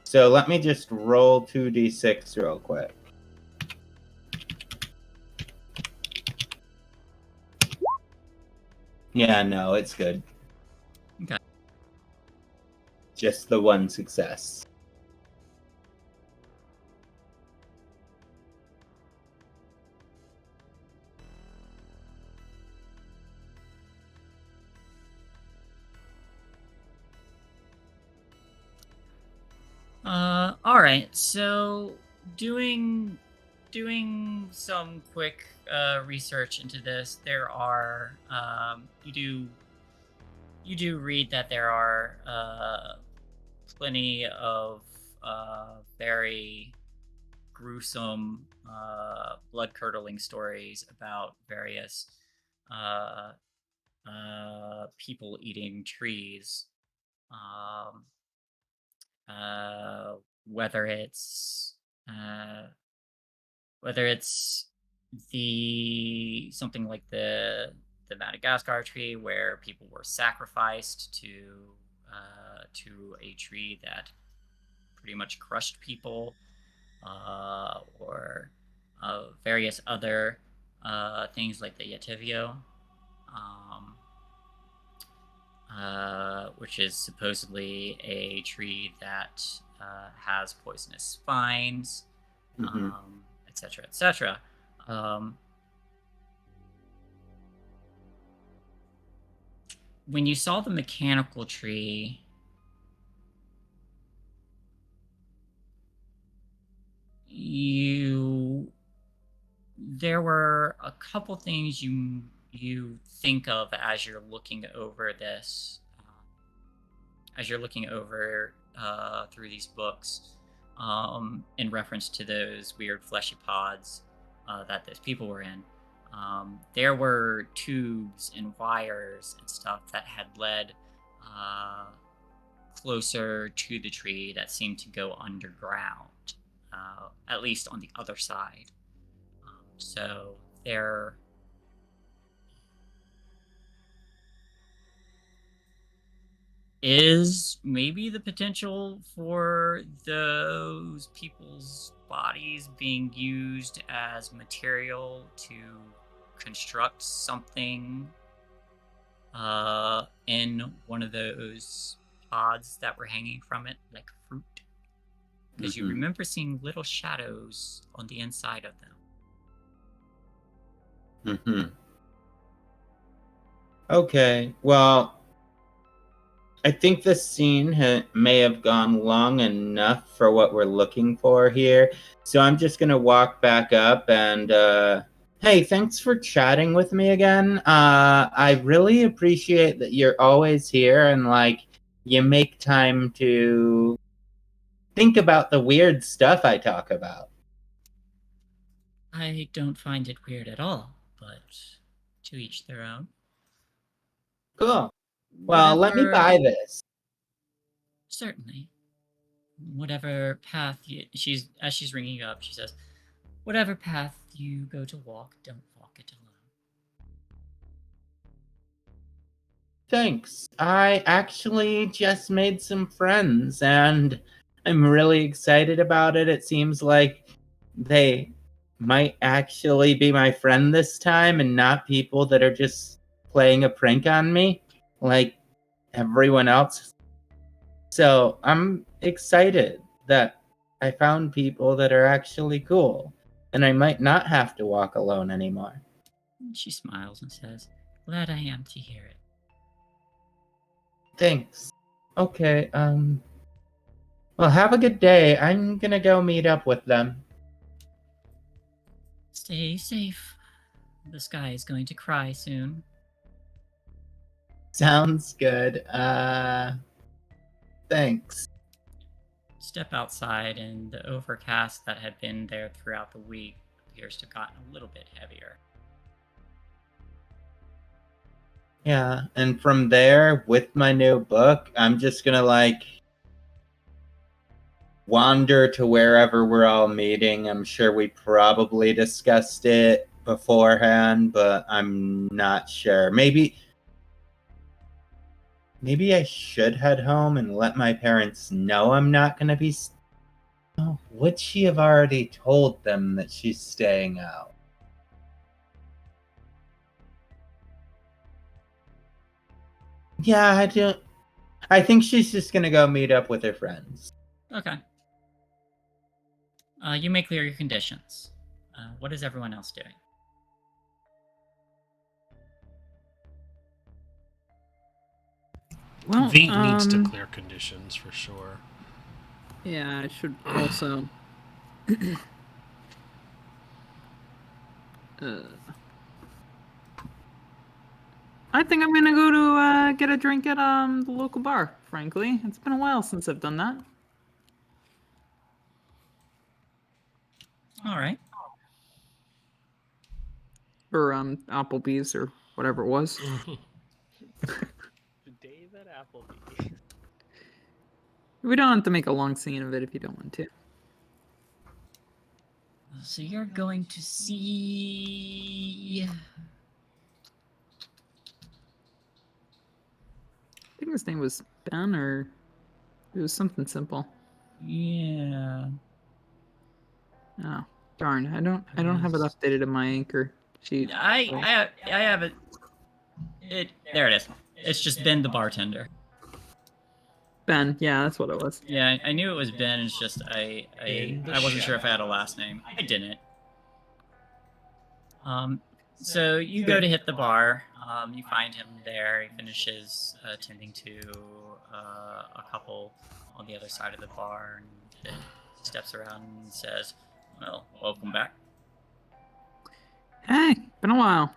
So let me just roll 2d6 real quick. Yeah, no, it's good. Okay. Just the one success. All right. So doing some quick research into this, there are you do read that there are plenty of very gruesome, blood-curdling stories about various people eating trees. Whether it's something like the Madagascar tree, where people were sacrificed to a tree that pretty much crushed people, or various other things like the Yatevio, which is supposedly a tree that has poisonous spines, etc., etc. When you saw the mechanical tree, there were a couple things you think of as you're looking over this, through these books, in reference to those weird fleshy pods that those people were in. There were tubes and wires and stuff that had led closer to the tree that seemed to go underground, at least on the other side. So there is maybe the potential for those people's bodies being used as material to construct something in one of those pods that were hanging from it, like fruit. Because you remember seeing little shadows on the inside of them. Okay, well, I think this scene may have gone long enough for what we're looking for here. So I'm just going to walk back up and, hey, thanks for chatting with me again. I really appreciate that you're always here and, like, you make time to think about the weird stuff I talk about. I don't find it weird at all, but to each their own. Cool. Well, let me buy this. Certainly. Whatever path as she's ringing you up, she says, whatever path you go to walk, don't walk it alone. Thanks. I actually just made some friends, and I'm really excited about it. It seems like they might actually be my friend this time and not people that are just playing a prank on me like everyone else. So I'm excited that I found people that are actually cool, and I might not have to walk alone anymore. She smiles and says, glad I am to hear it. Thanks. Okay, well, have a good day. I'm gonna go meet up with them. Stay safe. The sky is going to cry soon. Sounds good. Thanks. Step outside, and the overcast that had been there throughout the week appears to have gotten a little bit heavier. Yeah, and from there, with my new book, I'm just gonna, like, wander to wherever we're all meeting. I'm sure we probably discussed it beforehand, but I'm not sure. Maybe I should head home and let my parents know I'm not gonna be... Oh, would she have already told them that she's staying out? Yeah, I think she's just gonna go meet up with her friends. Okay. You may clear your conditions. What is everyone else doing? Well, Veet needs to clear conditions for sure. Yeah, I should also. I think I'm gonna go to get a drink at the local bar. Frankly, it's been a while since I've done that. All right. Or Applebee's or whatever it was. David Appleby. We don't have to make a long scene of it if you don't want to. So you're going to see... I think his name was Ben, or it was something simple. Yeah. Oh, darn! I don't have it updated in my anchor sheet. I have it. There it is. It's just Ben the bartender. Ben, yeah, that's what it was. Yeah, I knew it was Ben. It's just I wasn't sure if I had a last name. I didn't. So you go to hit the bar. You find him there. He finishes tending to a couple on the other side of the bar, and then steps around and says, "Well, welcome back." Hey, been a while.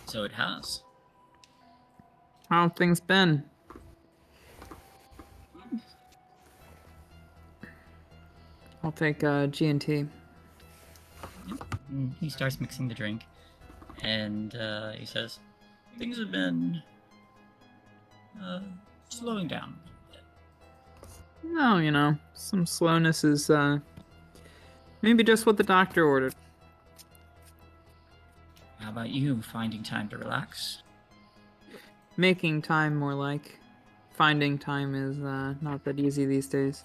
So it has. How have things been? I'll take G&T. And he starts mixing the drink, and he says, "Things have been slowing down a bit." No, you know, some slowness is maybe just what the doctor ordered. How about you, finding time to relax? Making time more like. Finding time is not that easy these days.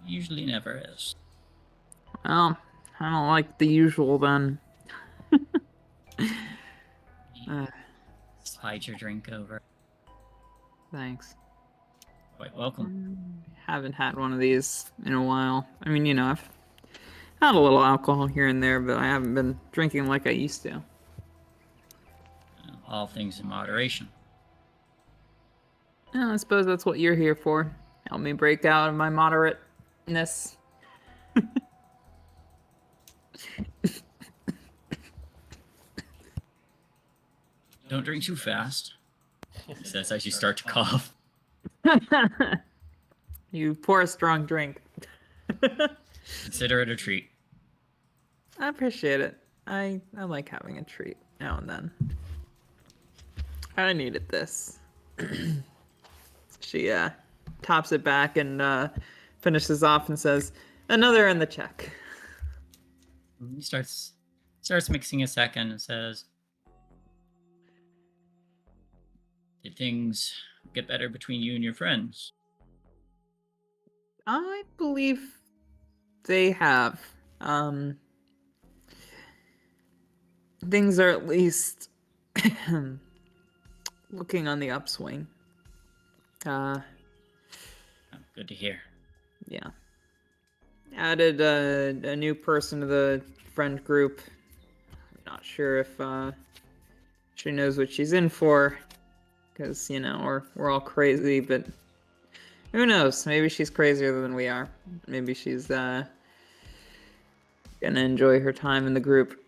Usually never is. Well, I don't like the usual then. Slide your drink over. Thanks. Quite welcome. Haven't had one of these in a while. I mean, you know, I've had a little alcohol here and there, but I haven't been drinking like I used to. All things in moderation. Yeah, I suppose that's what you're here for. Help me break out of my moderateness. Don't drink too fast. He says as you start to cough. You pour a strong drink. Consider it a treat. I appreciate it. I like having a treat now and then. I needed this. She tops it back and finishes off and says, "Another in the check." He starts mixing a second and says, "Did things get better between you and your friends?" I believe they have. Things are at least looking on the upswing. Oh, good to hear. Yeah. Added a new person to the friend group. I'm not sure if she knows what she's in for, because you know we're all crazy. But who knows? Maybe she's crazier than we are. Maybe she's gonna enjoy her time in the group.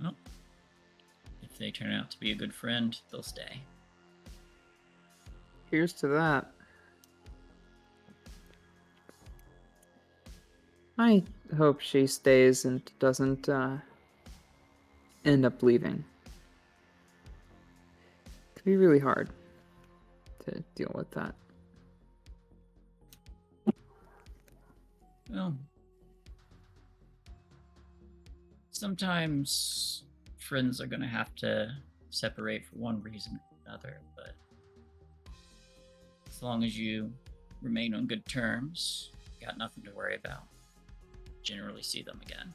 Well, if they turn out to be a good friend, they'll stay. Here's to that. I hope she stays and doesn't end up leaving. It could be really hard to deal with that. Well, sometimes friends are gonna have to separate for one reason or another, but as long as you remain on good terms, you got nothing to worry about. Generally see them again.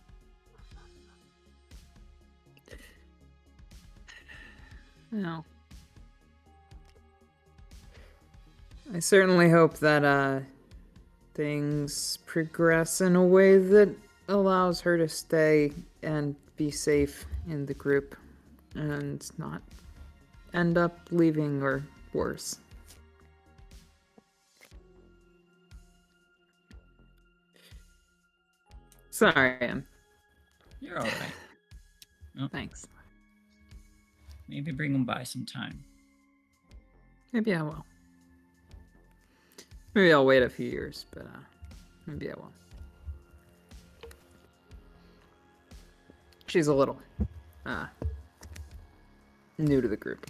No. I certainly hope that things progress in a way that allows her to stay and be safe in the group and not end up leaving or worse. Sorry, Em. You're alright. Oh, Thanks. maybe bring them by sometime. Maybe I will. Maybe I'll wait a few years, but maybe I will. She's a little new to the group.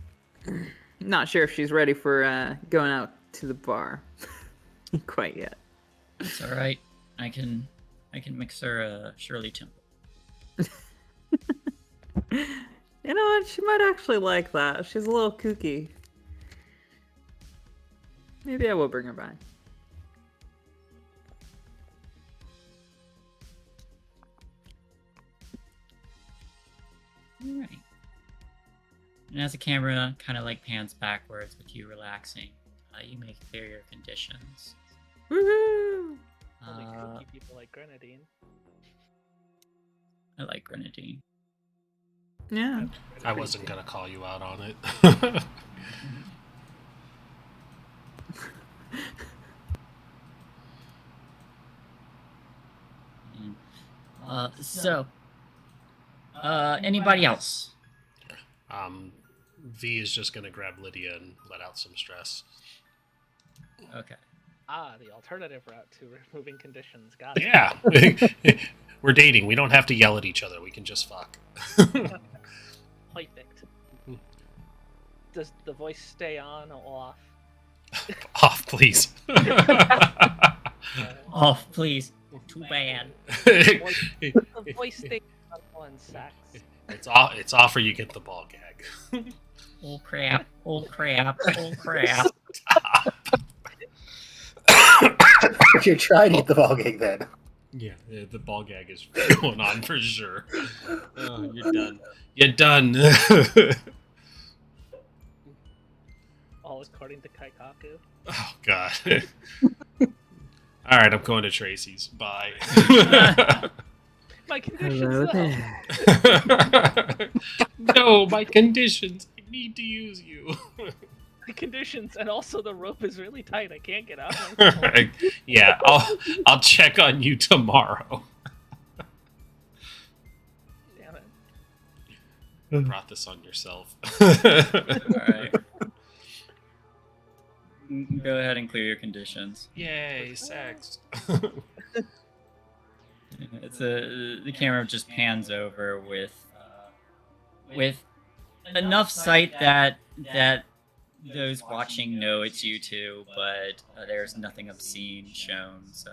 Not sure if she's ready for going out to the bar quite yet. It's alright. I can mix her a Shirley Temple. You know what? She might actually like that. She's a little kooky. Maybe I will bring her by. Alright. And as the camera kind of like pans backwards with you relaxing, you make clear your conditions. Woohoo! Only kooky people like grenadine. I like grenadine. Yeah. I wasn't gonna call you out on it. Anybody else? V is just gonna grab Lydia and let out some stress. Okay. The alternative route to removing conditions. Got it. Yeah, we're dating. We don't have to yell at each other. We can just fuck. Perfect. Does the voice stay on or off? Off, please. Off, please. Too bad. The voice stay And sex. It's off or you get the ball gag. Oh crap! Oh crap! Oh crap! You're trying to get the ball game then. Yeah, the ball gag is going on for sure. Oh, you're done. You're done. All according to Kaikaku. Oh god. All right, I'm going to Tracy's. Bye. My conditions, Hello though. there. No, my conditions. I need to use you. My conditions, and also the rope is really tight. I can't get out. Yeah, I'll check on you tomorrow. Damn it. You brought this on yourself. Alright. Go ahead and clear your conditions. Yay, sex. The camera just pans over with enough sight that those watching know it's you two, but there's nothing obscene shown. So,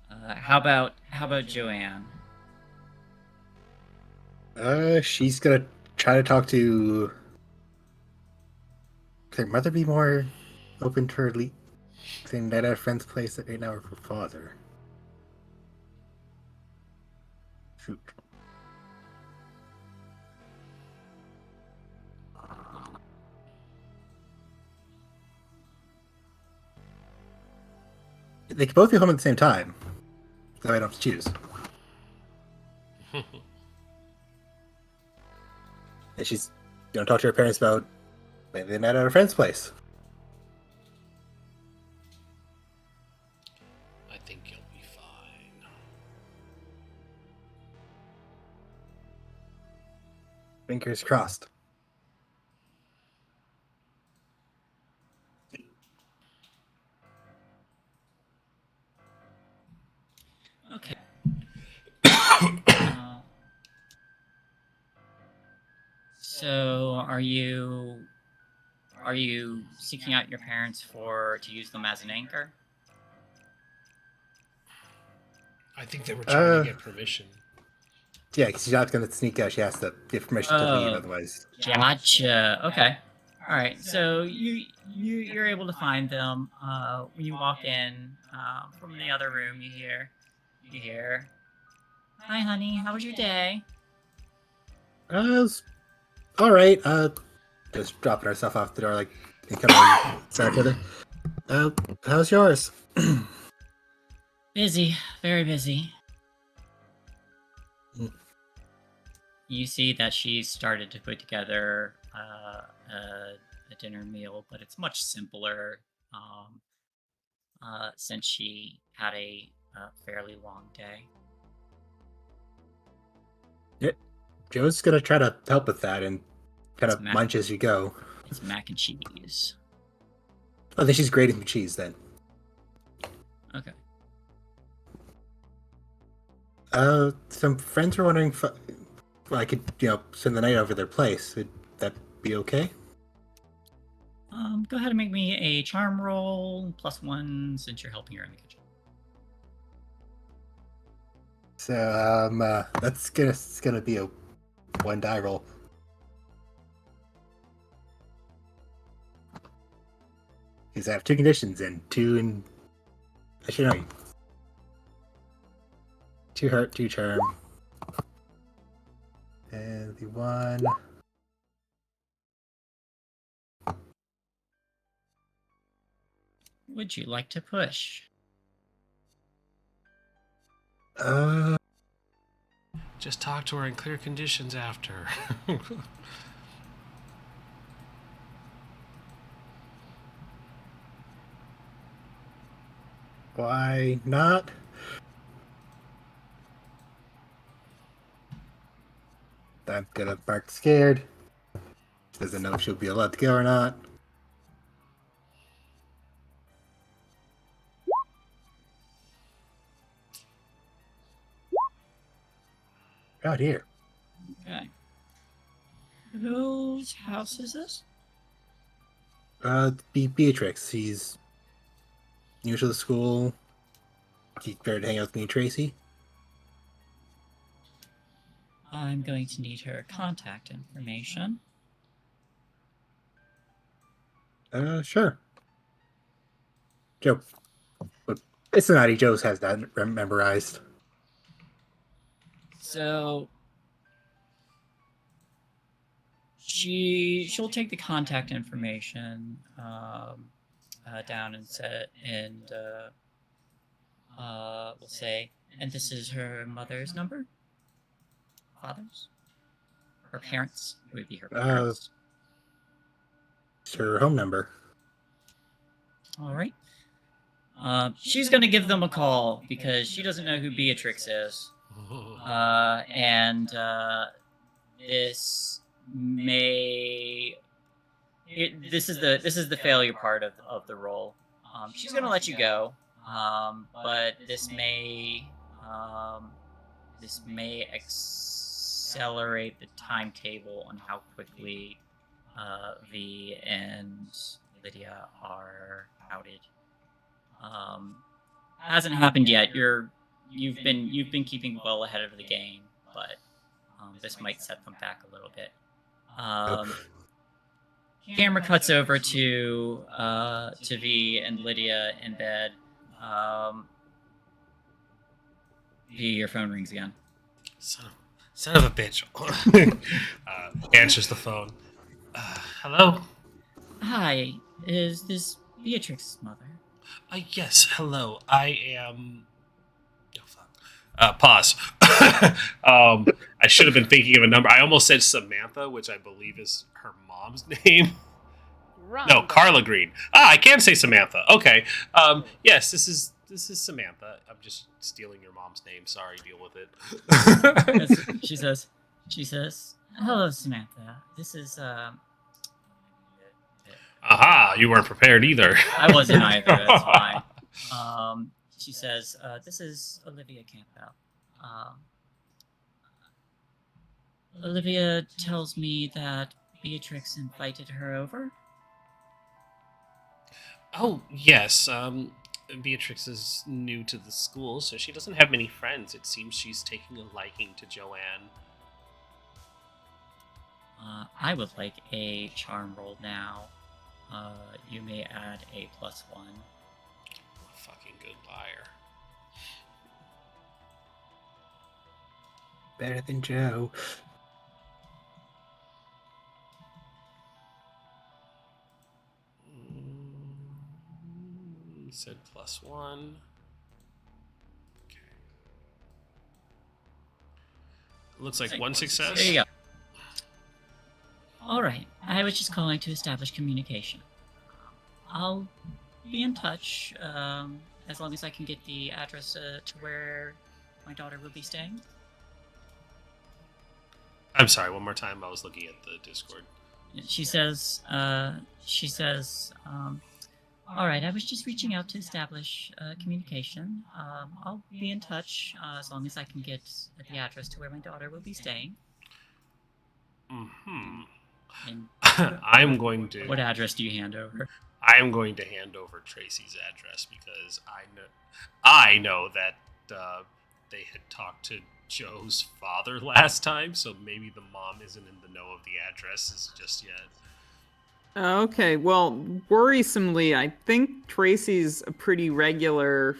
how about Joanne? She's gonna try to talk to. Could her mother be more open to her saying that at a friend's place that right now with her father? Shoot. They could both be home at the same time. So I don't have to choose. And she's gonna talk to her parents about maybe they met at a friend's place. I think you'll be fine. Fingers crossed. Okay. So, are you seeking out your parents to use them as an anchor? I think they were trying to get permission. Yeah, because she's not gonna sneak out. She has to give permission to leave, otherwise. Gotcha. Okay. All right. So you're able to find them. When you walk in from the other room, you hear, "Hi, honey. How was your day?" It's all right. Just dropping herself off the door, like, and coming inside to her. How's yours? Busy. Very busy. Mm. You see that she's started to put together a dinner meal, but it's much simpler since she had a fairly long day. Joe's gonna try to help with that and kind It's of munch as you go. It's mac and cheese. I think she's grating the cheese then. Okay. Some friends were wondering if I could, spend the night over their place. Would that be okay? Go ahead and make me a charm roll +1 since you're helping her in the kitchen. So, that's gonna be a 1 die roll. Because I have 2 conditions and 2 in. I should know. 2 hurt, 2 charm. And the 1. Would you like to push? Just talk to her in clear conditions after. Why not? I'm gonna bark scared. She doesn't know if she'll be allowed to go or not. Out here. Okay. Whose house is this? Beatrix. He's new to the school. He's better to hang out with me and Tracy. I'm going to need her contact information. Sure. Joe. But it's not Joe's has that memorized. So she'll take the contact information down and we'll say, and this is her mother's number, father's, her parents. It would be her parents. It's her home number. All right. She's gonna give them a call because she doesn't know who Beatrix is, and this may. This is the failure part of the role. She's gonna let you go, but this may accelerate the timetable on how quickly V and Lydia are outed. Hasn't happened yet. You've been keeping well ahead of the game, but this might set them back a little bit. Camera cuts over to V and Lydia in bed. V, your phone rings again. Son of a bitch. Answers the phone. Hello? Hi, is this Beatrix's mother? Yes, hello. I am... Oh, fuck. Pause. I should have been thinking of a number. I almost said Samantha, which I believe is her mom's name. No, Carla Green. I can say Samantha. Okay. Yes, this is Samantha. I'm just stealing your mom's name. Sorry, deal with it. She says, hello, Samantha. This is, Aha, you weren't prepared either. I wasn't either, that's fine. She says, this is Olivia Campbell. Olivia tells me that Beatrix invited her over. Oh, yes. Beatrix is new to the school, so she doesn't have many friends. It seems she's taking a liking to Joanne. I would like a charm roll now. You may add a +1. I'm a fucking good liar. Better than Joe. You said +1. Okay. Looks like one success. There you go. Alright, I was just calling to establish communication. I'll be in touch, as long as I can get the address to where my daughter will be staying. I'm sorry, one more time. I was looking at the Discord. She says, alright, I was just reaching out to establish communication. I'll be in touch, as long as I can get the address to where my daughter will be staying. Mm-hmm. And I'm going to... What address do you hand over? I am going to hand over Tracy's address because I know that they had talked to Joe's father last time, so maybe the mom isn't in the know of the addresses just yet. Okay, well, worrisomely, I think Tracy's a pretty regular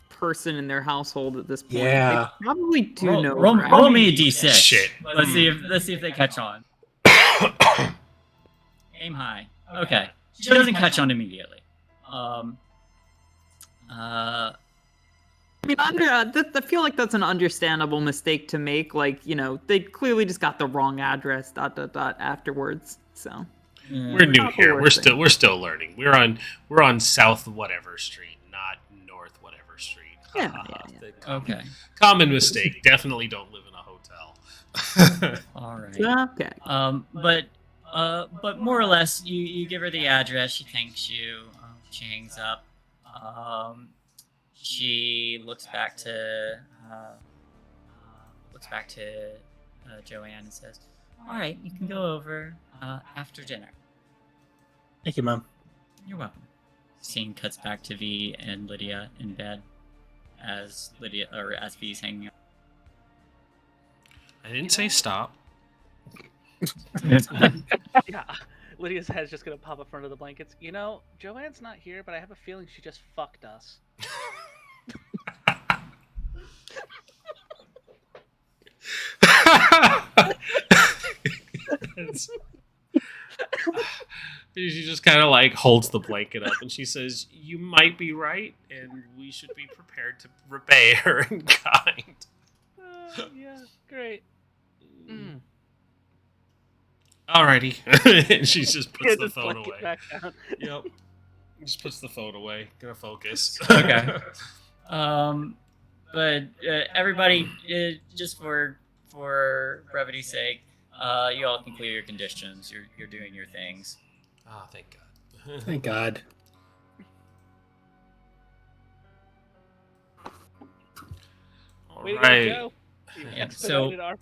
person in their household at this point. Yeah. They probably do know. Roll me a d6. Shit. Let's see if they catch on. Aim high. Okay. She doesn't catch on immediately. I mean, I feel like that's an understandable mistake to make. Like, they clearly just got the wrong address. ... afterwards. So We're new here. We're still learning. We're on South whatever street, not North whatever street. Yeah. Okay. Common mistake. Definitely don't live in a hotel. All right. Okay. But more or less, you give her the address. She thanks you. She hangs up. She looks back to Joanne and says, "All right, you can go over after dinner." Thank you, Mom. You're welcome. Scene cuts back to V and Lydia in bed as V's hanging up. I didn't say stop. Yeah. Lydia's head's just gonna pop up front of the blankets. You know, Joanne's not here, but I have a feeling she just fucked us. She just kind of like holds the blanket up and she says, "You might be right, and we should be prepared to repay her in kind." Yeah, great. Alrighty. And she just puts the Just phone blanket away. back down. Yep. Just puts the phone away. Gonna focus. Okay. But everybody, just for brevity's sake, you all can clear your conditions. You're doing your things. Oh, thank God. Thank God. All Way to right. go, Joe. You Yeah, expedited our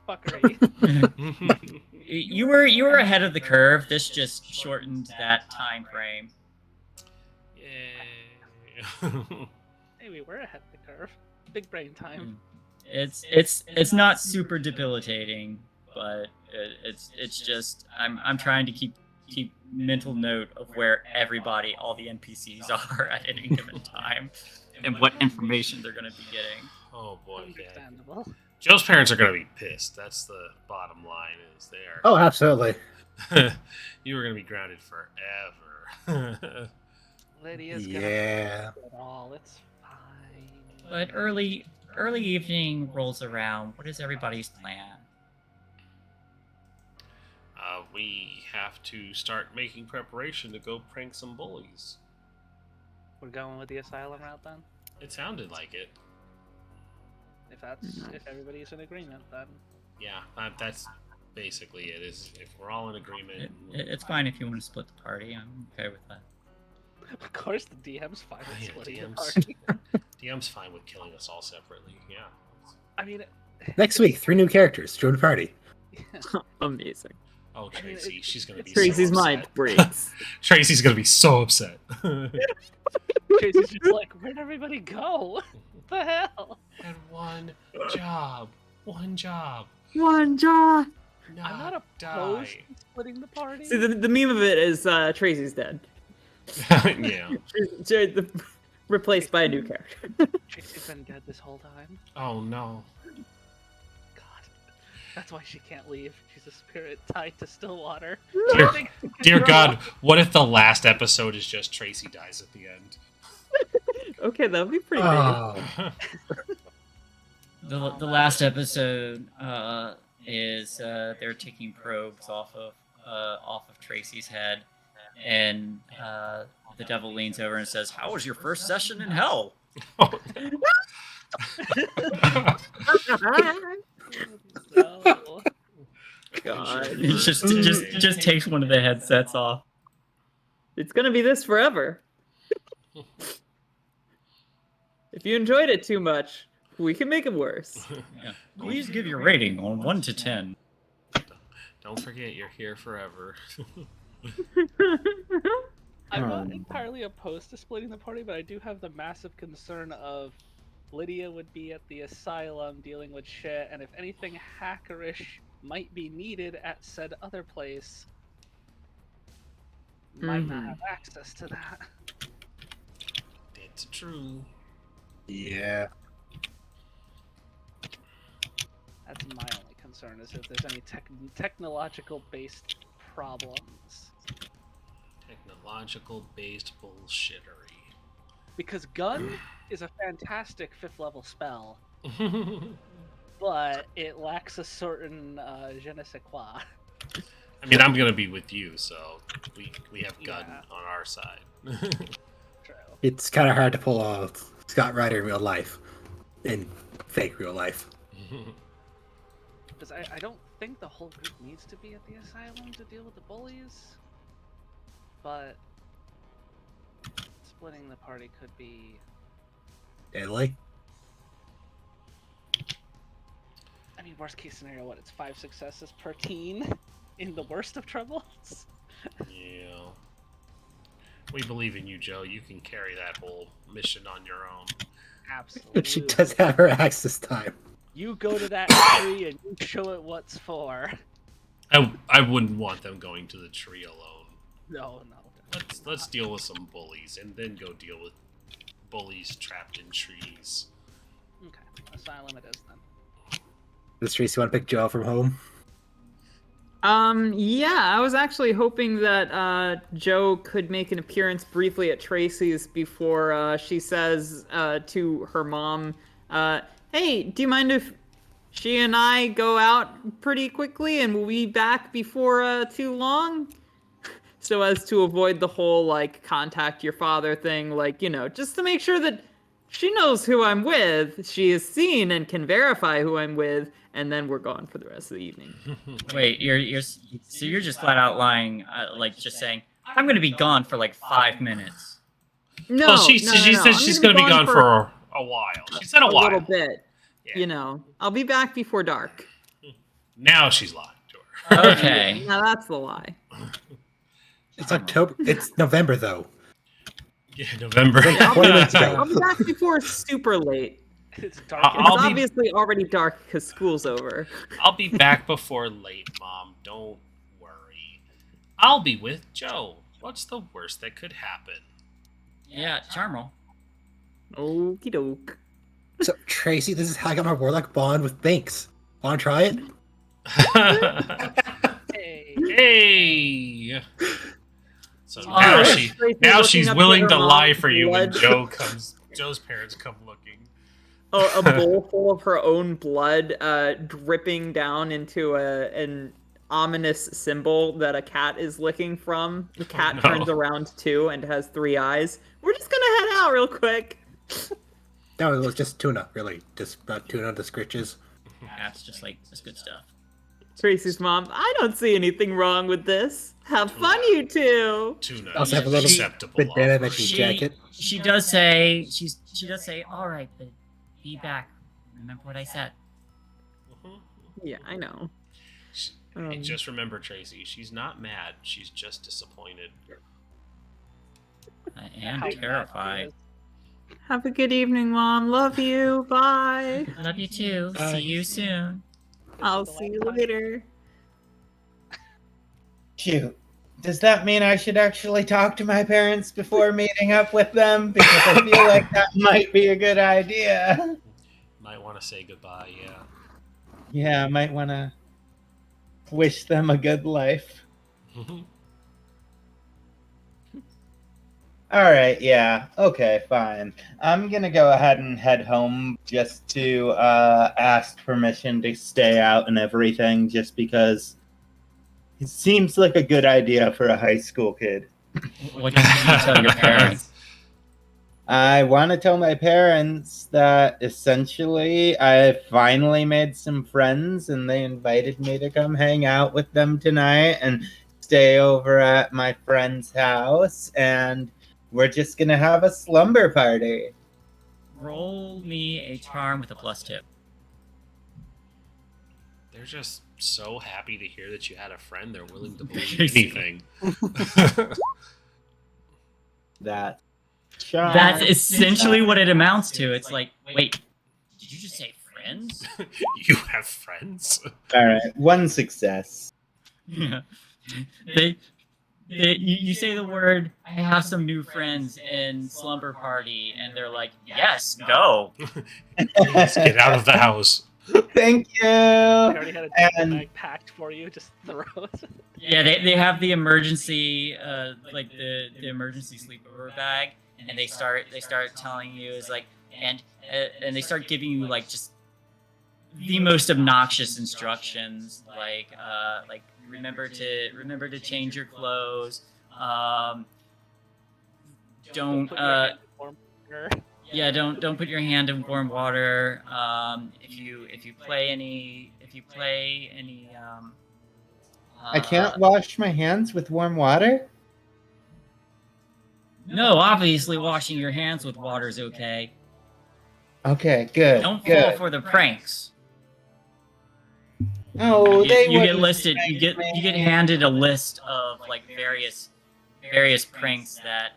fuckery. You were ahead of the curve. This just shortened that time frame. Yay. Hey, we were ahead of the curve. Big brain time. It's not super debilitating, but it's just I'm trying to keep mental note of where everybody, all the NPCs are at any given time, and what information they're going to be getting. Oh boy, yeah. Understandable. Joe's parents are gonna be pissed. That's the bottom line. Is there? Oh, absolutely. You were gonna be grounded forever. Lydia's gonna Yeah. do it all. It's fine. But early evening rolls around. What is everybody's plan? We have to start making preparation to go prank some bullies. We're going with the asylum route then. It sounded like it. If everybody's in agreement, then Yeah, that's basically it. Is if we're all in agreement. It's fine if you want to split the party. I'm okay with that. of course the DM's fine with Yeah, splitting the DM's party. DM's fine with killing us all separately. Yeah. I mean, Next week, 3 new characters. Join the party. Amazing. Oh, Tracy, she's gonna be Tracy's so mind upset. breaks. Tracy's gonna be so upset. Tracy's just like, where'd everybody go? What the hell? Had one job. One job. One jaw. I'm not opposed die. to splitting the party. See, the meme of it is Tracy's dead. Yeah. Replaced by a new character. Tracy's been dead this whole time. Oh no. God. That's why she can't leave. She's a spirit tied to Stillwater. Dear, Nothing can dear grow. God, what if the last episode is just Tracy dies at the end? Okay, that would be pretty big. Oh. The last episode is they're taking probes off of Tracy's head, and the devil leans over and says, "How was your first session in hell?" No. God. He just takes one of the headsets off. It's gonna be this forever. If you enjoyed it too much, we can make it worse. Yeah. Please give your rating on 1 to 10. Don't forget, you're here forever. I'm not entirely opposed to splitting the party, but I do have the massive concern of Lydia would be at the asylum dealing with shit, and if anything hackerish might be needed at said other place, might not have access to that. It's true. Yeah. That's my only concern, is if there's any technological-based problems. Technological-based bullshittery. Because Gun is a fantastic 5th level spell, but it lacks a certain je ne sais quoi. I mean, I'm gonna be with you, so we have Gun Yeah. on our side. True. It's kind of hard to pull off Scott Ryder in real life. In fake real life. Because I don't think the whole group needs to be at the asylum to deal with the bullies, but splitting the party could be... Deadly. I mean, worst case scenario, what, it's 5 successes per teen in the worst of troubles? Yeah. We believe in you, Joe. You can carry that whole mission on your own. Absolutely. She does have her access time. You go to that tree and you show it what's for. I wouldn't want them going to the tree alone. No. Let's deal with some bullies and then go deal with bullies trapped in trees. Okay, asylum it is then. Does Tracy want to pick Joe from home? Yeah, I was actually hoping that Joe could make an appearance briefly at Tracy's before she says to her mom, hey, do you mind if she and I go out pretty quickly and we'll be back before too long? So as to avoid the whole, like, contact your father thing, like, you know, just to make sure that she knows who I'm with, she is seen and can verify who I'm with, and then we're gone for the rest of the evening. Wait, you're just flat out lying, like just saying, I'm gonna be gone for like 5 minutes. No, Well, she no, said she's going to be gone for a while. She said a while. little bit. Yeah. You know, I'll be back before dark. Now she's lying to her. Okay. Now that's the lie. It's October. It's November though. Yeah, November. I'll 20 minutes ago. be back before super late. It's dark. I'll It's be- obviously already dark because school's over. I'll be back before late, Mom. Don't worry. I'll be with Joe. What's the worst that could happen? Yeah, charm roll. Okie doke. So Tracy, this is how I got my warlock bond with Binks. Want to try it? Hey. Hey. So Oh, now Tracy she's looking up willing at to her lie mom's for you when blood. Joe's parents come looking. A bowl full of her own blood dripping down into an ominous symbol that a cat is licking from. The cat no. turns around too and has 3 eyes. We're just gonna head out real quick. No, it was just tuna, really. Just tuna on the scritches. That's just like, that's good stuff. Tracy's mom, I don't see anything wrong with this. Have fun, you two. Tuna. Also have a little acceptable bandana offer. that you jacket. She does say, she does say, all right, but be back. Remember what I said. Mhm. Yeah, I know. Hey, just remember, Tracy, she's not mad. She's just disappointed. I am terrified. Have a good evening, Mom. Love you. Bye. Love you too. See you soon. I'll see you later. Shoot. Does that mean I should actually talk to my parents before meeting up with them? Because I feel like that might be a good idea. Might want to say goodbye, yeah. Yeah, I might want to wish them a good life. Alright, yeah. Okay, fine. I'm gonna go ahead and head home just to ask permission to stay out and everything, just because it seems like a good idea for a high school kid. What did you tell your parents? I want to tell my parents that essentially I finally made some friends and they invited me to come hang out with them tonight and stay over at my friend's house, and we're just going to have a slumber party. Roll me a charm with a +2. They're just so happy to hear that you had a friend. They're willing to believe anything. That. That's essentially what it amounts to. It's like, wait, did you just say friends? You have friends? All right, one success. Yeah. You say the word, I have some new friends in slumber party, and they're like, yes, go. Let's get out of the house. Thank you. I already had a And- bag packed for you. Just throw it. Yeah, they have the emergency, like the emergency sleepover bag, and they start telling you is like, and they start giving you like just the most obnoxious instructions, like remember to change your clothes, don't don't put your hand in warm water. If you play any I can't wash my hands with warm water? No, obviously washing your hands with water is okay. Okay, good. Don't fall good. for the pranks. Oh, You they get wouldn't listed. prank You get me. handed a list of like various pranks that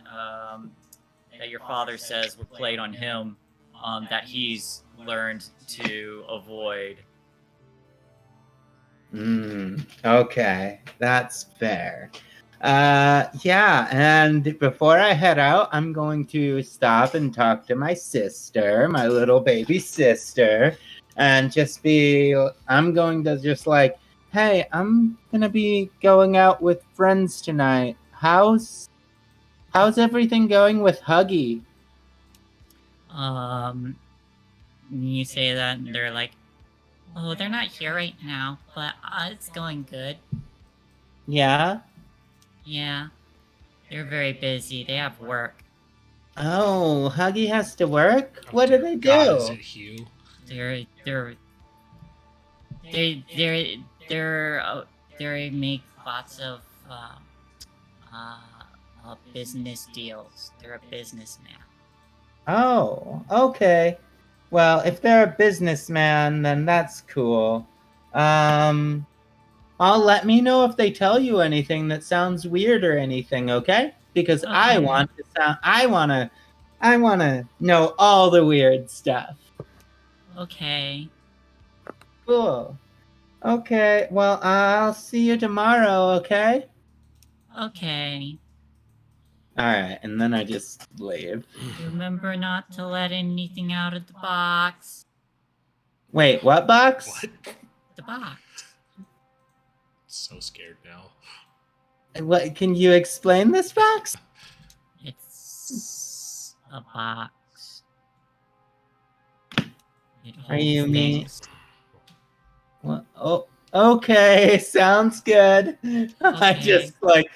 that your father says were played on him. that he's learned to avoid. Okay, that's fair. Yeah, and before I head out, I'm going to stop and talk to my sister, my little baby sister, and I'm going to just like, hey, I'm gonna be going out with friends tonight. How's everything going with Huggy? You say that, and they're like, "Oh, they're not here right now, but it's going good." Yeah? Yeah, they're very busy. They have work. Oh, Huggy has to work? Oh, What do dear they do? God, is it Hugh? They make lots of business deals. They're a businessman. Oh, okay. Well, if they're a businessman, then that's cool. I'll let me know if they tell you anything that sounds weird or anything, okay? Because I Okay. want to know all the weird stuff. Okay. Cool. Okay, well, I'll see you tomorrow, okay? Okay. Alright, and then I just leave. Remember not to let anything out of the box. Wait, what box? What? The box. So scared now. What, can you explain this box? It's a box. It Are you holds me? things. What? Oh, okay, sounds good. I Okay. just like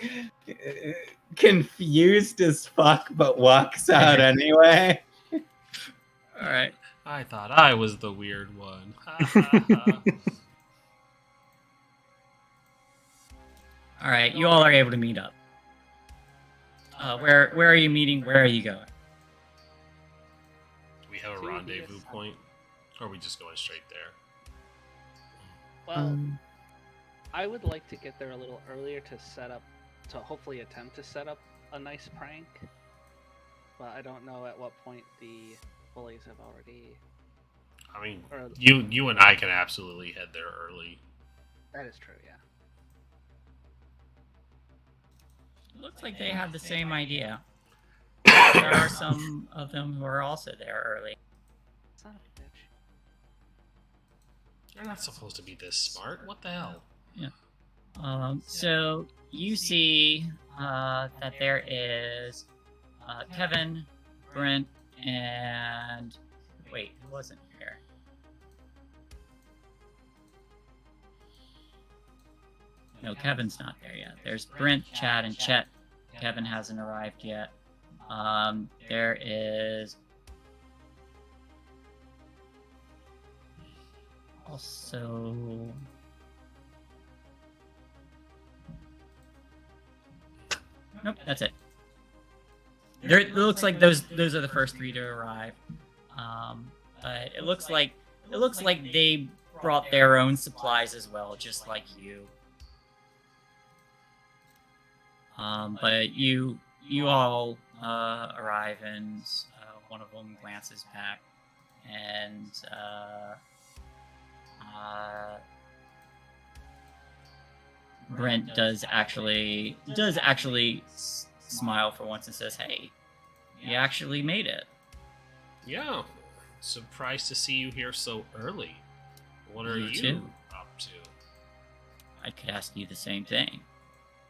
confused as fuck, but walks out anyway. All right. I thought I was the weird one. Ha ha ha. All right. You all are able to meet up. Where are you meeting? Where are you going? Do we have a rendezvous point? Or are we just going straight there? Well, I would like to get there a little earlier to hopefully attempt to set up a nice prank. But I don't know at what point the bullies have already... I mean, Or- you and I can absolutely head there early. That is true, yeah. Looks like they have the same idea. There are some of them who are also there early. Son of a bitch. You're not supposed to be this smart. What the hell? So you see that there is Kevin, Brent, and wait, who wasn't here? No, Kevin's not there yet. There's Brent, Chad, and Chet. Kevin hasn't arrived yet. There is also nope, that's it. It looks like those are the first three to arrive. But it looks like they brought their own supplies as well, just like you. But you all arrive, and one of them glances back, and Brent does actually smile for once and says, "Hey, you actually made it." Yeah. Surprised to see you here so early. What are You you too. up to? I could ask you the same thing.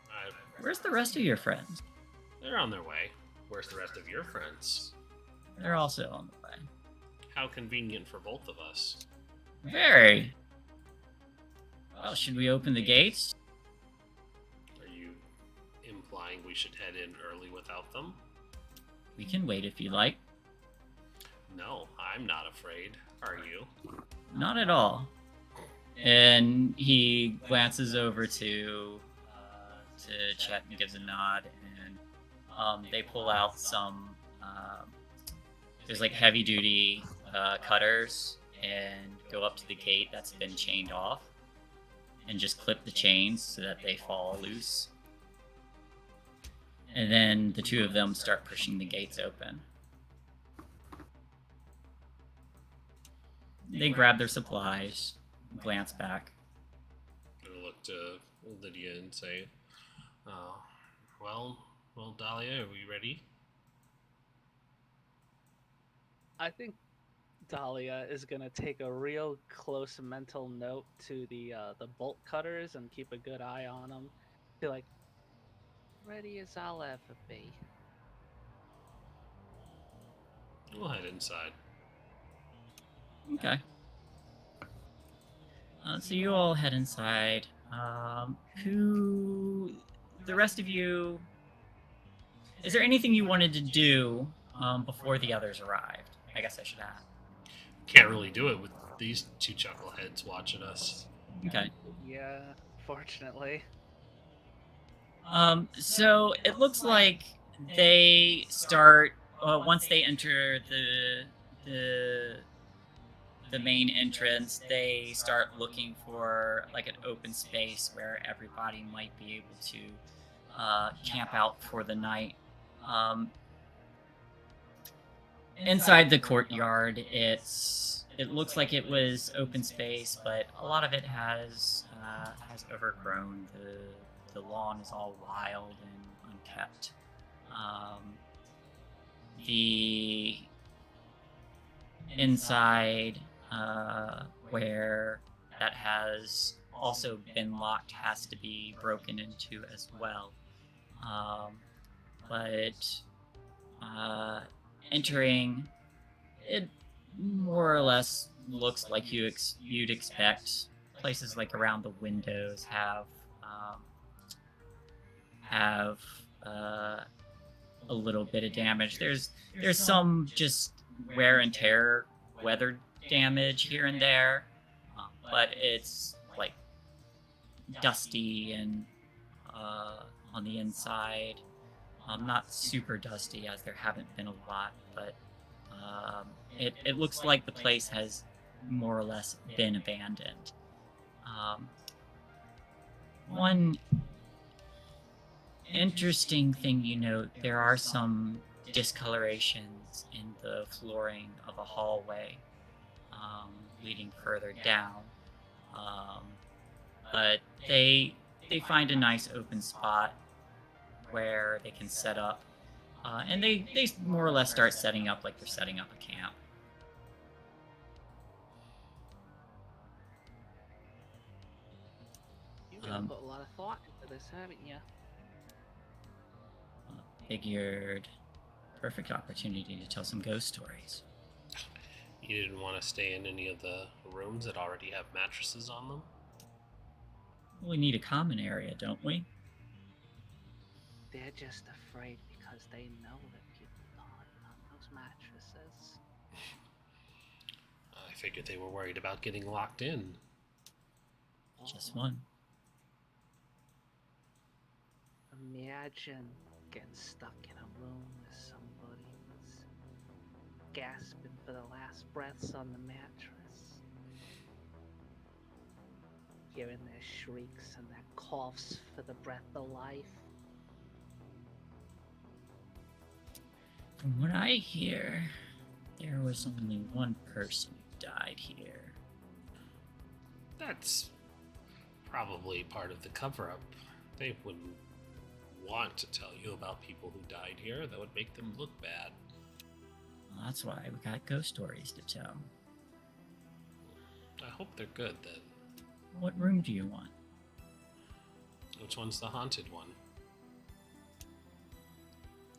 I, Where's the rest of your friends? they're on their way. Where's the rest of your friends? They're also on the way. How convenient for both of us. Very. Well, should we open the gates? Are you implying we should head in early without them? We can wait if you like. No, I'm not afraid. Are you? Not at all. And he glances over to Chet and gives a nod, and they pull out some. There's like heavy duty cutters, and go up to the gate that's been chained off, and just clip the chains so that they fall loose. And then the two of them start pushing the gates open. they grab their supplies, glance back. I'll look to Lydia and say, well, Dahlia, are we ready? I think Dahlia is gonna take a real close mental note to the bolt cutters and keep a good eye on them. Be like, ready as I'll ever be. We'll head inside. Okay. So you all head inside. The rest of you, is there anything you wanted to do before the others arrived? I guess I should ask. Can't really do it with these two chuckleheads watching us. Okay. Yeah, fortunately. So it looks like they start once they enter the main entrance. They start looking for like an open space where everybody might be able to camp out for the night. Inside the courtyard, it looks like it was open space, but a lot of it has overgrown. The lawn is all wild and unkept. The inside, where that has also been locked, has to be broken into as well. But entering, it more or less looks like you'd expect. Places like around the windows have a little bit of damage. There's some just wear and tear, weather damage here and there, but it's like dusty and on the inside. Not super dusty, as there haven't been a lot, but it looks like the place has more or less been abandoned. One interesting thing you note, there are some discolorations in the flooring of a hallway leading further down, but they find a nice open spot where they can set up, and they more or less start setting up like they're setting up a camp. You've really put a lot of thought into this, haven't you? Figured perfect opportunity to tell some ghost stories. You didn't want to stay in any of the rooms that already have mattresses on them? We need a common area, don't we? They're just afraid because they know that people die on those mattresses. I figured they were worried about getting locked in. Just one. Imagine getting stuck in a room with somebody who's gasping for the last breaths on the mattress. Hearing their shrieks and their coughs for the breath of life. From what I hear, there was only one person who died here. That's probably part of the cover-up. They wouldn't want to tell you about people who died here. That would make them look bad. Well, that's why we got ghost stories to tell. I hope they're good, then. What room do you want? Which one's the haunted one?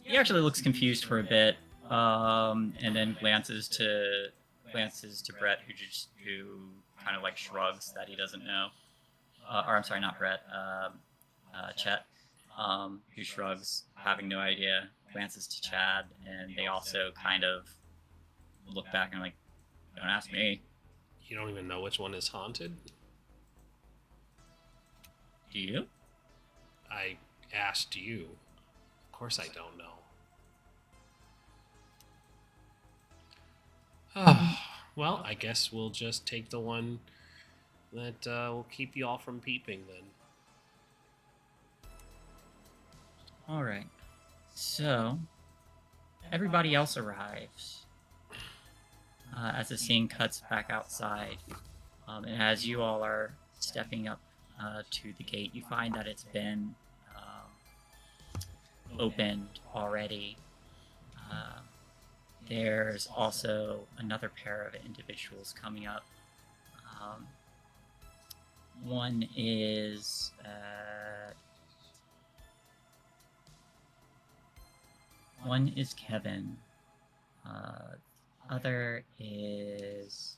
He actually looks confused for a bit, and then glances to Brett, who kind of like shrugs that he doesn't know. Or I'm sorry, not Brett. Chet, who shrugs, having no idea. Glances to Chad, and they also kind of look back and are like, "Don't ask me." You don't even know which one is haunted? Do you? I asked you. Of course I don't know. Well, I guess we'll just take the one that will keep you all from peeping then. All right. So, everybody else arrives. as the scene cuts back outside. And as you all are stepping up to the gate, you find that it's been opened already. There's also another pair of individuals coming up. One is Kevin. Other is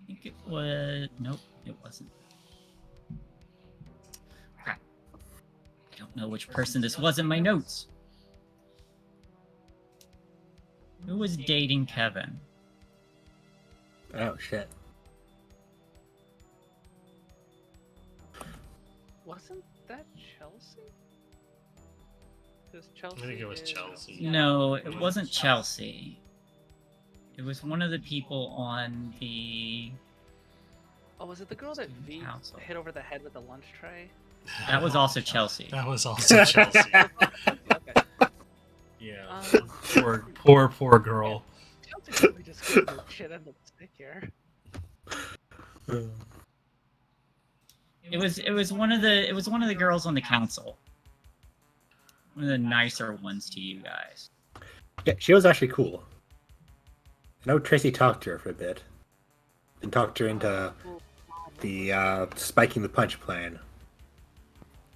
I think it was... Nope, it wasn't. Crap. I don't know which person this was in my notes. Who was dating Kevin? Oh shit. Wasn't that Chelsea? I think it was Chelsea. No, it wasn't Chelsea. It was one of the people on the... Oh, was it the girl that V Council. hit over the head with the lunch tray? That was also Chelsea. That was also Chelsea. Okay. Yeah. Poor girl. Chelsea probably just gave her shit end of the stick here. It was one of the girls on the council. One of the nicer ones to you guys. Yeah, she was actually cool. I know Tracy talked to her for a bit. And talked her into the spiking the punch plan.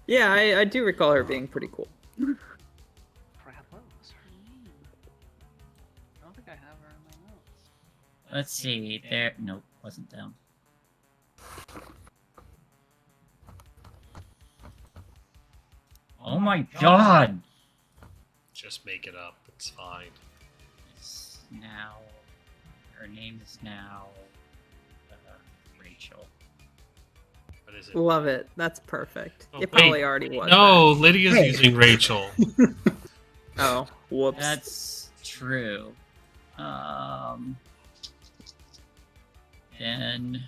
Yeah, I do recall her being pretty cool. Crap, what was her name? I don't think I have her in my notes. Let's see. There. Nope, wasn't them. Oh my god! Just make it up. It's fine. It's now. Her name is now Rachel. What is it? Love it. That's perfect. Oh, It probably wait. already was. No, Lydia's Hey. using Rachel. that. Oh, whoops. That's true. Then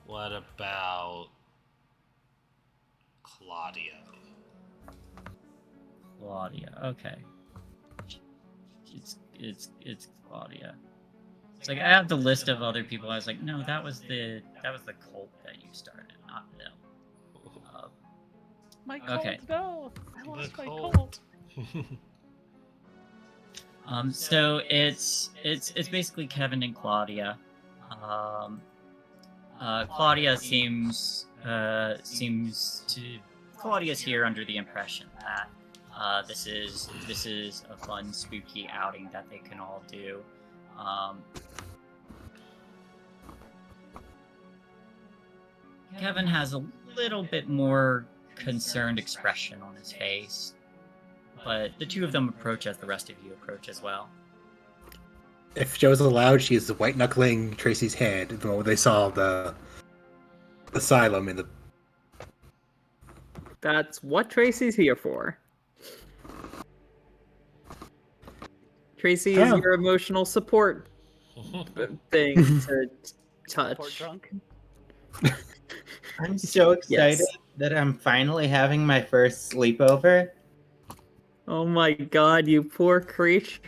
What about Claudia? Claudia. Okay. It's Claudia. It's like I have the list of other people. I was like, no, that was the cult that you started, not them. My cold, Okay. no! I lost The my cult. cold. So it's basically Kevin and Claudia. Claudia Claudia's here under the impression that this is a fun, spooky outing that they can all do. Kevin has a little bit more concerned expression on his face, but the two of them approach as the rest of you approach as well. If Joe's allowed, she is white knuckling Tracy's head the moment they saw the asylum in the. That's what Tracy's here for. Tracy is Oh. your emotional support thing to touch. Poor drunk. I'm so excited Yes. that I'm finally having my first sleepover. Oh my god, you poor creature.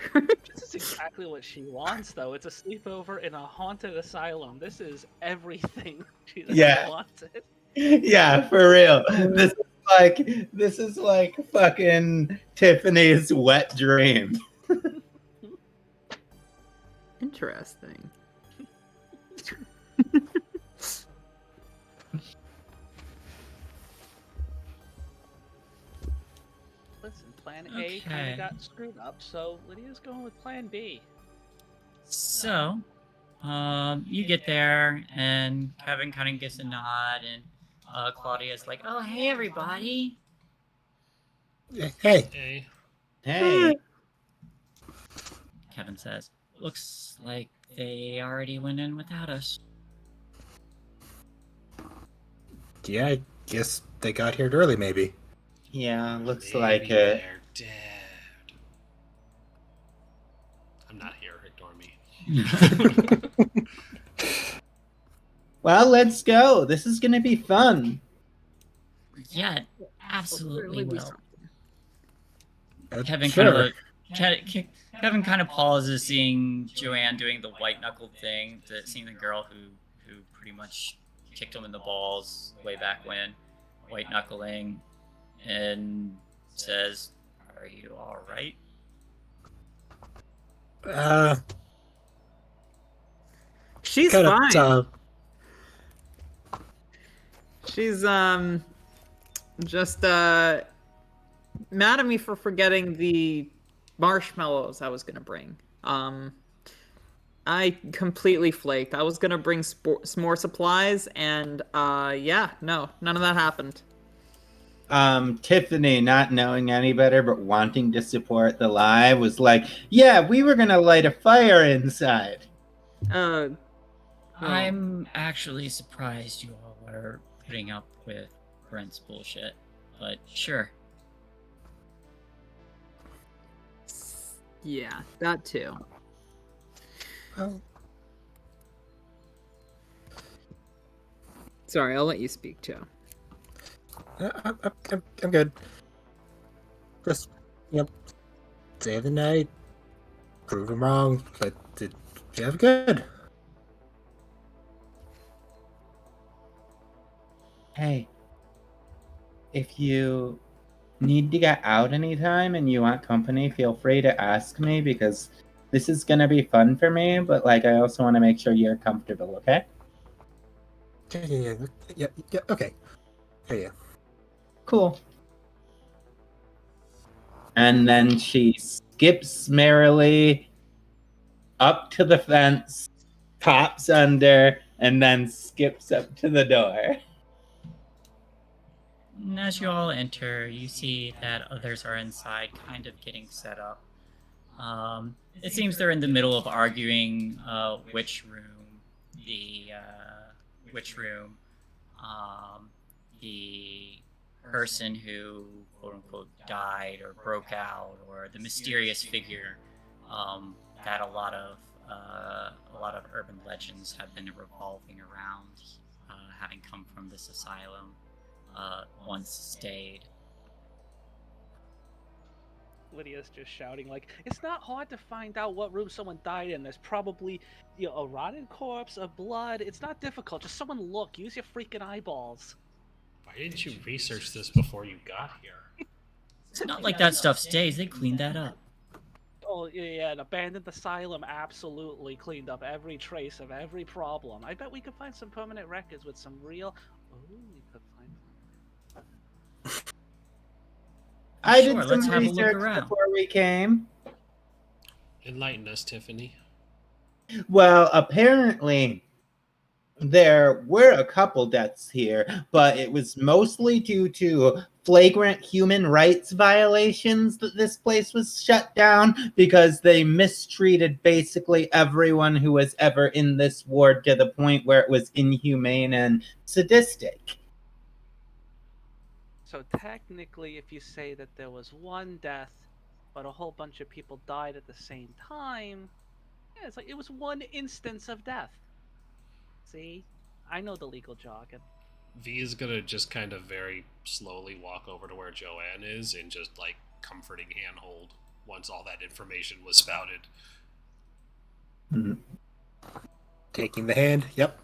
This is exactly what she wants, though. It's a sleepover in a haunted asylum. This is everything she's Yeah. ever wanted. Yeah, for real. This is like fucking Tiffany's wet dream. Interesting. Listen, plan A kind Okay. of got screwed up, so Lydia's going with plan B. So, you get there, and Kevin kind of gives a nod, and Claudia's like, "Oh, hey, everybody." Hey, Hey. Hey, Kevin says, "Looks like they already went in without us." yeah, I guess they got here early, maybe. yeah, looks Maybe like it. they're dead. I'm not here. Ignore me. Well, let's go. This is gonna be fun. Yeah, absolutely Be will. something. Kevin kind of pauses, seeing Joanne doing the white knuckle thing, seeing the girl who pretty much kicked him in the balls way back when, white knuckling, and says, "Are you all right?" She's kind fine. of She's just mad at me for forgetting the marshmallows I was gonna bring. I completely flaked. I was gonna bring some more supplies, and yeah, no, none of that happened. Tiffany, not knowing any better but wanting to support the lie, was like, "Yeah, we were gonna light a fire inside." Well, I'm actually surprised you all are putting up with Brent's bullshit, but sure. yeah, that too. well, Sorry, I'll let you speak, Joe. I'm good. Just, save the night, prove him wrong, but did you have good? Hey, if you need to get out anytime and you want company, feel free to ask me, because this is gonna be fun for me, but like I also want to make sure you're comfortable, okay? Yeah, okay. Yeah. Cool. And then she skips merrily up to the fence, pops under, and then skips up to the door. And as you all enter, you see that others are inside, kind of getting set up. It seems they're in the middle of arguing which room the person who quote unquote died or broke out, or the mysterious figure that a lot of urban legends have been revolving around, having come from this asylum. Once stayed. Lydia's just shouting like, "It's not hard to find out what room someone died in. There's probably, a rotted corpse, a blood. It's not difficult. Just someone look. Use your freaking eyeballs." Why didn't you research this before you got here? It's not like that stuff stays. They cleaned that up. Oh yeah, an abandoned asylum absolutely cleaned up every trace of every problem. I bet we could find some permanent records with some real. Oh, we could find. I Sure, did let's some have a look research around. before we came. Enlighten us, Tiffany. Well, apparently there were a couple deaths here, but it was mostly due to flagrant human rights violations that this place was shut down, because they mistreated basically everyone who was ever in this ward to the point where it was inhumane and sadistic. So technically, if you say that there was one death, but a whole bunch of people died at the same time, yeah, it's like it was one instance of death. See? I know the legal jargon. V is gonna just kind of very slowly walk over to where Joanne is and just like comforting handhold once all that information was spouted. Taking the hand, yep.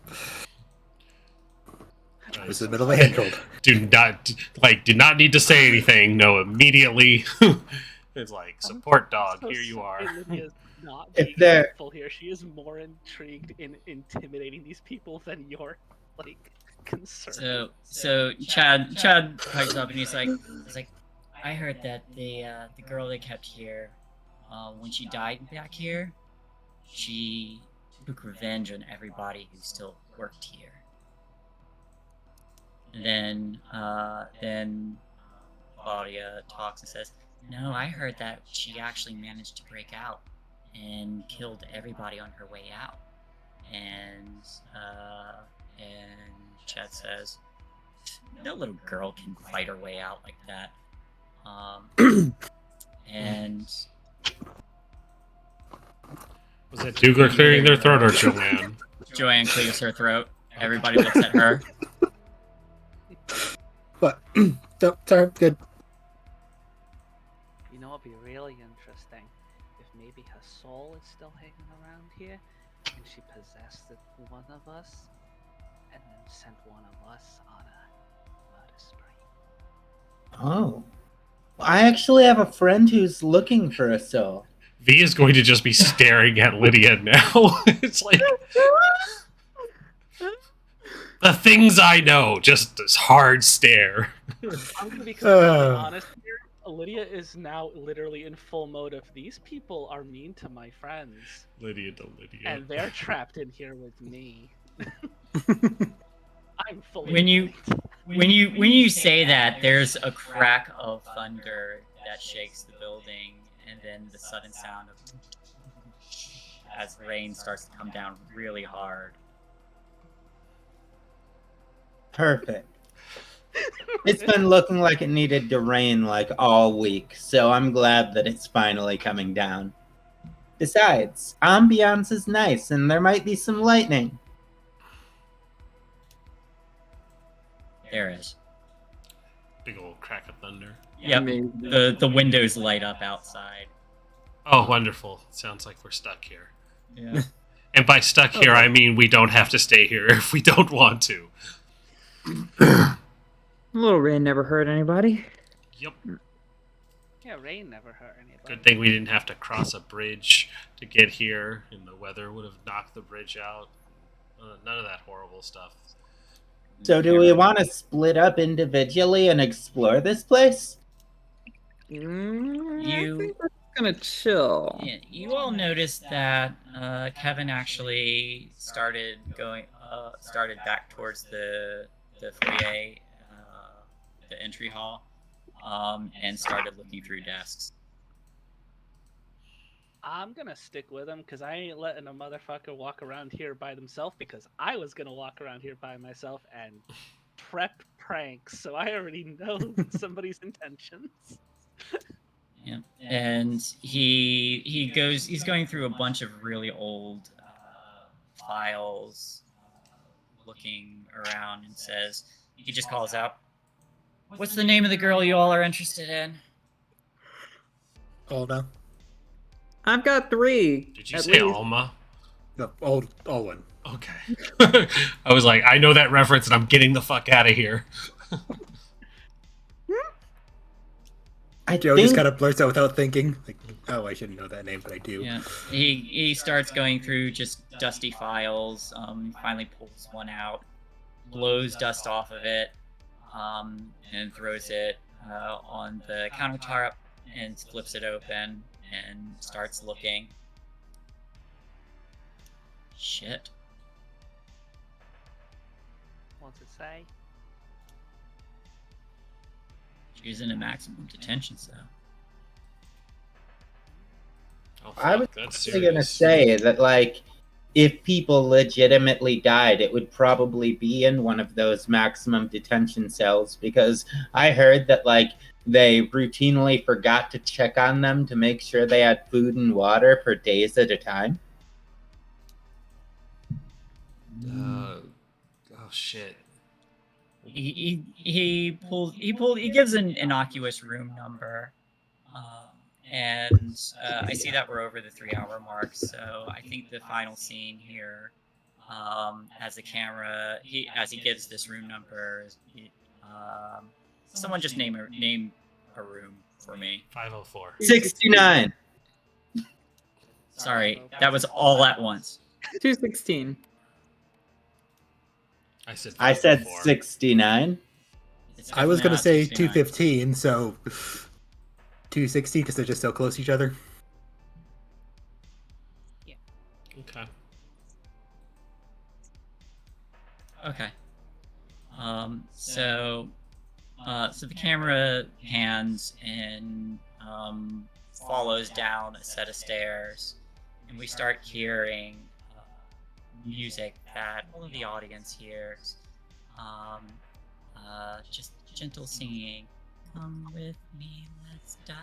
This is the middle of a handhold. Did not need to say anything. No, immediately. It's like, support dog, So here you are. Lydia's not If being they're- helpful here. She is more intrigued in intimidating these people than your concern. So Chad pipes up and he's like, I heard that the girl they kept here, when she died back here, she took revenge on everybody who still worked here. And then Claudia talks and says, "No, I heard that she actually managed to break out and killed everybody on her way out." And Chad says, "No little girl can fight her way out like that." And Is it Doogler clearing their throat or Joanne? Joanne clears her throat. Everybody looks at her. What? No, sorry, good. You know, it'd be really interesting if maybe her soul is still hanging around here, and she possessed one of us, and then sent one of us on a murder spree. Oh. I actually have a friend who's looking for a soul. V is going to just be staring at Lydia now. It's like the things I know, just this hard stare. I'm gonna be completely honest here. Lydia is now literally in full mode of these people are mean to my friends, Lydia to Lydia. and they're trapped in here with me. I'm fully. When you say that, there's a crack of thunder that shakes the building, and then the sudden sound of as rain starts to come down really hard. Perfect. It's been looking like it needed to rain like all week, so I'm glad that it's finally coming down. Besides, ambiance is nice and there might be some lightning. There is. Big old crack of thunder. Yep. The windows light up outside. Oh, wonderful. Sounds like we're stuck here. Yeah. And by stuck here, I mean we don't have to stay here if we don't want to. A little rain never hurt anybody. Yep. Yeah, rain never hurt anybody. Good thing we didn't have to cross a bridge to get here, and the weather would have knocked the bridge out. None of that horrible stuff. So do we want to split up individually and explore this place? I think we're gonna chill. Yeah, you all noticed that Kevin actually started back towards the foyer, the entry hall, and started looking through desks. I'm gonna stick with him because I ain't letting a motherfucker walk around here by themselves, because I was gonna walk around here by myself and prep pranks, so I already know somebody's intentions. Yeah, and he's going through a bunch of really old files, looking around, and he just calls out, "What's the name of the girl you all are interested in?" Alma. I've got 3. Did you at say least. Alma? No, Olwen. Okay. I was like, I know that reference and I'm getting the fuck out of here. Joe just kind of blurts out without thinking. Like, oh, I shouldn't know that name, but I do. Yeah, he starts going through just dusty files. Finally pulls one out, blows dust off of it, and throws it on the countertop and flips it open and starts looking. Shit. What's it say? She's in a maximum detention cell. Oh, I was that's actually going to serious. say that, like, if people legitimately died, it would probably be in one of those maximum detention cells, because I heard that, like, they routinely forgot to check on them to make sure they had food and water for days at a time. Oh shit. He gives an innocuous room number, and I see that we're over the 3-hour mark, so I think the final scene here, as the camera, as he gives this room number, someone just name a room for me. 504. 69. Sorry, that was all at once. 216. I said 504. 69. It's I was definitely going to not say 69. 215, so 260 because they're just so close to each other. Okay. Okay. So the camera pans and follows down a set of stairs, and we start hearing music that all of the audience hears. Just gentle singing. Come with me, let's die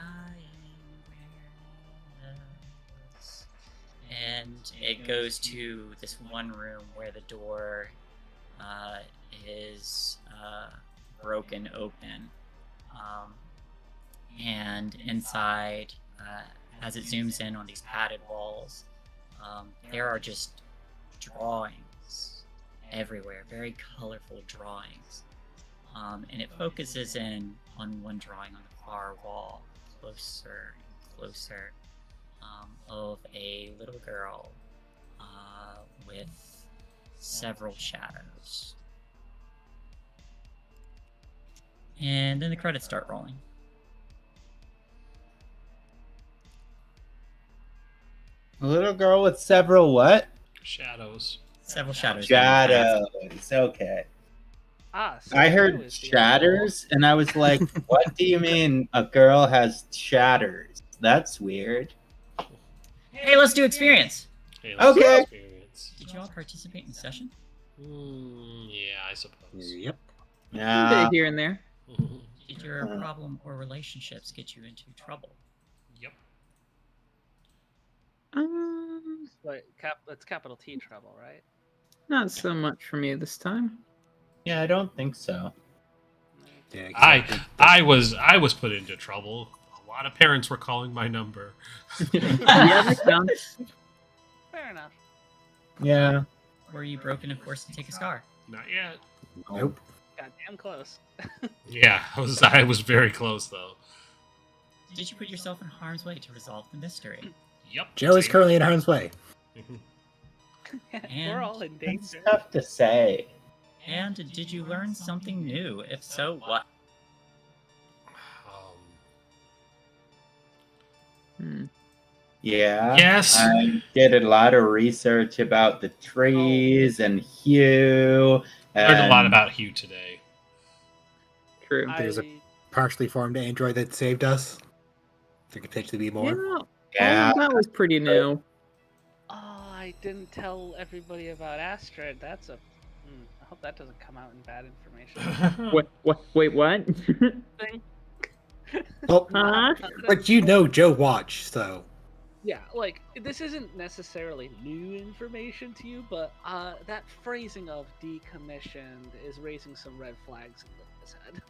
in and it goes to this one room where the door is broken open. And inside, as it zooms in on these padded walls, there are just drawings everywhere, very colorful drawings. And it focuses in on one drawing on the far wall, closer and closer, of a little girl with several shadows. And then the credits start rolling. A little girl with several what? Shadows. Several shadows. Shadows. Okay. So I Joe heard is the shatters, and I was like, what do you mean a girl has shatters? That's weird. Hey, let's do experience. Hey, let's do Okay. experience. Did you all participate in the session? Yeah, I suppose. Yep. Yeah. Here and there. Did your problem or relationships get you into trouble? Yep. Like, it's capital T trouble, right? Not so much for me this time. Yeah, I don't think so. Yeah, exactly. I was put into trouble. A lot of parents were calling my number. Yeah, that counts. Fair enough. Yeah. Were you broken, of course, to take a scar? Not yet. Nope. Goddamn close. Yeah, I was very close though. Did you put yourself in harm's way to resolve the mystery? Yep. Joe is currently in harm's way. We're all in It's danger. tough to say. And did you learn something new? If so, what? Yeah. Yes. I did a lot of research about the trees and Hugh. Learned a lot and- about Hugh today. True. There's a partially formed android that saved us. There could potentially be more. All Yeah. of that was pretty new. Oh, I didn't tell everybody about Astrid. That's a. I hope that doesn't come out in bad information. Wait, what? Thing. Oh, Huh? but you know Joe watched, so. Yeah, like, this isn't necessarily new information to you, but that phrasing of decommissioned is raising some red flags in Lydia's head.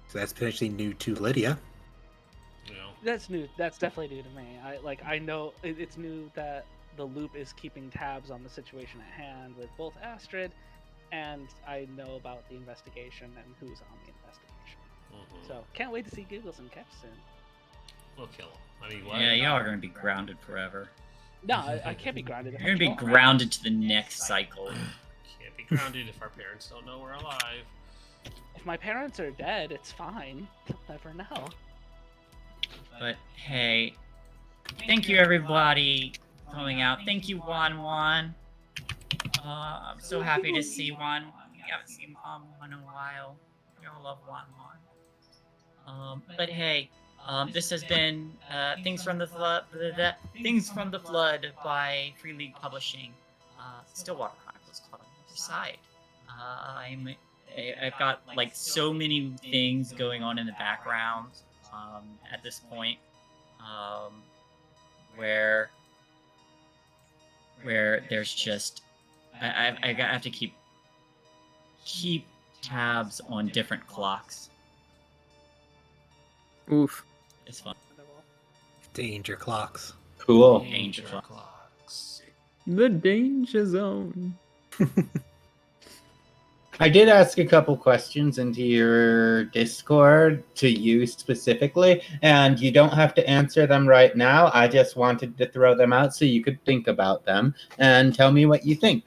So that's potentially new to Lydia. You know. That's new. That's definitely new to me. I know it's new that the loop is keeping tabs on the situation at hand with both Astrid, and I know about the investigation and who's on the investigation. So can't wait to see Googles and Keps soon. We'll kill him. I mean, what? Yeah, y'all are gonna be grounded forever. No, I can't be grounded. You're gonna be grounded to the next cycle. Can't be grounded if our parents don't know we're alive. If my parents are dead, it's fine. They'll never know. But hey, thank you everybody for coming out. Thank you, Juan. I'm so happy to see Juan. We haven't seen Juan in a while. We all love Juan. But hey, this has been Things from the Flood. Things from the Flood by Free League Publishing. Stillwater Chronicles called Otherside. I've got like so many things going on in the background at this point, where there's just I have to keep tabs on different clocks. Oof. It's fun. Danger clocks. Cool. Danger clocks. The danger zone. I did ask a couple questions into your Discord to you specifically, and you don't have to answer them right now. I just wanted to throw them out so you could think about them and tell me what you think.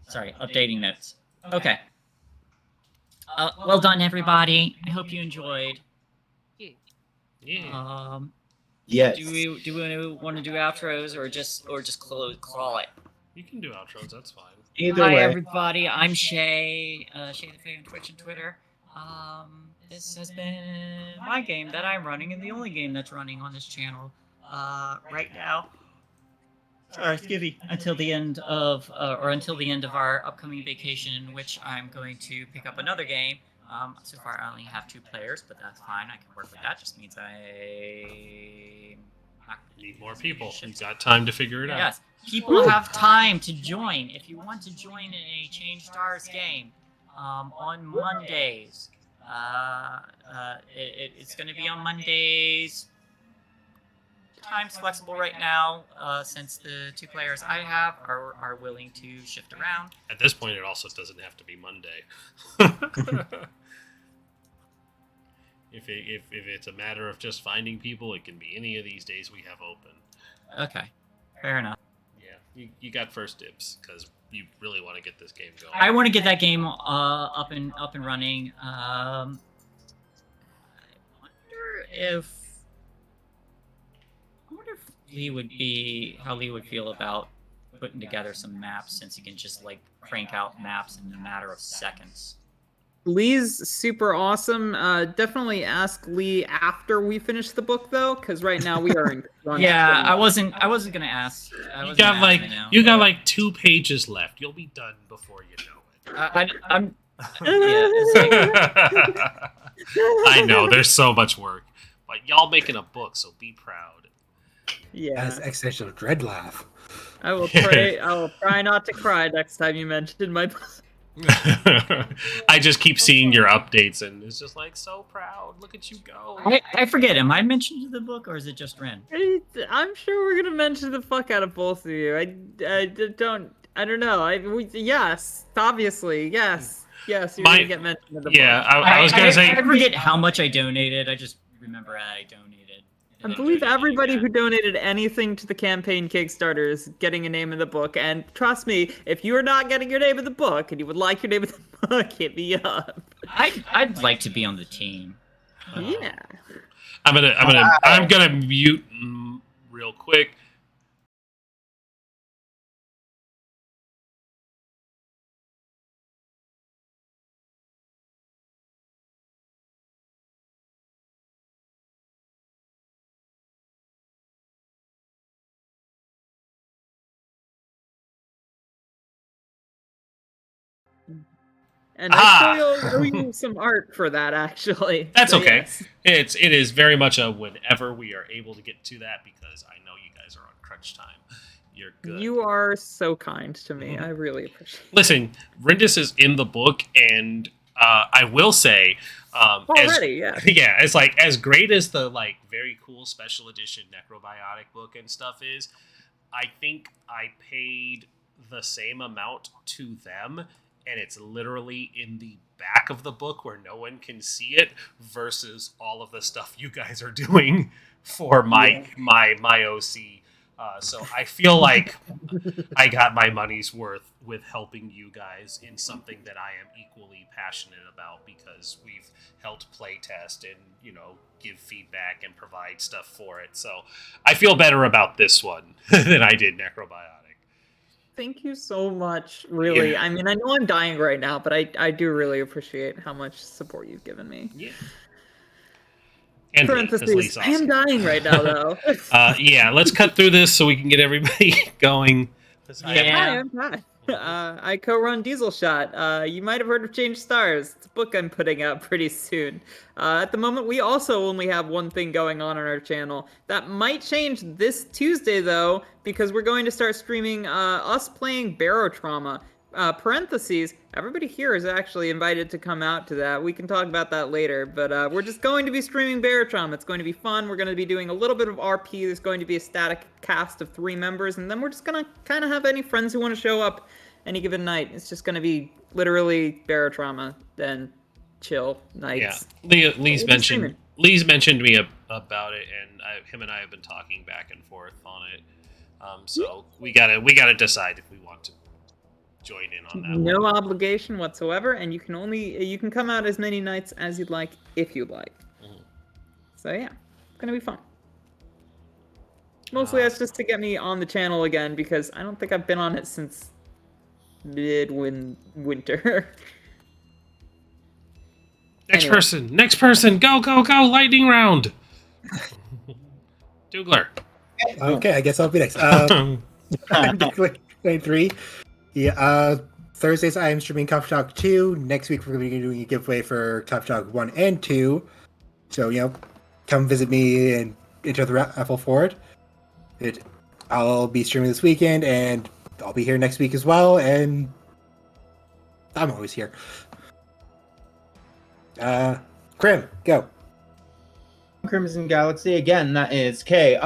Sorry, updating notes. Okay. Well done, everybody. I hope you enjoyed. Yeah. Yes. Do we want to do outros or just call it? You can do outros. That's fine. Either Hi, way. everybody. I'm Shae. ShaeTheFay on Twitch and Twitter. this has been my game that I'm running, and the only game that's running on this channel right now. Excuse me. Until the end of our upcoming vacation, in which I'm going to pick up another game. So far, I only have 2 players, but that's fine. I can work with that. Just means I Need more people. You've got time to figure it out. Yes, people have time to join. If you want to join in a Change Stars game on Mondays, it's going to be on Mondays. Time's flexible right now, since the 2 players I have are willing to shift around. At this point, it also doesn't have to be Monday. If it's a matter of just finding people, it can be any of these days we have open. Okay, fair enough. Yeah, you got first dibs because you really want to get this game going. I want to get that game up and running. I wonder if Lee how Lee would feel about putting together some maps, since he can just like crank out maps in a matter of seconds. Lee's super awesome. Definitely ask Lee after we finish the book, though, because right now we are in. Yeah, I wasn't gonna ask. You got like 2 pages left. You'll be done before you know it. I'm. Yeah, I know there's so much work, but y'all making a book, so be proud. Yeah. As existential dread laugh. I will try not to cry next time you mention my book. I just keep seeing your updates, and it's just like, so proud. Look at you go. I forget. Am I mentioned in the book, or is it just Ren? I'm sure we're gonna mention the fuck out of both of you. I don't know. Yes, obviously, yes. You're gonna get mentioned in the book. Yeah, I was gonna say. I forget how much I donated. I just remember I donated. I believe everybody who donated anything to the campaign Kickstarter is getting a name in the book. And trust me, if you are not getting your name in the book and you would like your name in the book, hit me up. I'd like to be on the team. Yeah. I'm gonna mute real quick. And I still owe you some art for that, actually. That's so okay. Yes. It is very much a whenever we are able to get to that, because I know you guys are on crunch time. You're good. You are so kind to me. I really appreciate it. Listen, Rindis is in the book, and I will say, it's like as great as the like very cool special edition Necrobiotic book and stuff is. I think I paid the same amount to them, and it's literally in the back of the book where no one can see it, versus all of the stuff you guys are doing for my OC. So I feel like I got my money's worth with helping you guys in something that I am equally passionate about, because we've helped playtest and, give feedback and provide stuff for it. So I feel better about this one than I did Necrobiotic. Thank you so much, really. Yeah. I mean, I know I'm dying right now, but I do really appreciate how much support you've given me. Yeah. And parentheses, I am dying right now, though. Yeah, let's cut through this so we can get everybody going. Hi, I'm Pat. I co-run Diesel Shot. You might have heard of Change Stars. It's a book I'm putting out pretty soon. At the moment, we also only have one thing going on our channel. That might change this Tuesday, though, because we're going to start streaming us playing Barotrauma. Parentheses, everybody here is actually invited to come out to that. We can talk about that later, but we're just going to be streaming Barotrauma. It's going to be fun. We're going to be doing a little bit of RP. There's going to be a static cast of 3 members, and then we're just going to kind of have any friends who want to show up any given night. It's just going to be literally Barotrauma, then chill nights. Yeah, Lee's mentioned me about it, and him and I have been talking back and forth on it. So we gotta decide if we want to join in on that. No obligation whatsoever, and you can come out as many nights as you'd like, if you'd like. Mm-hmm. So yeah, it's gonna be fun. Mostly that's just to get me on the channel again, because I don't think I've been on it since winter. Next person, go, lightning round. Doogler. Okay, I guess I'll be next. I'm Doogler 23. Yeah, Thursdays I am streaming Tough Talk 2. Next week we're going to be doing a giveaway for Tough Talk 1 and 2. So, come visit me and enter the raffle for it. I'll be streaming this weekend, and I'll be here next week as well, and I'm always here. Krim, go. Crimson Galaxy, again, that is Krimsin,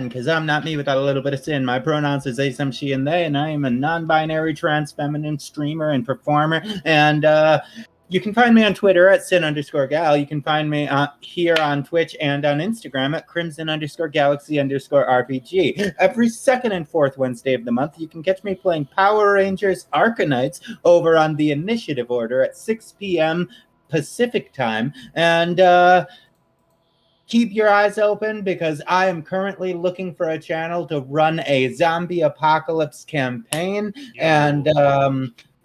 because I'm not me without a little bit of sin. My pronouns is they, some, she, and they, and I am a non-binary trans feminine streamer and performer, and you can find me on Twitter at sin_gal. You can find me here on Twitch and on Instagram at crimson_galaxy_RPG. Every second and fourth Wednesday of the month, you can catch me playing Power Rangers Arcanines over on the Initiative Order at 6 p.m. Pacific time, and keep your eyes open because I am currently looking for a channel to run a zombie apocalypse campaign, and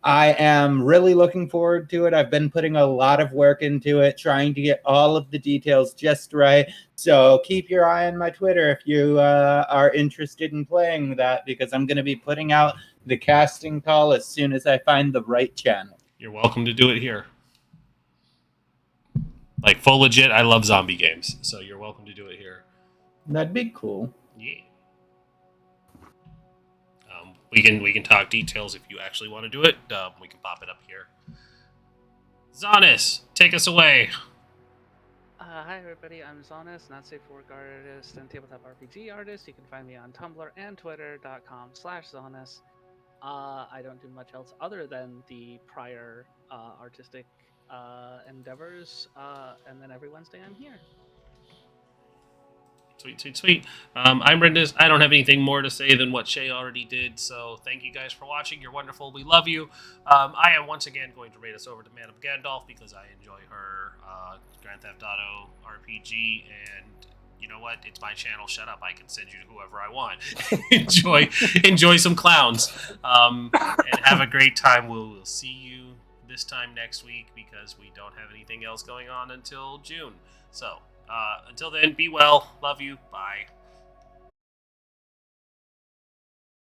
I am really looking forward to it. I've been putting a lot of work into it, trying to get all of the details just right. So keep your eye on my Twitter if you are interested in playing that, because I'm going to be putting out the casting call as soon as I find the right channel. You're welcome to do it here. Like, full legit, I love zombie games, so you're welcome to do it here. That'd be cool. Yeah. We can talk details if you actually want to do it. We can pop it up here. Zaunis, take us away. Hi everybody, I'm Zaunis, not safe for work artist and tabletop RPG artist. You can find me on Tumblr and Twitter.com/Zaunis. I don't do much else other than the prior artistic endeavors, and then every Wednesday I'm here. Sweet. I'm Rindis. I don't have anything more to say than what Shae already did, so thank you guys for watching. You're wonderful. We love you. I am once again going to rate us over to Man of Gandalf because I enjoy her Grand Theft Auto RPG, and you know what? It's my channel. Shut up. I can send you to whoever I want. enjoy some clowns, and have a great time. We'll see you this time next week because we don't have anything else going on until June. So until then, be well. Love you. Bye.